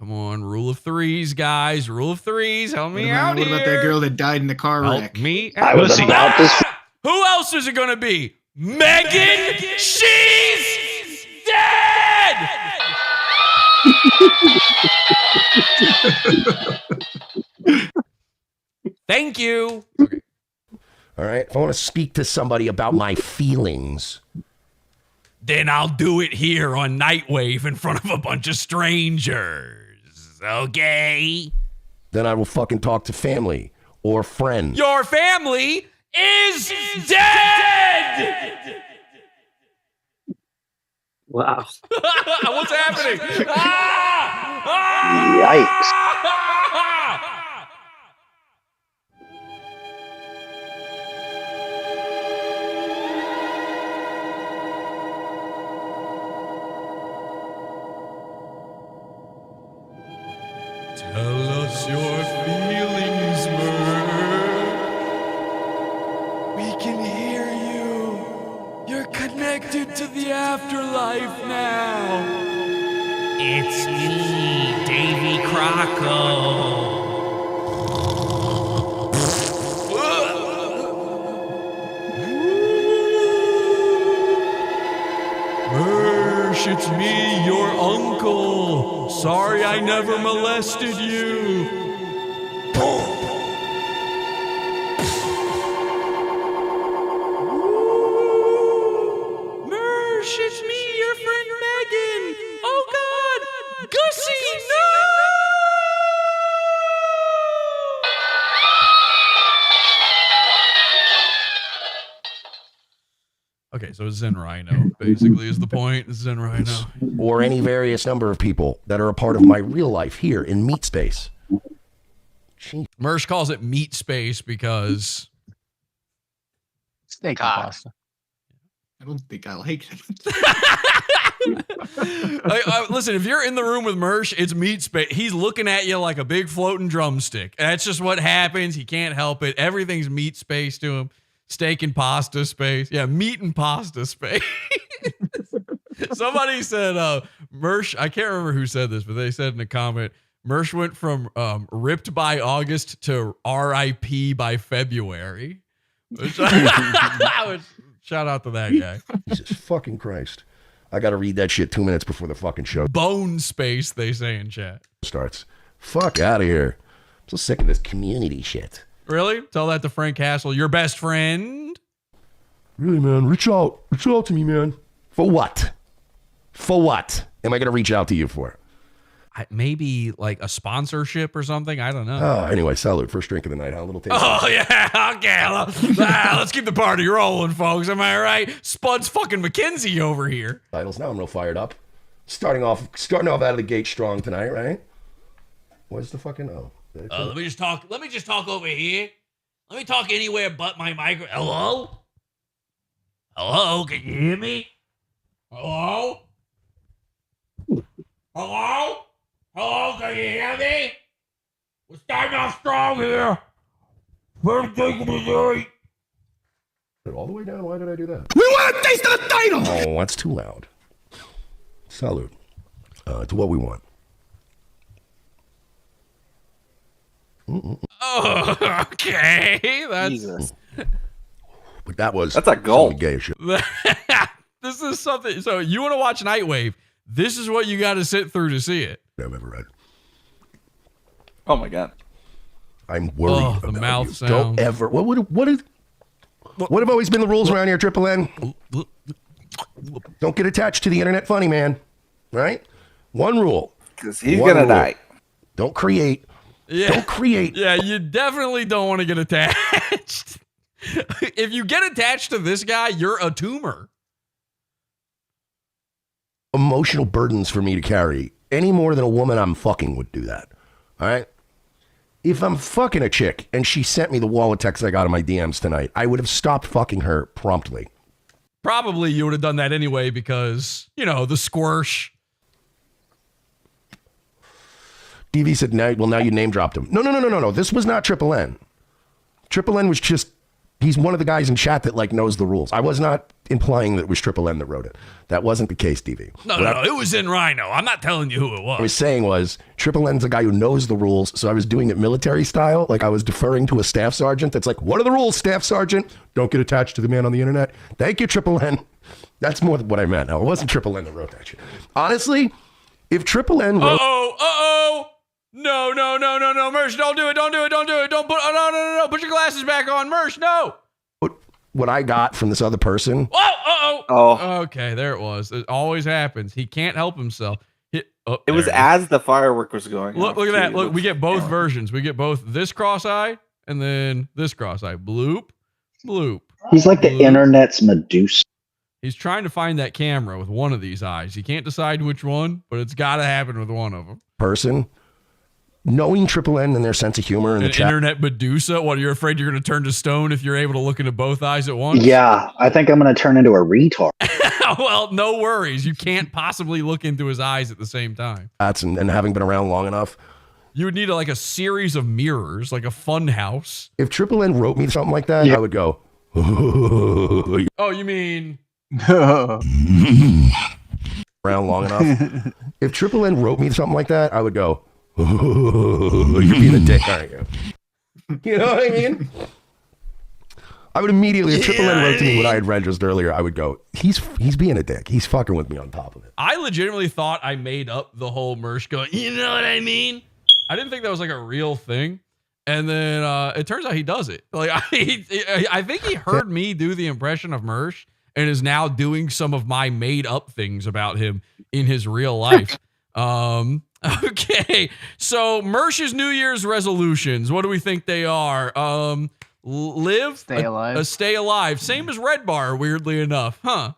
on, rule of threes, guys. Rule of threes. Help me out What here. about that girl that died in the car wreck? Help me I out. was about to- Who else is it going to be? Megan? She's dead! Thank you. Okay. All right. If I want to speak to somebody about my feelings, then I'll do it here on Nightwave in front of a bunch of strangers. Okay? then I will fucking talk to family or friend. Your family is dead! Wow. What's happening? Yikes. Tell us your feelings, Merv. We can hear you. You're connected to the afterlife now. It's me, Davy Crocco. Mersh, it's me, your uncle. Sorry I never molested you. Mersh, it's me, your friend Megan. Oh God, Gussie, no! Okay, so Zen Rhino basically is the point. Zen Rhino. Or any various number of people that are a part of my real life here in Meat Space. Mersh calls it meat space because steak and pasta. I don't think I like it. Listen, if you're in the room with Mersh, it's meat space. He's looking at you like a big floating drumstick. That's just what happens. He can't help it. Everything's meat space to him. Steak and pasta space. Yeah, meat and pasta space. Somebody said, Mersh, I can't remember who said this, but they said in a comment, Mersh went from ripped by August to RIP by February. Shout out to that guy. Jesus fucking Christ. I got to read that shit 2 minutes before the fucking show Bone space, they say in chat. starts. Fuck out of here. I'm so sick of this community shit. Really? Tell that to Frank Castle, your best friend. Really, man? Reach out to me, man. For what? For what am I going to reach out to you for? Maybe like a sponsorship or something. I don't know. Oh, anyway, salute. First drink of the night. How little taste. Oh, yeah. Okay. Let's keep the party rolling, folks. Am I right? Spud's fucking McKenzie over here. Titles. Now I'm real fired up. Starting off out of the gate strong tonight, right? Where's the fucking Let me just talk over here. Let me talk anywhere but my micro. Hello? Hello? Can you hear me? Hello? Hello? Hello? Can you hear me? We're starting off strong here. First thing to do. All the way down. Why did I do that? We want a taste of the title. Oh, that's too loud. Salute. To what we want. Oh, okay. That's Jesus. But that's a goal. Gay shit. This is something. So you want to watch Nightwave? This is what you got to sit through to see it. I've ever read. Oh my God. I'm worried Oh, about the mouth you. sound. Don't ever. What have always been the rules around here, Triple N? Don't get attached to the internet funny, man. Right? One rule. Because he's going to die. Don't create. Yeah. Don't create. Yeah, you definitely don't want to get attached. If you get attached to this guy, you're a tumor. Emotional burdens for me to carry any more than a woman I'm fucking would do that. All right? If I'm fucking a chick and she sent me the wall of texts I got in my DMs tonight, I would have stopped fucking her promptly. Probably you would have done that anyway because, the squirsh. DV said, now you name dropped him. No. This was not Triple N. Triple N was just, he's one of the guys in chat that knows the rules. I was not implying that it was Triple N that wrote it. That wasn't the case, DV. No, it was in Rhino. I'm not telling you who it was. I was saying was, Triple N's a guy who knows the rules, so I was doing it military style, like I was deferring to a staff sergeant that's like, what are the rules, staff sergeant? Don't get attached to the man on the internet. Thank you, Triple N. That's more than what I meant. No, it wasn't Triple N that wrote that shit. Honestly, if Triple N wrote... No, Mersh, don't do it. Don't put, no. Put your glasses back on, Mersh, no. What I got from this other person... Oh. Okay, there it was. It always happens. He can't help himself. It was as the firework was going Look, off, look at too. that. It Look, looks- we get both versions. We get both this cross-eye and then this cross-eye. Bloop, bloop. He's like the bloop. internet's Medusa. He's trying to find that camera with one of these eyes. He can't decide which one, but it's got to happen with one of them. Person. Knowing Triple N and their sense of humor in the An chat. internet Medusa? What, you're afraid you're going to turn to stone if you're able to look into both eyes at once? Yeah, I think I'm going to turn into a retard. Well, no worries. You can't possibly look into his eyes at the same time. And having been around long enough. You would need like a series of mirrors, like a fun house. If Triple N wrote me something like that, I would go, Oh, you mean... around long enough. If Triple N wrote me something like that, I would go, you're being a dick, aren't you? You know what I mean? I would immediately, if Triple N wrote to me what I had read just earlier, I would go, he's being a dick. He's fucking with me on top of it. I legitimately thought I made up the whole Mersh going, you know what I mean? I didn't think that was like a real thing. And then it turns out he does it. Like I think he heard me do the impression of Mersh and is now doing some of my made up things about him in his real life. Okay. So Mersh's New Year's resolutions, what do we think they are? Live, stay alive. Stay alive. Same as Red Bar, weirdly enough. Huh.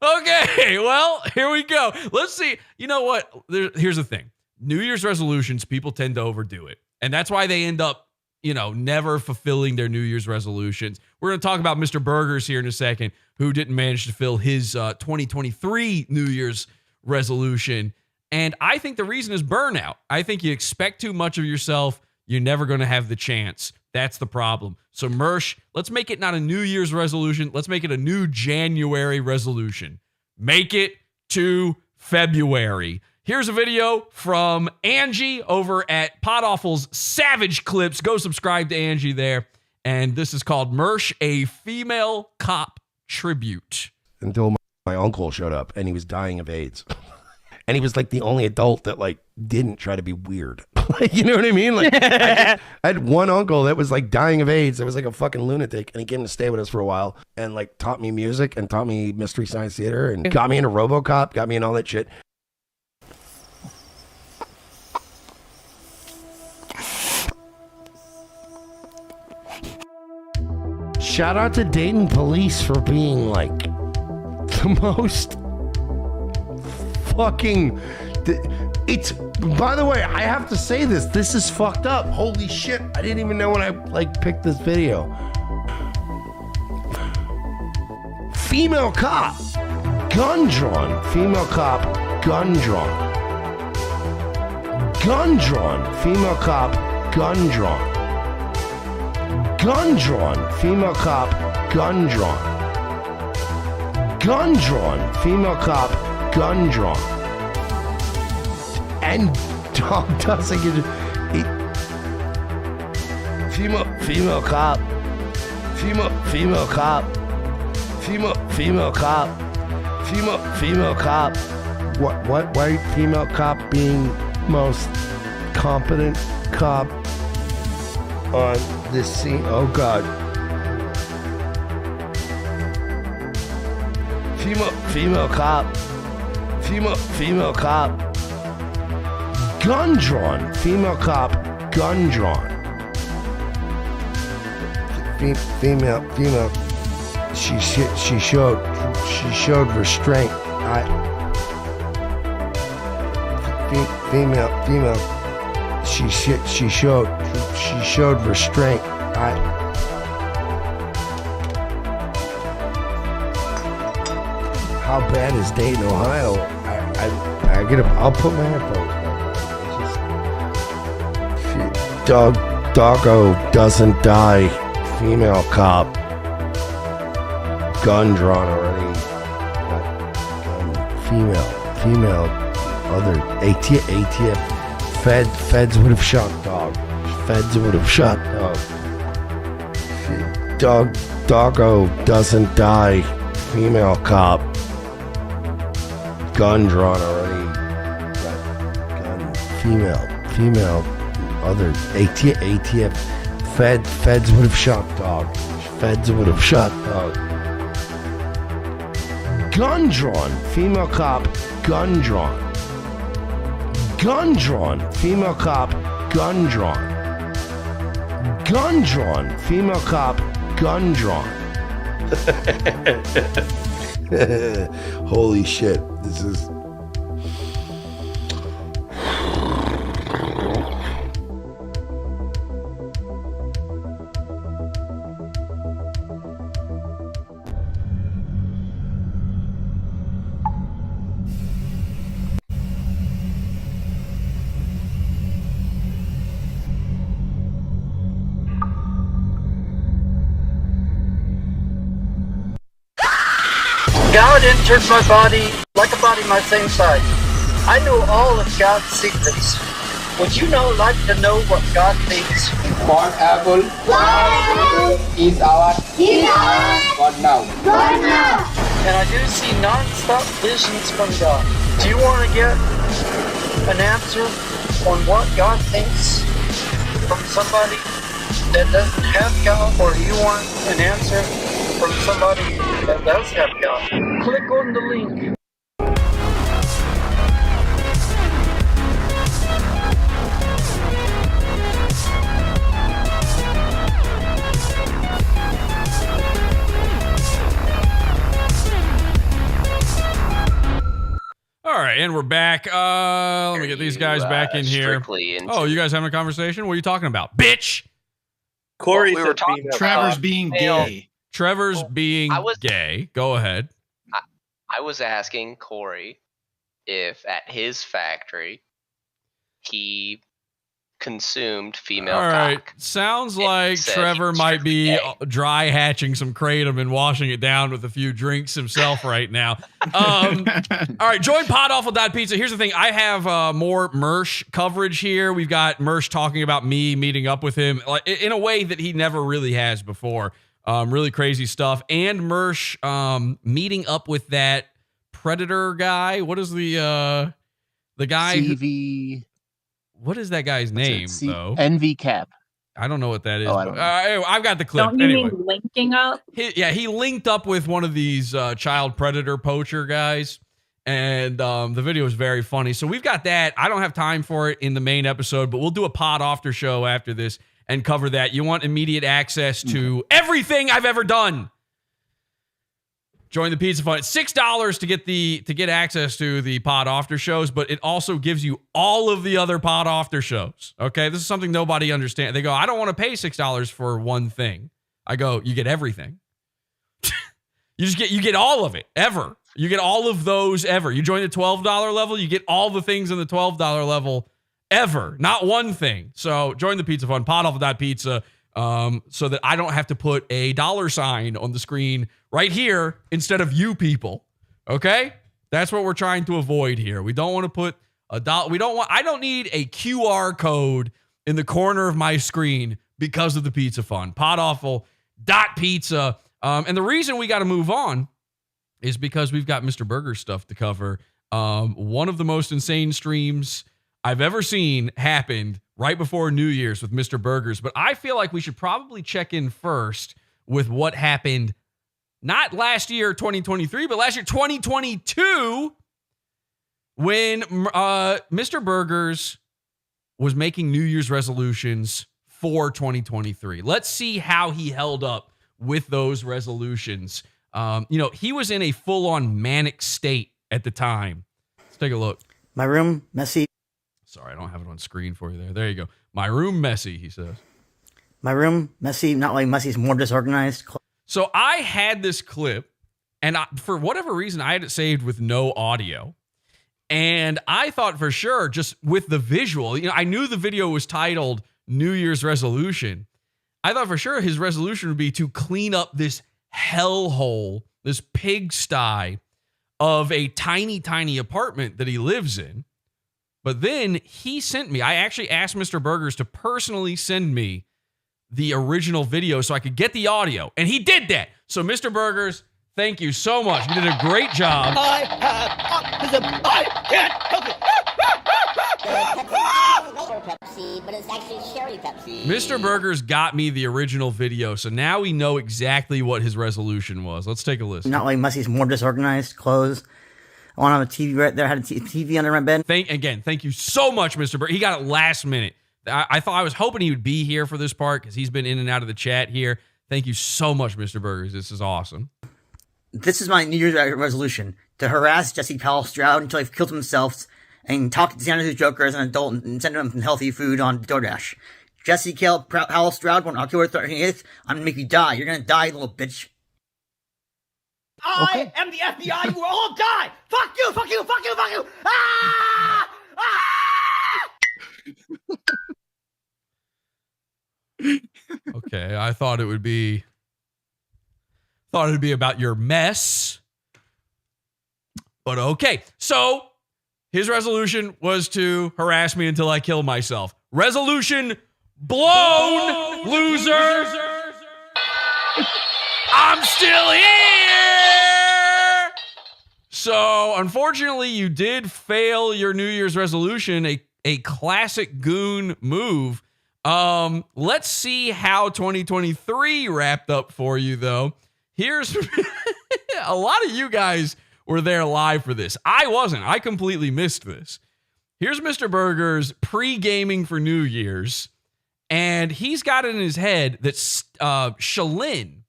Okay. Well, here we go. Let's see. You know what? Here's the thing. New Year's resolutions, people tend to overdo it. And that's why they end up, never fulfilling their New Year's resolutions. We're going to talk about Mr. Burgers here in a second, who didn't manage to fill his 2023 New Year's resolution. And I think the reason is burnout. I think you expect too much of yourself. You're never going to have the chance. That's the problem. So Mersh, let's make it not a New Year's resolution. Let's make it a new January resolution. Make it to February. Here's a video from Angie over at Pod Awful's Savage Clips. Go subscribe to Angie there. And this is called Mersh, a female cop tribute. Until my uncle showed up and he was dying of AIDS. And he was like the only adult that like didn't try to be weird. You know what I mean? Like I had one uncle that was like dying of AIDS. That was like a fucking lunatic, and he came to stay with us for a while and like taught me music and taught me Mystery Science Theater and got me into RoboCop, got me in all that shit. Shout out to Dayton Police for being like the most fucking. It's, by the way, I have to say this. This is fucked up. Holy shit. I didn't even know when I like picked this video. Female cop, gun drawn. Female cop, gun drawn. Gun drawn. Female cop, gun drawn. Gun drawn. Female cop, gun drawn. Gun drawn. Female cop, gun drawn. And dog doesn't get it. Female cop. Female cop. Female cop. Female cop. What white female cop being most competent cop on this scene? Oh God. Female cop. Female cop. Gun drawn. Female cop. Gun drawn. Female. She showed restraint. Female. She showed restraint. How bad is Dayton, Ohio? I'll put my headphones on. Doggo doesn't die. Female cop. Gun drawn already. Female. Other ATF. Feds would have shot dog. Feds would have shot dog. Doggo doesn't die. Female cop. Gun drawn already. Female. Other ATF. Feds would have shot dog. Feds would have shot dog. Gun drawn. Female cop. Gun drawn. Gun drawn. Female cop, gun drawn. Gun drawn. Female cop, gun drawn. Holy shit. This is. God entered my body like a body my same size. I know all of God's secrets. Would you now like to know what God thinks? One apple is our God now. And I do see non-stop visions from God. Do you want to get an answer on what God thinks from somebody that doesn't have God, or do you want an answer from somebody that does have God? Click on the link. All right, and we're back. Let me get these guys back in here. Oh, you guys having a conversation? What are you talking about, bitch? Corey we were said talking female Trevor's cop. being Male. gay. Trevor's being gay. Go ahead. I was asking Corey if at his factory he consumed female All right. cock. Sounds like said Trevor he might be gay. dry hatching some kratom and washing it down with a few drinks himself right now. All right. Join podawful.pizza. Here's the thing. I have more Mersh coverage here. We've got Mersh talking about me meeting up with him like in a way that he never really has before. Really crazy stuff. And Mersh meeting up with that Predator guy. What is the guy? CV. What is that guy's name, though? NV Cap. I don't know what that is. Oh, I but, don't know. I've got the clip. Don't you Anyway. mean linking up? He linked up with one of these child predator poacher guys, and the video is very funny. So we've got that. I don't have time for it in the main episode, but we'll do a pod after show after this and cover that. You want immediate access to everything I've ever done. Join the Pizza Fund. It's $6 to get access to the pod after shows, but it also gives you all of the other pod after shows. Okay, this is something nobody understands. They go, I don't want to pay $6 for one thing. I go, you get everything. you get all of it ever. You get all of those ever. You join the $12 level, you get all the things in the $12 level ever, not one thing. So join the Pizza Fund, podawful.pizza. So that I don't have to put a $sign on the screen right here instead of you people. Okay? That's what we're trying to avoid here. We don't want to put a dollar. I don't need a QR code in the corner of my screen because of the Pizza Fund. Podawful.pizza. And the reason we got to move on is because we've got Mr. Burger stuff to cover. One of the most insane streams I've ever seen happened right before New Year's with Mr. Burgers. But I feel like we should probably check in first with what happened not last year, 2023, but last year, 2022, when Mr. Burgers was making New Year's resolutions for 2023. Let's see how he held up with those resolutions. He was in a full-on manic state at the time. Let's take a look. My room, messy. Sorry, I don't have it on screen for you there. There you go. My room messy, he says. My room, messy, not like messy, it's more disorganized. So I had this clip, and for whatever reason, I had it saved with no audio. And I thought for sure, just with the visual, I knew the video was titled New Year's Resolution. I thought for sure his resolution would be to clean up this hellhole, this pigsty of a tiny, tiny apartment that he lives in. But then he sent me, I actually asked Mr. Burgers to personally send me the original video so I could get the audio. And he did that. So Mr. Burgers, thank you so much. You did a great job. I have autism. I can't help it. Pepsi, but it's actually Sherry Pepsi. Mr. Burgers got me the original video, so now we know exactly what his resolution was. Let's take a listen. Not like messy, it's more disorganized clothes. I want to have a TV right there. I had a TV under my bed. Thank you so much, Mr. Burger. He got it last minute. I was hoping he would be here for this part because he's been in and out of the chat here. Thank you so much, Mr. Burgers. This is awesome. This is my New Year's resolution: to harass Jesse Powell Stroud until he kills himself, and talk to Xander's Joker as an adult and send him healthy food on DoorDash. Jesse Powell Stroud, on October 30th, I'm gonna make you die. You're gonna die, little bitch. I am the FBI. You will all die. Fuck you. Fuck you. Fuck you. Fuck you. Ah! Okay, I thought it would be about your mess. But okay. So his resolution was to harass me until I kill myself. Resolution blown, loser. I'm still here. So unfortunately, you did fail your New Year's resolution, a classic goon move. Let's see how 2023 wrapped up for you, though. Here's a lot of you guys were there live for this. I wasn't. I completely missed this. Here's Mr. Burger's pre-gaming for New Year's, and he's got it in his head that Shalyn.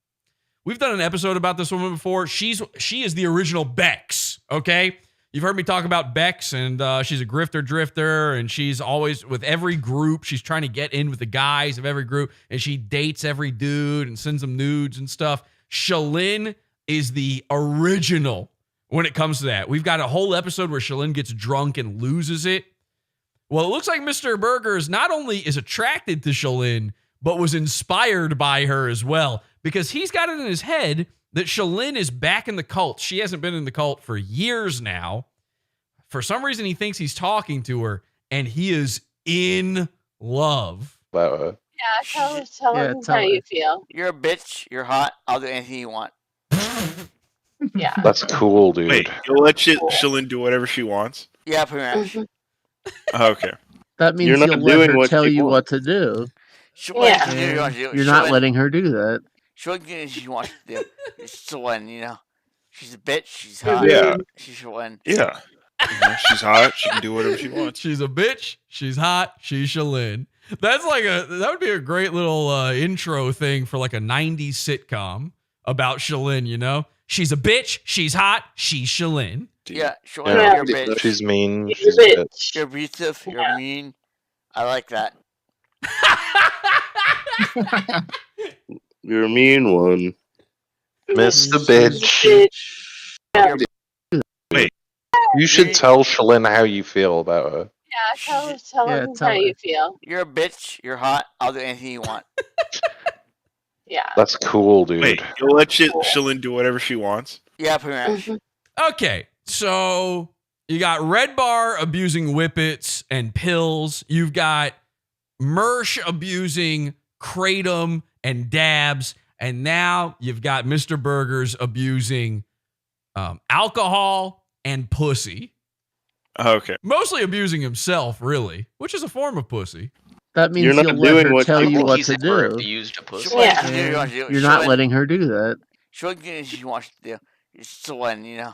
We've done an episode about this woman before. She is the original Bex. Okay. You've heard me talk about Bex, and she's a drifter, and she's always with every group. She's trying to get in with the guys of every group, and she dates every dude and sends them nudes and stuff. Shalyn is the original when it comes to that. We've got a whole episode where Shalyn gets drunk and loses it. Well, it looks like Mr. Burgers not only is attracted to Shalyn, but was inspired by her as well, because he's got it in his head that Shalyn is back in the cult. She hasn't been in the cult for years now. For some reason, he thinks he's talking to her, and he is in love. Yeah, tell him how you feel. You're a bitch. You're hot. I'll do anything you want. Yeah. That's cool, dude. Wait, you'll let Shalyn do whatever she wants? Yeah, pretty much. Okay. That means You're not you'll let doing her what tell she you wants. what to do. Yeah. You're not letting her do that. She'll do what she wants to do. It's Shalyn, you know. She's a bitch. She's hot. Yeah. She's Shalyn. Yeah. She's hot. She can do whatever she wants. She's a bitch. She's hot. She's Shalyn. That would be a great little intro thing for like a 90s sitcom about Shalyn, you know? She's a bitch. She's hot. She's Shalyn. Yeah, Shalyn, Yeah. you're a bitch. She's mean. You're She's a a bitch. You're abusive. You're mean. I like that. You're a mean one. Mr. Bitch. Wait. You should tell Shalyn how you feel about her. Yeah, tell him how you feel. You're a bitch. You're hot. I'll do anything you want. Yeah. That's cool, dude. Wait, you'll let Shalyn do whatever she wants? Yeah, pretty much. Okay, so you got Red Bar abusing whippets and pills. You've got Mersh abusing Kratom and dabs. And now you've got Mr. Burgers abusing alcohol and pussy. Okay. Mostly abusing himself, really, which is a form of pussy. That means You're not you'll doing let her what tell you you what He's to never do. abused a pussy. You're not letting her do that. She'll do what she wants to do. It's Shalyn, you know.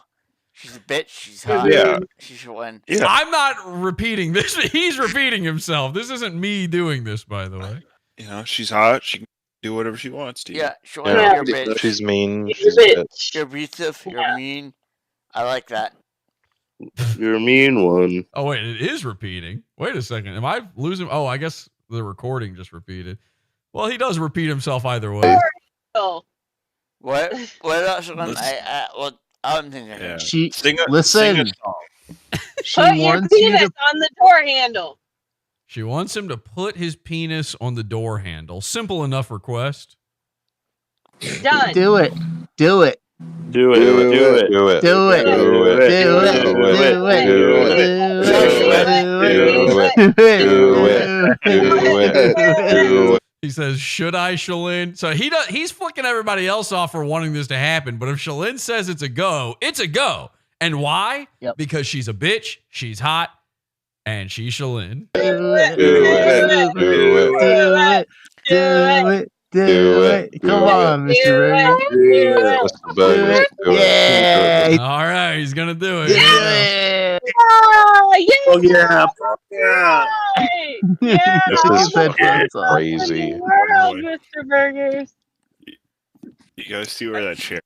She's a bitch. She's hot. Yeah. She's Shalyn. Yeah. I'm not repeating this. He's repeating himself. This isn't me doing this, by the way. You know, she's hot. She can do whatever she wants to. Yeah, Shalyn, Yeah. you're a bitch. She's mean. She's a bitch. You're abusive. You're mean. I like that. You're a mean one. Oh, wait, it is repeating. Wait a second. Am I losing? Oh, I guess the recording just repeated. Well, he does repeat himself either way. Oh. What? What else? I'm thinking. Yeah. She Sing a listen. song. She Put your wants you penis to. on the door handle. She wants him to put his penis on the door handle. Simple enough request. Done. Do it. Do it. Do it. Do it. Do it. Do it. Do it. Do it. Do it. Do it. Do it. He says, "Should I, Shalyn?" So he's flicking everybody else off for wanting this to happen. But if Shalyn says it's a go, it's a go. And why? Yep. Because she's a bitch, she's hot, and she's Shalyn. Do it. Do it. Do it. Do it. Come on, Mr. Burger. Mr. Burgers. Yeah. All right, he's gonna do it. Yeah. Oh yeah. Yeah. Yeah. This is fucking crazy. World, Mr. Burgers. You guys see where that chair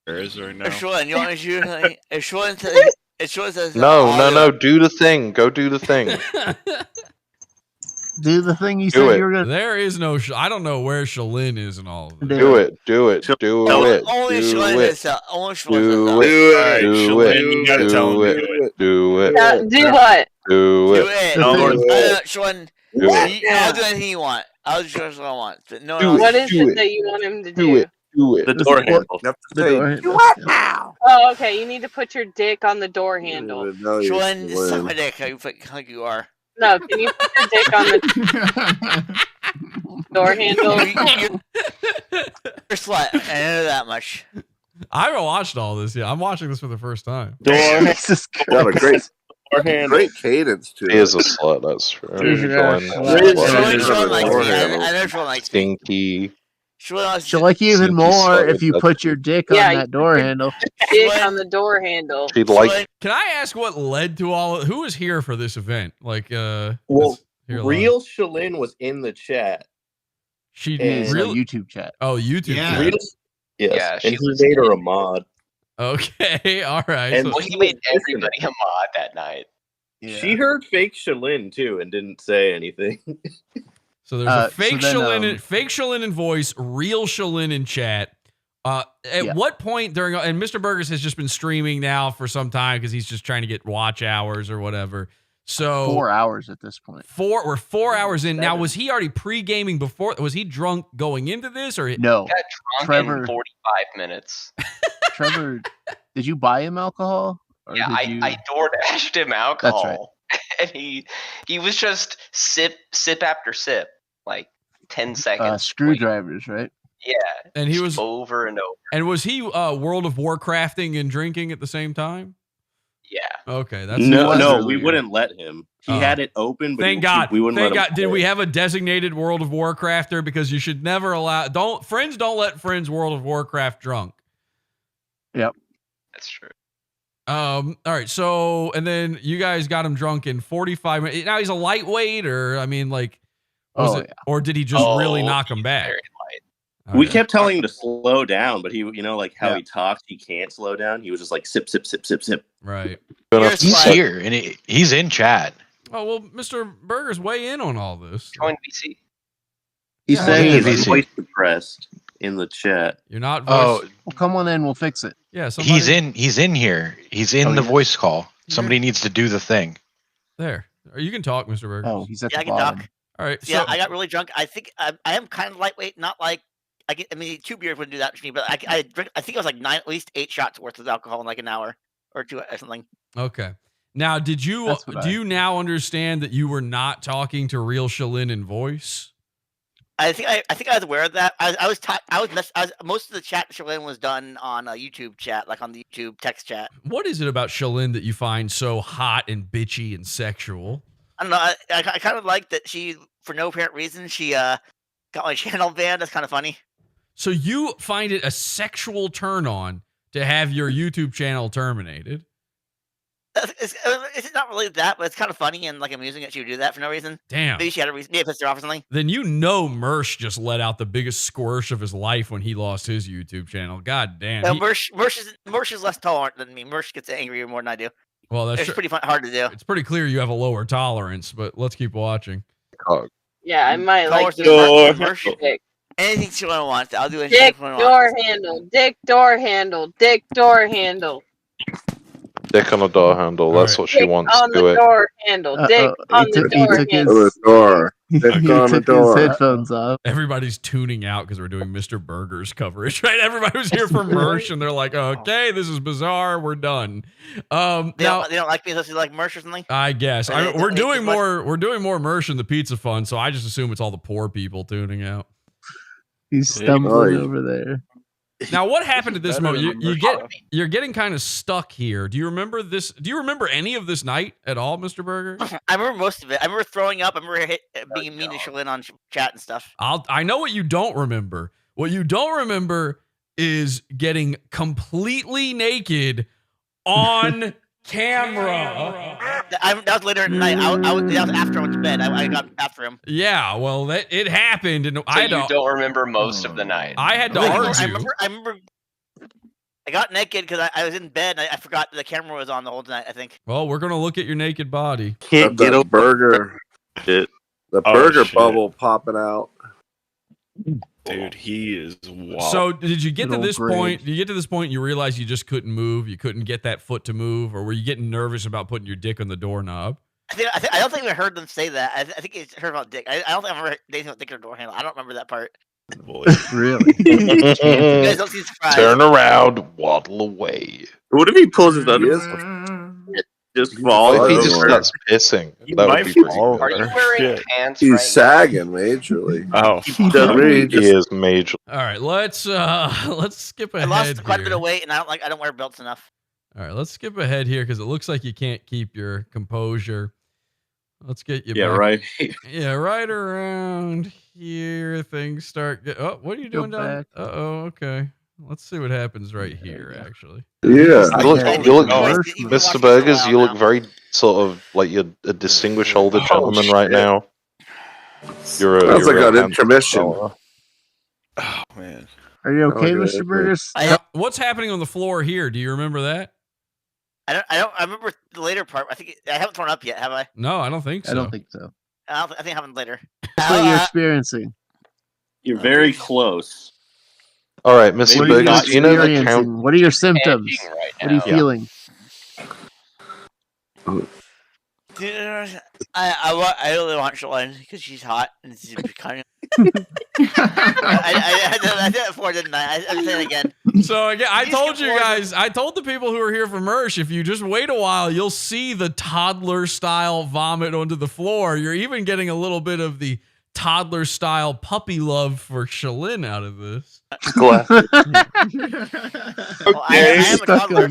is right now? Sean, you want to shoot? If Sean says No. Do the thing. Go do the thing. Do the thing you Do said it. you were gonna There is no. I don't know where Shalin is and all of this. Do it. Do it. Do it. Only Sean Do it. says only Sean Do says it. Do Do it. it. You gotta tell him to do it. Do it. Do what? Do Do it. it. Do it. Sean, Do it. I'll do anything you want. I'll do what I want. But no Do one it. What else. is Do it it. that you want him to Do do? it. Do it. The door handle. the door handle. now? Oh, okay. You need to put your dick on the door handle. Sean, suck my dick. How you are. No, can you put your dick on the door handle? You're slut. I know that much. I haven't watched all this yet. I'm watching this for the first time. Jesus Got a Christ. great cadence to He it. is a slut, that's true. Sean likes me. I know Sean likes me. Stinky. She'll like you even more if you put your dick on that door handle. Dick on the door handle. She'd like. Can I ask what led to all? Who was here for this event? Like, Well, here real Shalin was in the chat. She And- real YouTube chat. Oh, YouTube. Yeah. chat. Real, yes. Yeah, and she he was made her a mod. Okay, all right. And so- Well, he made everybody a mod that night. She heard fake Shalin too and didn't say anything. So there's a fake Shalin in voice, real Shalin in chat. At what point during, and Mr. Burgers has just been streaming now for some time because he's just trying to get watch hours or whatever. So 4 hours at this point. We're 4 hours in. Now, was he already pre-gaming before? Was he drunk going into this or No? Got drunk Trevor, in 45 minutes. Trevor, did you buy him alcohol? Or Yeah, did you... I DoorDashed him alcohol. That's right. And he was just sip after sip, like 10 seconds. Screwdrivers, right? Yeah. And he was over and over. And was he World of Warcrafting and drinking at the same time? Yeah. Okay, that's no, we wouldn't let him. He Oh. had it open, but Thank God. we wouldn't Thank let him. God. Did we have a designated World of Warcrafter? Because you should never allow friends don't let friends World of Warcraft drunk. Yep. That's true. All right. So, and then you guys got him drunk in 45 minutes. Now he's a lightweight, or I mean, like, or did he just really knock him back? We kept telling him to slow down, but he, like how he talks, he can't slow down. He was just like sip, sip, sip, sip, sip. Right. He's here and he's in chat. Oh well, Mr. Burgers, weigh in on all this. Join VC. He's saying VC. he's voice depressed in the chat. You're not. Oh, Well, come on in. We'll fix it. Yeah. he's in here. He's in the voice call. Somebody needs to do the thing. There. Or you can talk, Mr. Burgers. Oh, he's at Yeah, the I can bottom. talk. All right. Yeah, So, I got really drunk. I think I am kind of lightweight, not like I mean 2 beers wouldn't do that to me, but I drink. I think it was like at least 8 shots worth of alcohol in like an hour or 2 or something. okay. Now, do you now understand that you were not talking to real Shalin in voice? I think I was aware of that. Most of the chat Shalin was done on a YouTube chat, like on the YouTube text chat. What is it about Shalin that you find so hot and bitchy and sexual? I don't know. I kind of like that she, for no apparent reason, she got my channel banned. That's kind of funny. So you find it a sexual turn on to have your YouTube channel terminated? It's not really that, but it's kind of funny and like amusing that she would do that for no reason. Damn. Maybe she had a reason. Maybe it pissed her off or something. Then Mersh just let out the biggest squirsh of his life when he lost his YouTube channel. God damn. No, Mersh is less tolerant than me. Mersh gets angrier more than I do. Well, that's it's pretty hard to do. It's pretty clear you have a lower tolerance, but let's keep watching. Yeah, I might like Mersh. Anything she wants, I'll do anything. Dick door handle. Dick door handle. Dick door handle. Dick on the door handle. That's what she Dick wants. on Do the it. door handle. Dick on the door handle. The door. Dick on the door. His headphones off. Everybody's tuning out because we're doing Mr. Burger's coverage, right? Everybody was here for Mersh, and they're like, "Okay, this is bizarre. We're done." They don't like me unless you like Mersh or something. I guess They we're don't doing hate too more. We're doing more Mersh in the Pizza Fund, so I just assume it's all the poor people tuning out. He's stumbling over there. Now, what happened at this Better moment? than You're getting kind of stuck here. Do you remember this? Do you remember any of this night at all, Mr. Burger? I remember most of it. I remember throwing up. I remember being mean to Shalin on chat and stuff. I know what you don't remember. What you don't remember is getting completely naked on camera. That was later at night. That was after I went to bed. I got after him. Yeah, well, it happened, and So I don't remember most of the night. I had to argue. I remember. I got naked because I was in bed. And I forgot the camera was on the whole night. I think. Well, we're gonna look at your naked body. Can't get a burger. Shit. The Oh, burger shit. bubble popping out. Dude, he is wild. So did you get to Little this grade. point? Did you get to this point and you realized you just couldn't move? You couldn't get that foot to move, or were you getting nervous about putting your dick on the doorknob? I don't think I heard them say that. I think I heard about dick. I don't think I've ever they don't think of door handle. I don't remember that part. Really? You guys don't seem surprised. Turn around, waddle away. What if he pulls his underwear? Just fall What if he over? just starts pissing? He That might would be be pretty all cool. Are you wearing pants He's right sagging majorly. Oh, He is major. All right, let's skip I ahead. lost quite a bit here. of weight, and I don't wear belts enough. All right, let's skip ahead here because it looks like you can't keep your composure. Let's get you Yeah, back. right. Yeah, right around here, things start. Oh, what are you Go doing down? back. Uh-oh, okay. Let's see what happens right here, actually. Yeah. You look, You've been Mr. watching Burgers, for a you while look now. very sort of like you're a distinguished older gentleman right shit. now. You're a, Sounds you're like a an handsome intermission. fella. Oh man. Are you okay, Oh, Mr. good. Burgers? What's happening on the floor here? Do you remember that? I remember the later part. I think I haven't thrown up yet, have I? No, I don't think so. I don't think so. I think it happened later. What you're experiencing? You're very close. All right, Mr. What are you Burgers, do you know the experiencing? count? What are your symptoms? Panting right What are you now. feeling? Dude, I really want Shalane because she's hot and she's kind of. I did it before, didn't I? I'll say it again. So again, I told you guys, I told the people who are here for Mersh, if you just wait a while, you'll see the toddler style vomit onto the floor. You're even getting a little bit of the toddler style puppy love for Shalyn out of this. Well, I am a toddler.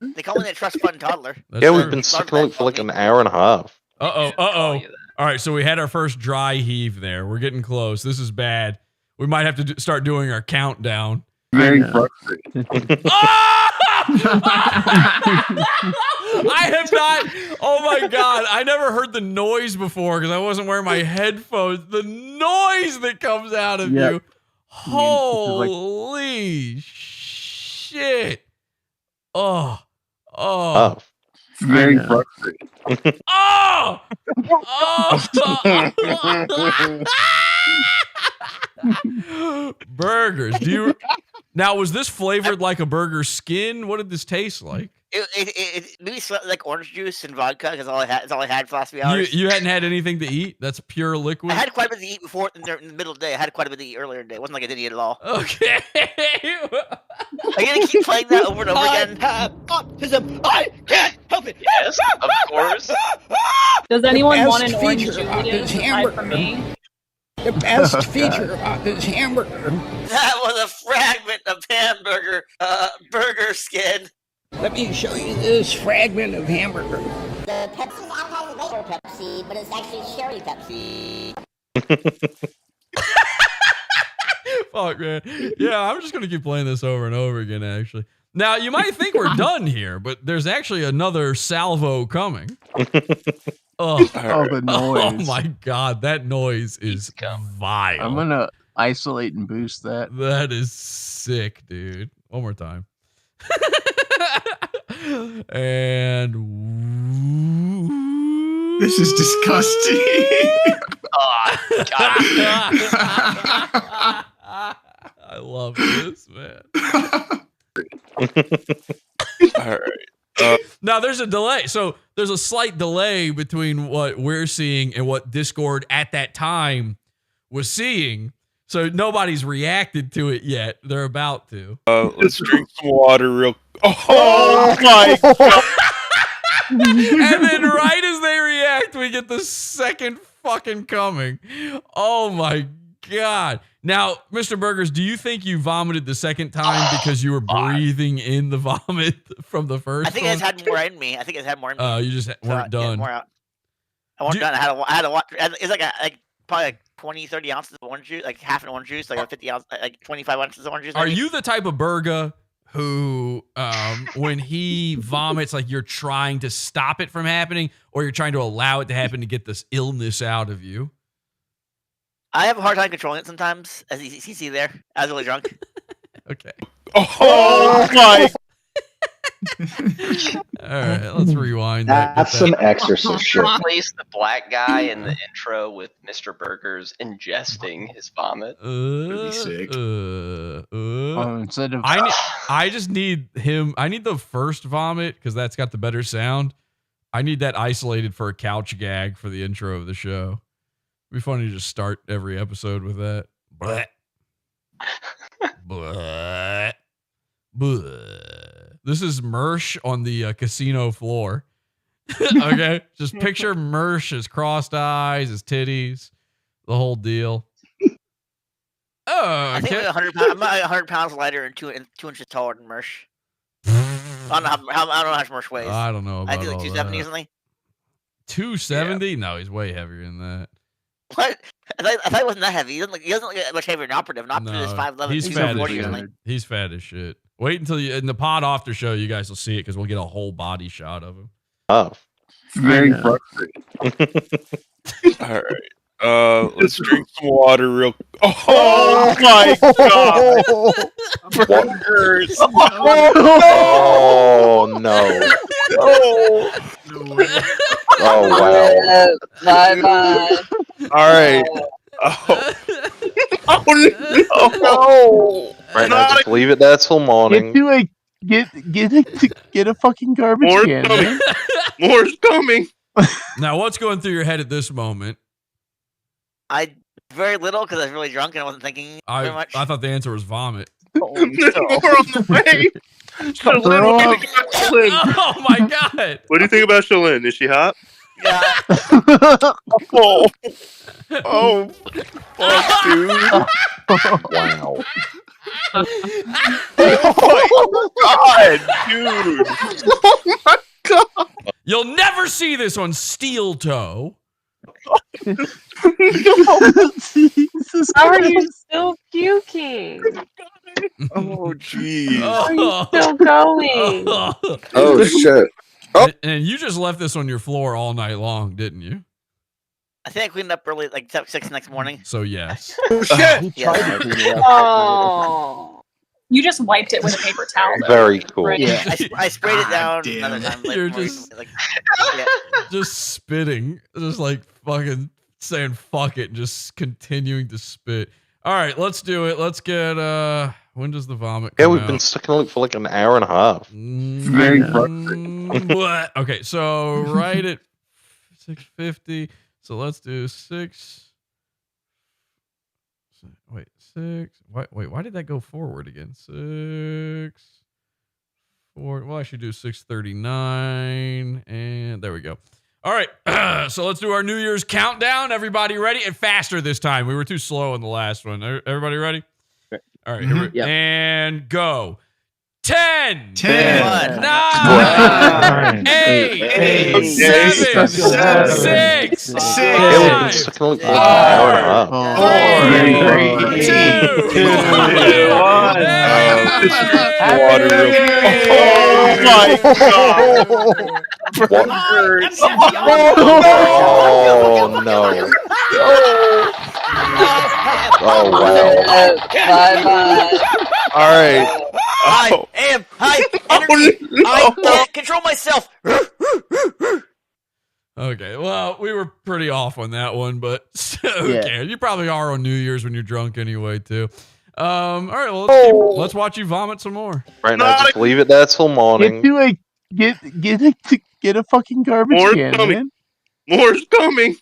They call me a trust fund toddler. Yeah, we've been sucking for like an hour and a half. Uh-oh. All right, so we had our first dry heave there. We're getting close. This is bad. We might have to start doing our countdown. Very frustrating. I have not. Oh my God. I never heard the noise before because I wasn't wearing my headphones. The noise that comes out of Yep. you. Holy shit. Oh. Very frustrating. Oh! Burgers. Do you now? Was this flavored like a burger skin? What did this taste like? It maybe smelled like orange juice and vodka because all I had for the last few hours. You hadn't had anything to eat? That's pure liquid. I had quite a bit to eat before in the middle of the day. I had quite a bit to eat earlier in the day. It wasn't like I didn't eat at all. Okay. Are you gonna keep playing that over and over again? have autism. I can't help it. Yes, of course. Does anyone best want an orange feature about Julius this aside from hamburger. me? The best feature about this hamburger. That was a fragment of hamburger, burger skin. Let me show you this fragment of hamburger. The Pepsi's advertised as regular Pepsi, but it's actually cherry Pepsi. Fuck, man. Yeah, I'm just gonna keep playing this over and over again. Actually, now you might think we're done here, but there's actually another salvo coming. Oh, the noise. Oh my God, that noise is vile. I'm gonna isolate and boost that. That is sick, dude. One more time. And This is disgusting. I love this, man. All right. Now there's a delay. So there's a slight delay between what we're seeing and what Discord at that time was seeing. So nobody's reacted to it yet. They're about to. Let's drink some water real. Oh my God. And then right as they react, we get the second fucking coming. Oh my God. Now, Mr. Burgers, do you think you vomited the second time because you were breathing in the vomit from the first I think one? it's had more in me. I think it's had more in me. You just weren't Yeah, done. more out. I wasn't done. I had to watch. It's like probably like 20, 30 ounces of orange juice, like half an orange juice, like a 50 ounce, like 25 ounces of orange juice. Are you the type of burger who, when he vomits, like you're trying to stop it from happening, or you're trying to allow it to happen to get this illness out of you? I have a hard time controlling it sometimes, as you see there. I was really drunk. Okay. Oh my! All right, let's rewind. That. That's some exorcist shit. Replace the black guy in the intro with Mr. Burgers ingesting his vomit. That'd be sick. Instead of I just need him. I need the first vomit because that's got the better sound. I need that isolated for a couch gag for the intro of the show. It'd be funny to just start every episode with that. Bleh. Bleh. Bleh. This is Mersh on the casino floor. Okay, just picture Mersh, his crossed eyes, his titties, the whole deal. Oh, I think okay. I'm like 100 pounds lighter and 2 inches taller than Mersh. I don't know how much Mersh weighs. I don't know about I think like all 270 that. or something. 270? No, he's way heavier than that. What? I thought he wasn't that heavy. He doesn't look much heavier than operative. An operative is 5'11". He's fat as 40 or shit. something. He's fat as shit. Wait until you in the pod after show, you guys will see it because we'll get a whole body shot of him. Oh, Very frustrating. All right. Let's drink some water real. Oh my god! Burgers. Oh no! Oh wow! Bye bye. All right. Oh. Oh no! Right now, just leave it there till morning. Get a fucking garbage More can. coming. Man. More's coming. Now, what's going through your head at this moment? Very little because I was really drunk and I wasn't thinking very much. I thought the answer was vomit. There's more on the way. Shalyn, Oh my god! what do you think about Shalyn? Is she hot? Yeah. Oh, oh, fuck, dude! Wow! Oh my god, dude! Oh my god! You'll never see this on Steel Toe. How are you still puking? Oh jeez! Are you still going? Oh shit! Oh. And you just left this on your floor all night long, didn't you? I think I cleaned up early, like 6 next morning. So yes. Oh shit! Oh. You just wiped it with a paper towel. Though. Very cool. Right? Yeah, I sprayed it down damn. another time. Like, You're morning, just- like, yeah. Just spitting. Just like fucking saying fuck it and just continuing to spit. All right, let's do it. Let's get when does the vomit Yeah, come we've out? been stuck in it for like an hour and a half. Very frustrating. What? Okay, so right at 6:50. So let's do 6. Wait, 6. Wait, why did that go forward again? 6. 4. Well, I should do 6:39, and there we go. All right, so let's do our New Year's countdown. Everybody ready? And faster this time. We were too slow in the last one. Everybody ready? All right, here we and go. 10, 10, 9, 8, 7, 6, 5, 4, 3, 2, 1. Water real. Oh my god! Oh no! Oh wow! Bye bye. All right. I am high energy. I can't control myself. Okay, well, we were pretty off on that one, but okay, you probably are on New Year's when you're drunk anyway, too. All right, well, let's watch you vomit some more. Right now, just leave it there till morning. Get a fucking garbage More can. coming. Man. More's coming.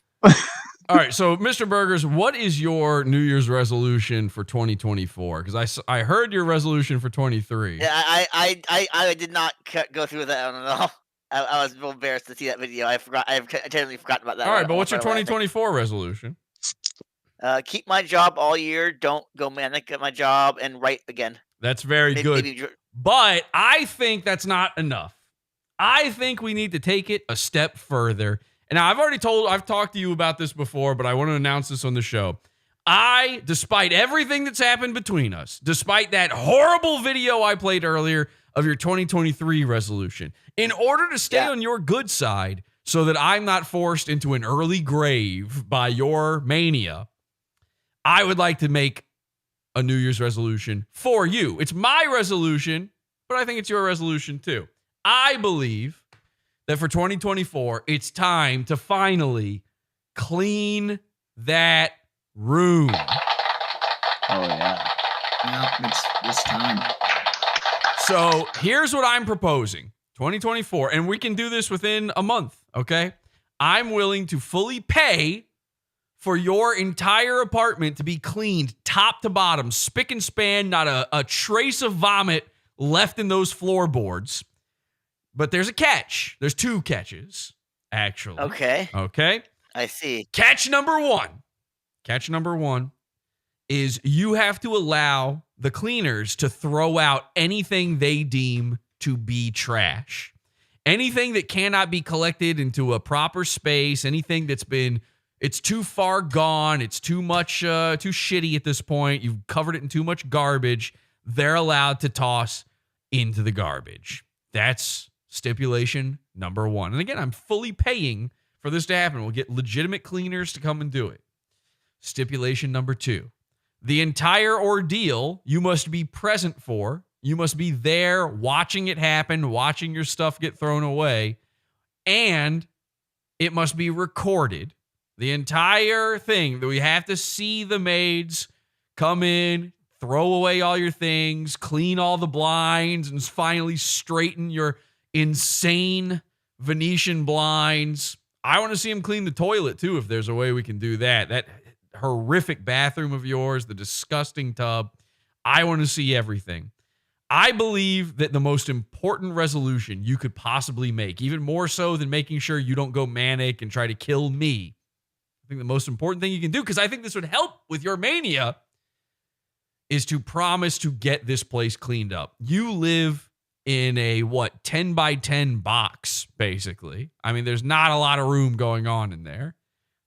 All right, so Mr. Burgers, what is your New Year's resolution for 2024? Because I heard your resolution for 23. Yeah, I did not go through with that one at all. I was a little embarrassed to see that video. I totally forgot about that. All right, but what's your 2024 resolution? Keep my job all year. Don't go manic at my job and write again. That's very good. But I think that's not enough. I think we need to take it a step further And now I've talked to you about this before, but I want to announce this on the show. Despite everything that's happened between us, despite that horrible video I played earlier of your 2023 resolution, in order to stay on your good side so that I'm not forced into an early grave by your mania, I would like to make a New Year's resolution for you. It's my resolution, but I think it's your resolution too. I believe that for 2024, it's time to finally clean that room. Oh, yeah. Yeah, it's time. So here's what I'm proposing. 2024, and we can do this within a month, okay? I'm willing to fully pay for your entire apartment to be cleaned top to bottom, spick and span, not a trace of vomit left in those floorboards. But there's a catch. There's two catches, actually. Okay. Okay? I see. Catch number one is you have to allow the cleaners to throw out anything they deem to be trash. Anything that cannot be collected into a proper space, anything that's it's too far gone, it's too much, too shitty at this point, you've covered it in too much garbage, they're allowed to toss into the garbage. That's stipulation number one. And again, I'm fully paying for this to happen. We'll get legitimate cleaners to come and do it. Stipulation number two. The entire ordeal you must be present for. You must be there watching it happen, watching your stuff get thrown away, and it must be recorded. The entire thing, that we have to see the maids come in, throw away all your things, clean all the blinds, and finally straighten your insane Venetian blinds. I want to see them clean the toilet too, if there's a way we can do that. That horrific bathroom of yours, the disgusting tub. I want to see everything. I believe that the most important resolution you could possibly make, even more so than making sure you don't go manic and try to kill me, I think the most important thing you can do, because I think this would help with your mania, is to promise to get this place cleaned up. You live in a 10 by 10 box, basically. I mean, there's not a lot of room going on in there.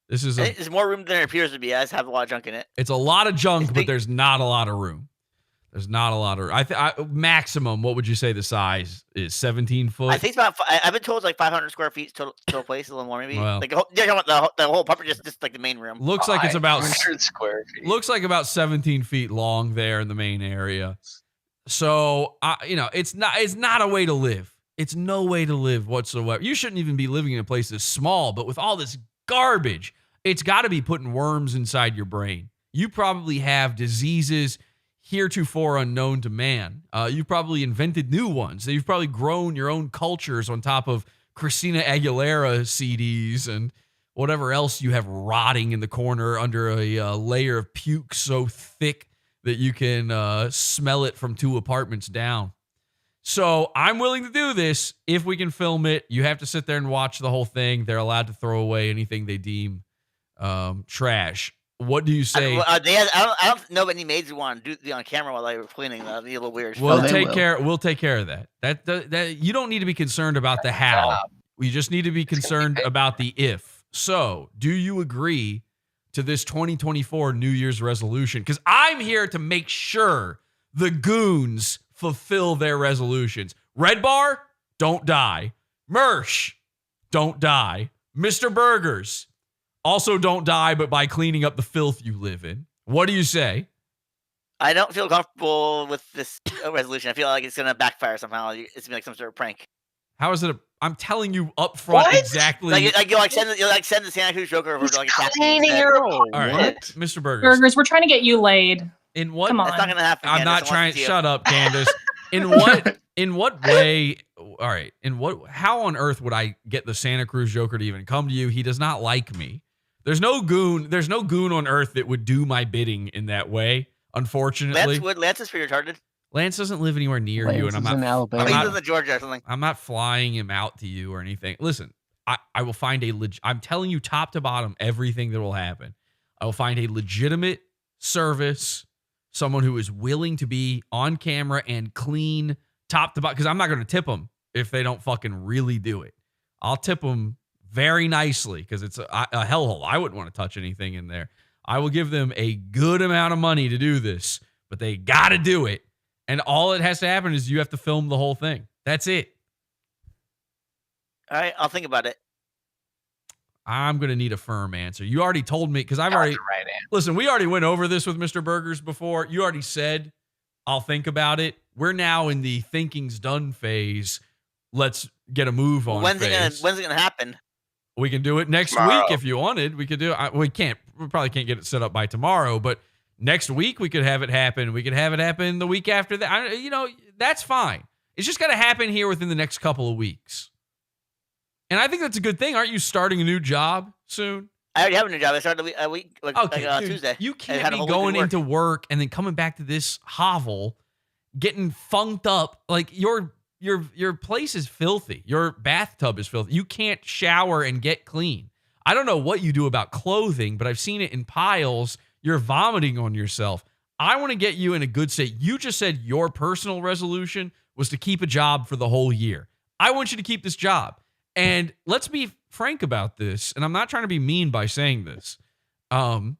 There's more room than there appears to be. I just have a lot of junk in it. It's a lot of junk, but there's not a lot of room. There's not a lot of maximum. What would you say the size is? 17 foot? I think it's about. I've been told it's like 500 square feet total place, a little more maybe. Well, like the whole apartment, just like the main room. Looks like it's about 100 square feet. Looks like about 17 feet long there in the main area. So it's not a way to live. It's no way to live whatsoever. You shouldn't even be living in a place this small. But with all this garbage, it's got to be putting worms inside your brain. You probably have diseases heretofore unknown to man. You've probably invented new ones. You've probably grown your own cultures on top of Christina Aguilera CDs and whatever else you have rotting in the corner under a layer of puke so thick that you can smell it from 2 apartments down. So I'm willing to do this if we can film it. You have to sit there and watch the whole thing. They're allowed to throw away anything they deem trash. What do you say? I don't know of any maids who want to do on camera while they were cleaning. That'd be a little weird. We'll take care of that. That you don't need to be concerned about the how. We just need to be concerned about the if. So, do you agree to this 2024 New Year's resolution? Because I'm here to make sure the goons fulfill their resolutions. Red Bar, don't die. Mersh, don't die. Mr. Burgers, also don't die, but by cleaning up the filth you live in. What do you say? I don't feel comfortable with this resolution. I feel like it's going to backfire somehow. It's going to be like some sort of prank. How is it? I'm telling you up front exactly. You'll send the Santa Cruz Joker over to like a cleaning your All right, Mr. Burgers. Burgers, we're trying to get you laid. In what? Come on. That's not going to happen. I'm not trying. Shut up, Candace. In what way? All right. How on earth would I get the Santa Cruz Joker to even come to you? He does not like me. There's no goon on earth that would do my bidding in that way. Unfortunately, Lance is pretty retarded. Lance doesn't live anywhere near you, and I'm not. in Alabama. He lives in Georgia or something. I'm not flying him out to you or anything. Listen, I will find I'm telling you top to bottom everything that will happen. I will find a legitimate service, someone who is willing to be on camera and clean top to bottom, because I'm not going to tip them if they don't fucking really do it. I'll tip them very nicely because it's a hellhole. I wouldn't want to touch anything in there. I will give them a good amount of money to do this, but they got to do it. And all it has to happen is you have to film the whole thing. That's it. All right, I'll think about it. I'm going to need a firm answer. You already told me because I've already listen, we already went over this with Mr. Burgers before. You already said I'll think about it. We're now in the thinking's done phase. Let's get a move on. When's it gonna happen? We can do it next week if you wanted. We could do it. We can't. We probably can't get it set up by tomorrow, but next week we could have it happen. We could have it happen the week after that. That's fine. It's just got to happen here within the next couple of weeks. And I think that's a good thing. Aren't you starting a new job soon? I already have a new job. I started a week Tuesday. You can't be going into work and then coming back to this hovel, getting funked up. Like your place is filthy. Your bathtub is filthy. You can't shower and get clean. I don't know what you do about clothing, but I've seen it in piles. You're vomiting on yourself. I want to get you in a good state. You just said your personal resolution was to keep a job for the whole year. I want you to keep this job. And let's be frank about this, and I'm not trying to be mean by saying this. Some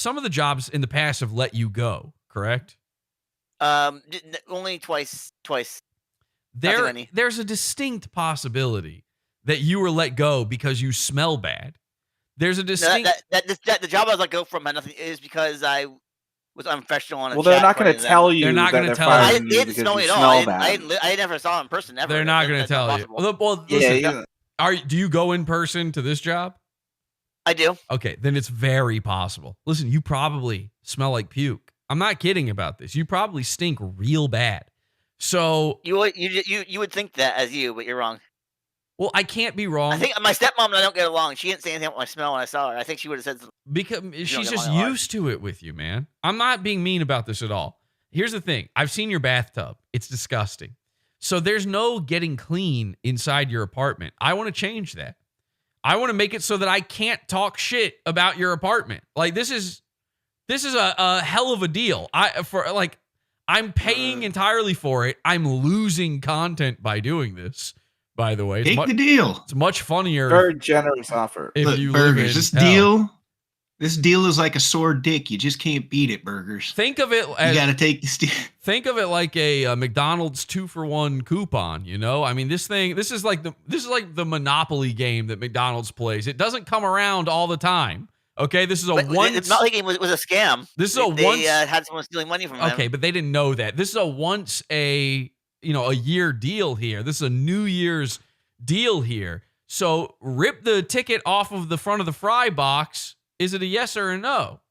of the jobs in the past have let you go, correct? Only twice. There's a distinct possibility that you were let go because you smell bad. There's a distinct... the job I was let go from had nothing is because I was unprofessional on a Well, they're not going to tell you. They're not going to tell I you. didn't know it at all. I never saw it in person ever. They're not going to tell you. Well, listen, do you go in person to this job? I do. Okay, then it's very possible. Listen, you probably smell like puke. I'm not kidding about this. You probably stink real bad. So you would think that as you, but you're wrong. Well, I can't be wrong. I think my stepmom and I don't get along. She didn't say anything about my smell when I saw her. I think she would have said something. Because she's just used to it with you, man. I'm not being mean about this at all. Here's the thing. I've seen your bathtub. It's disgusting. So there's no getting clean inside your apartment. I want to change that. I want to make it so that I can't talk shit about your apartment. Like this is a hell of a deal. I'm paying entirely for it. I'm losing content by doing this. By the way, take the deal. It's much funnier. Very generous offer. Look, Burgers, this deal is like a sore dick. You just can't beat it, Burgers. Think of it as you got to take this deal. Think of it like a McDonald's 2-for-1 coupon. You know, I mean, this is like the Monopoly game that McDonald's plays. It doesn't come around all the time. Okay, this is a once. The Monopoly game was a scam. This is they had someone stealing money from them. Okay, but they didn't know that. This is a once a year deal here. This is a New Year's deal here. So rip the ticket off of the front of the fry box. Is it a yes or a no?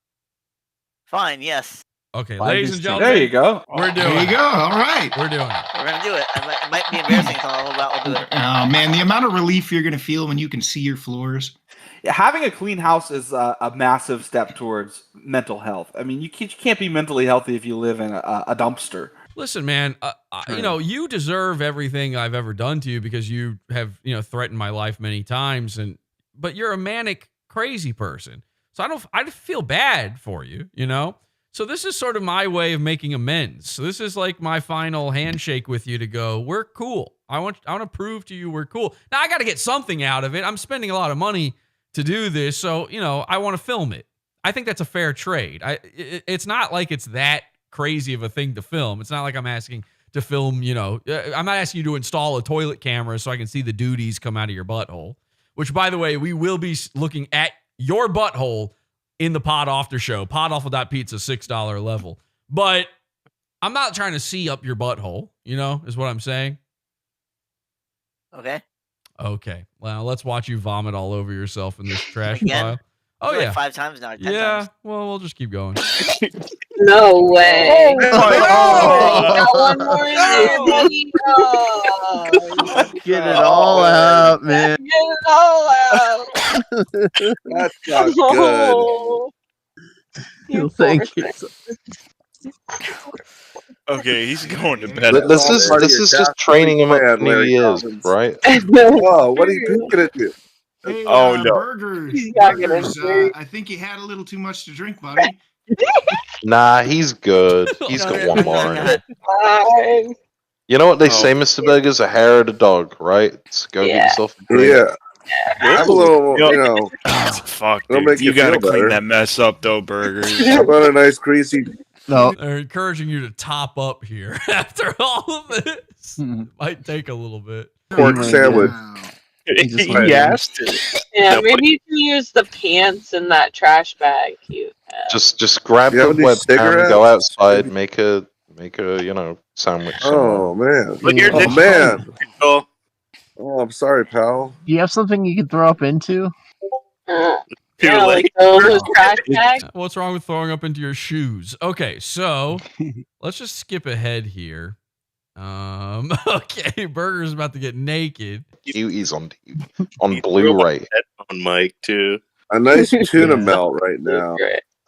Fine, yes. Okay, ladies and gentlemen. There you go. We're doing it. There you go. All right. We're doing it. We're going to do it. It might be embarrassing, so I'll do it. Oh, man, the amount of relief you're going to feel when you can see your floors. Yeah, having a clean house is a massive step towards mental health. I mean, you can't be mentally healthy if you live in a dumpster. Listen, man, you deserve everything I've ever done to you because you have, threatened my life many times. But you're a manic, crazy person. So I feel bad for you, So this is sort of my way of making amends. So this is like my final handshake with you to go, we're cool. I want to prove to you we're cool. Now I got to get something out of it. I'm spending a lot of money to do this. So, I want to film it. I think that's a fair trade. It's not like it's that crazy of a thing to film. It's not like I'm asking to film, I'm not asking you to install a toilet camera so I can see the duties come out of your butthole, which, by the way, we will be looking at your butthole in the Pod After Show, podawful.pizza, $6 level. But I'm not trying to see up your butthole, is what I'm saying. Okay. Well, let's watch you vomit all over yourself in this trash pile. Oh, yeah. Like 5 times now. 10 yeah. times. Well, we'll just keep going. No way. Oh, Got one more in there. Get it all out, man. Get it all out. That's not good. You Thank you. Okay, he's going to bed. This is just training him up for New Year's, right? Whoa, what are you gonna do? Hey, Oh, no. Burgers. not gonna Burgers, sleep. I think you had a little too much to drink, buddy. Nah, he's good. He's got one more in him. Fine. You know what they say, Mr. Burgers? A hair of the dog, right? So go get yourself a drink. Yeah. Have a little, you know. Fuck, It'll dude. make You you gotta feel clean better. that mess up, though, Burgers. How about a nice greasy? No. They're encouraging you to top up here after all of this. Might take a little bit. Pork sandwich. He asked it. Yeah, maybe you can use the pants in that trash bag you have. Just grab You the have any webcam, cigarettes? go outside, make a sandwich. Oh man! Look, you're Oh just- man! Oh, I'm sorry, pal. Do you have something you can throw up into? Yeah, like those trash bags. What's wrong with throwing up into your shoes? Okay, so let's just skip ahead here. Okay, Burger's about to get naked. He's on Blu-ray. On mic too. A nice tuna melt right now.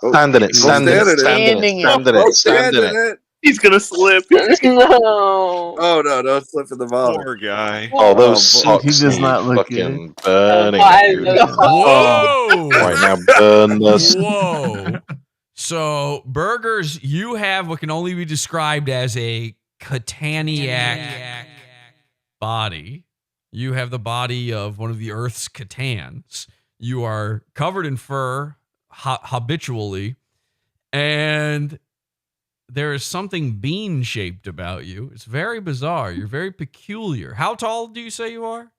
Oh, Stand in it, stand in it, stand in it. He's gonna slip. No. Oh no! Don't slip in the vomit. Poor guy. Oh, those boy. socks He does need not look fucking burning. dude. Whoa! Right now, burn this. Whoa. So, Burgers, you have what can only be described as a Cataniac body. You have the body of one of the Earth's Catans. You are covered in fur habitually, and there is something bean-shaped about you. It's very bizarre. You're very peculiar. How tall do you say you are?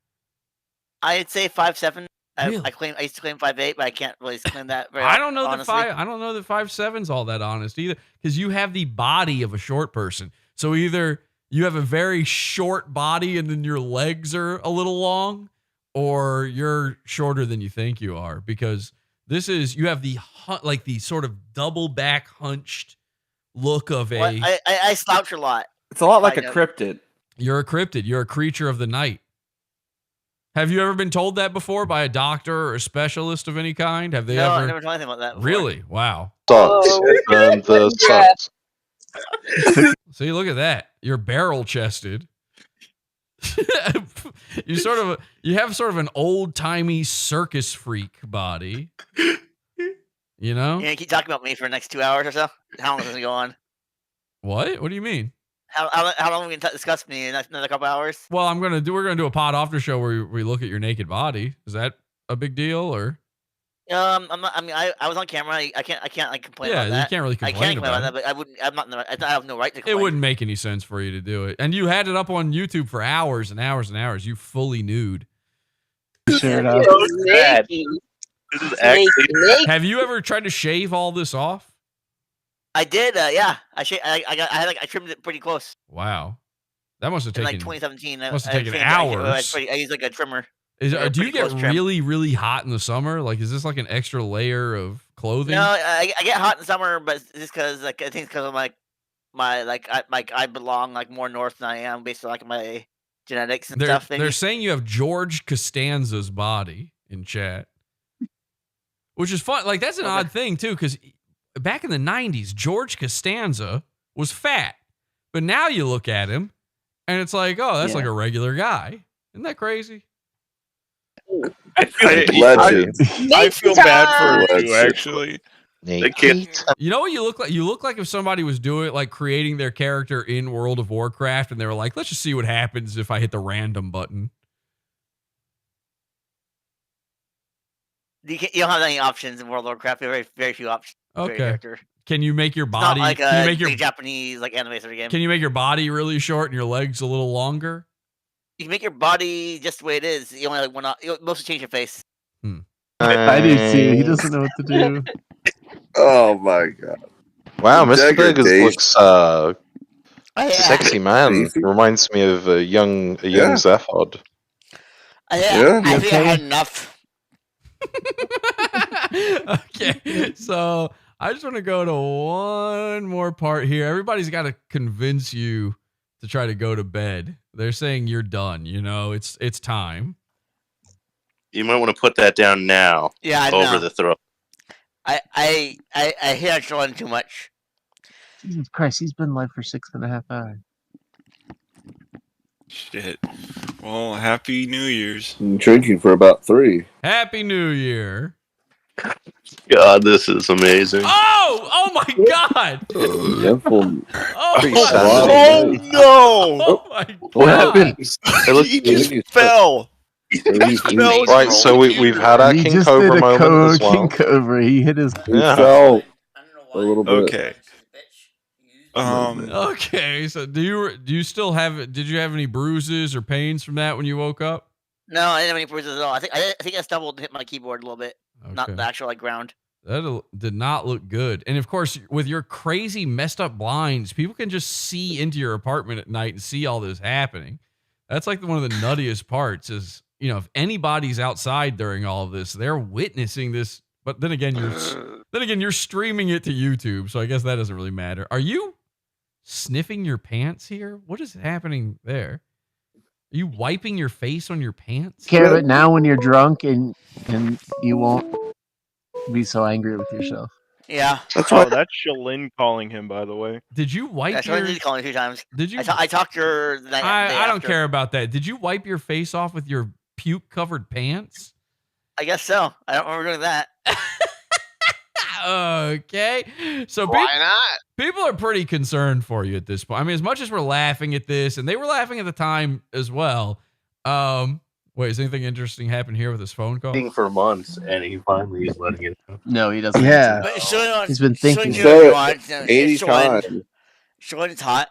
I'd say 5'7". Really? I used to claim 5'8", but I can't really claim that very I don't know honestly. I don't know that 5'7's all that honest either, because you have the body of a short person. So either you have a very short body and then your legs are a little long, or you're shorter than you think you are, because you have the sort of double back hunched look of a. Well, I slouch a lot. It's a lot like a cryptid. You're a cryptid. You're a creature of the night. Have you ever been told that before by a doctor or a specialist of any kind? Have they No, ever? I never told anything about that before. Really? Wow. Socks. Burn the socks. See, look at that. You're barrel chested. You have sort of an old timey circus freak body. You know? You're gonna keep talking about me for the next 2 hours or so? How long is it go on? What? What do you mean? How long are we gonna discuss me in another couple hours? Well, we're gonna do a pod after show where we look at your naked body. Is that a big deal or? I'm not. I mean, I was on camera. I can't like complain about that. Yeah, you can't really complain I can't complain about about that, but I wouldn't. I'm not. I have no right to It complain. wouldn't make any sense for you to do it. And you had it up on YouTube for hours and hours and hours. You fully nude. Sure enough. This is actually. Have you ever tried to shave all this off? I did. Yeah. I trimmed it pretty close. Wow, that must have In taken like 2017. Must have I taken trimmed- hours. I used like a trimmer. Do you get close trim. really, really hot in the summer? Like, is this like an extra layer of clothing? No, I get hot in summer, but it's just because I think it's because of I belong like more north than I am based on like my genetics and stuff. They're saying you have George Costanza's body in chat, which is fun. Like, that's an odd thing too, because back in the 90s, George Costanza was fat, but now you look at him and it's like, oh, that's like a regular guy. Isn't that crazy? I feel bad for you, actually. You know what you look like? You look like if somebody was doing like creating their character in World of Warcraft and they were like, let's just see what happens if I hit the random button. You don't have any options in World of Warcraft. There are very few options. for your Okay. character. Can you make your It's body? not like can you a make your big Japanese like anime sort of game. Can you make your body really short and your legs a little longer? You can make your body just the way it is. You only like one. You mostly change your face. I do too. He doesn't know what to do. Oh my god! Wow, Mr. Burgers Degradation. looks sexy, man. Reminds me of a young Zephod. I think I had enough. Okay, so I just want to go to one more part here. Everybody's got to convince you to try to go to bed. They're saying you're done. You know, it's time. You might want to put that down now. Yeah, I over know. the throat. I hear it showing too much. Jesus Christ, he's been live for 6.5 hours. Shit. Well, happy New Year's. I'm drinking for about 3. Happy New Year. God, this is amazing. Oh my God. Oh no! Oh my God. What happened? He just fell. Right, so we've had our He King just Cobra did a moment as well. King Cobra. He hit his. Yeah. fell a little bit. Okay. Okay, so do you still have? Did you have any bruises or pains from that when you woke up? No, I didn't have any bruises at all. I think I stumbled and hit my keyboard a little bit, not Okay. the actual ground. That did not look good. And of course, with your crazy messed up blinds, people can just see into your apartment at night and see all this happening. That's like one of the nuttiest parts is, if anybody's outside during all of this, they're witnessing this. But then again, you're streaming it to YouTube, so I guess that doesn't really matter. Are you sniffing your pants here? What is happening there? Are you wiping your face on your pants? Care of it now when you're drunk and you won't be so angry with yourself. Yeah. That's Shalyn calling him, by the way. Did you wipe Yeah, Shalyn did call me a few times. Did you? I talked to her the night. I don't care about that. Did you wipe your face off with your puke-covered pants? I guess so. I don't remember doing that. Okay. So Why not? People are pretty concerned for you at this point. I mean, as much as we're laughing at this, and they were laughing at the time as well. Wait, is anything interesting happen here with his phone call? Thinking for months, and he finally is letting it out. No, he doesn't. Yeah. But Shalyn, He's been thinking. Shalyn, 80 times. Shalyn's hot.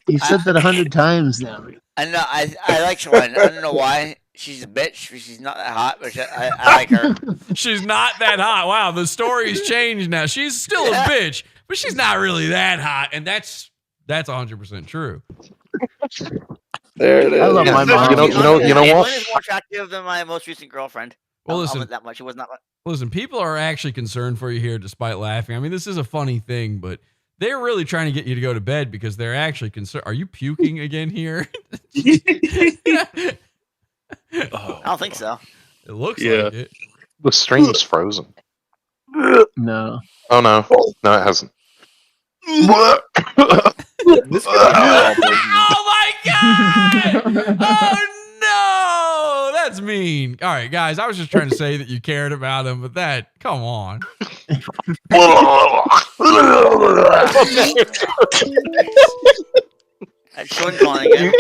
You've said that 100 times now. I know. I like Shalyn. I don't know why. She's a bitch. She's not that hot, but I like her. She's not that hot. Wow, the story's changed now. She's still a bitch, but she's not really that hot, and that's 100% true. There it is. I love my mom. You know what? Shalyn is more attractive than my most recent girlfriend. Well, I'll listen. admit that much. It was not. Listen, people are actually concerned for you here despite laughing. I mean, this is a funny thing, but they're really trying to get you to go to bed because they're actually concerned. Are you puking again here? I don't think so. It looks like it. The stream's frozen. No. Oh no, no, it hasn't. Oh my god! Oh no! That's mean. All right, guys, I was just trying to say that you cared about him, but come on.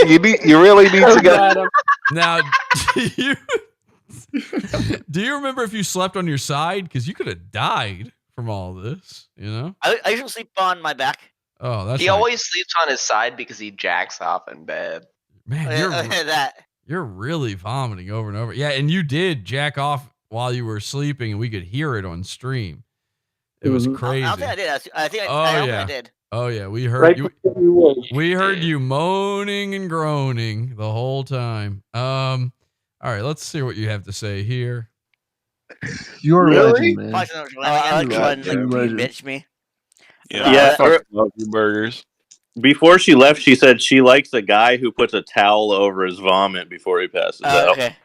You really need to get. Now, do you remember if you slept on your side? Because you could have died from all this, I usually sleep on my back. Oh, that's He always sleeps on his side because he jacks off in bed. Man, you're really vomiting over and over. Yeah, and you did jack off while you were sleeping, and we could hear it on stream. It was crazy. I don't think I did. I think I did. Oh yeah, we heard Right you. before you woke. We heard you moaning and groaning the whole time. All right, let's see what you have to say here. You're a legend, man. I like Shalyn, like, bitch me. Yeah, I love you burgers. Before she left, she said she likes a guy who puts a towel over his vomit before he passes out. Okay.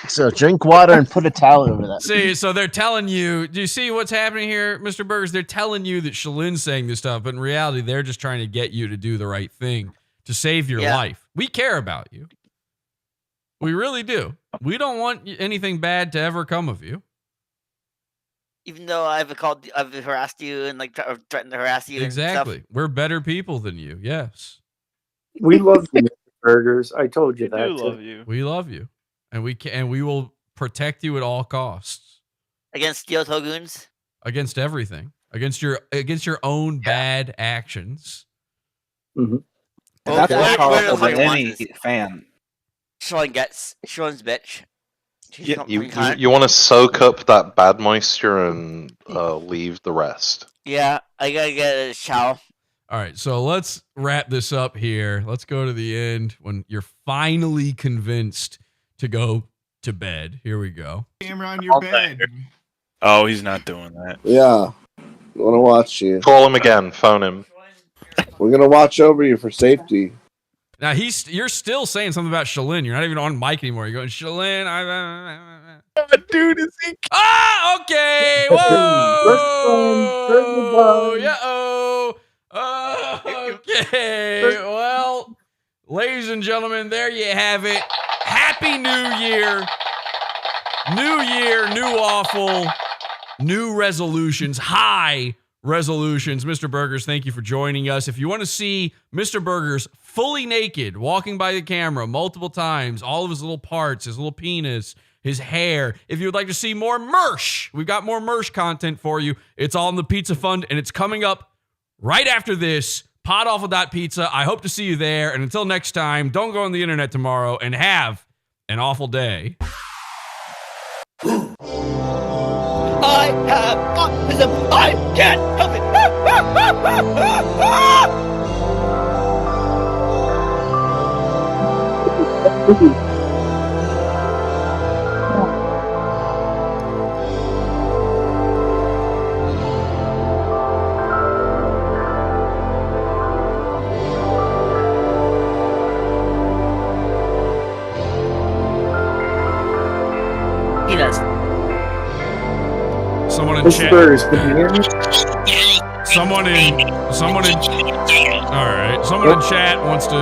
So drink water and put a towel over that. See, so they're telling you. Do you see what's happening here, Mr. Burgers? They're telling you that Shalyn's saying this stuff, but in reality, they're just trying to get you to do the right thing to save your life. We care about you. We really do. We don't want anything bad to ever come of you. Even though I've harassed you and threatened to harass you. Exactly. And stuff. We're better people than you. Yes. We love you, Mr. Burgers. I told you that. We love you. We love you, and we will protect you at all costs. Against Steel Togoons? Against everything. Against your own bad actions. Mm-hmm. That's more powerful than any fan. Shalyn's bitch. Yeah, you want to soak up that bad moisture and leave the rest. Yeah, I gotta get a shower. All right, so let's wrap this up here. Let's go to the end when you're finally convinced to go to bed. Here we go. Camera on your bed. Oh, he's not doing that. Yeah. We want to watch you. Call him again. Phone him. We're going to watch over you for safety. Now, you're still saying something about Shalyn. You're not even on mic anymore. You're going, Shalyn, dude, is he? Ah, okay. Whoa. Yeah-oh. Okay. Well, ladies and gentlemen, there you have it. Happy New Year. New year, new awful, new resolutions, high resolutions. Mr. Burgers, thank you for joining us. If you want to see Mr. Burgers fully naked, walking by the camera multiple times, all of his little parts, his little penis, his hair, if you would like to see more merch, we've got more merch content for you. It's all in the Pizza Fund, and it's coming up right after this. Podawful.pizza. I hope to see you there. And until next time, don't go on the internet tomorrow, and have an awful day. I have autism. I can't help it. He does. Someone in Mr. chat. Burgers, can you hear me? Someone in all right. Someone in chat wants to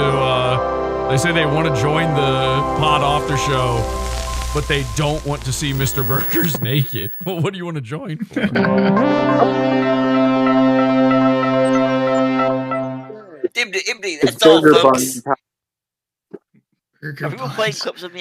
they say they want to join the Pod After Show, but they don't want to see Mr. Burgers naked. Well, what do you want to join for? Ibdi, that's It's all, Burger folks. Bun. Are people playing clips of me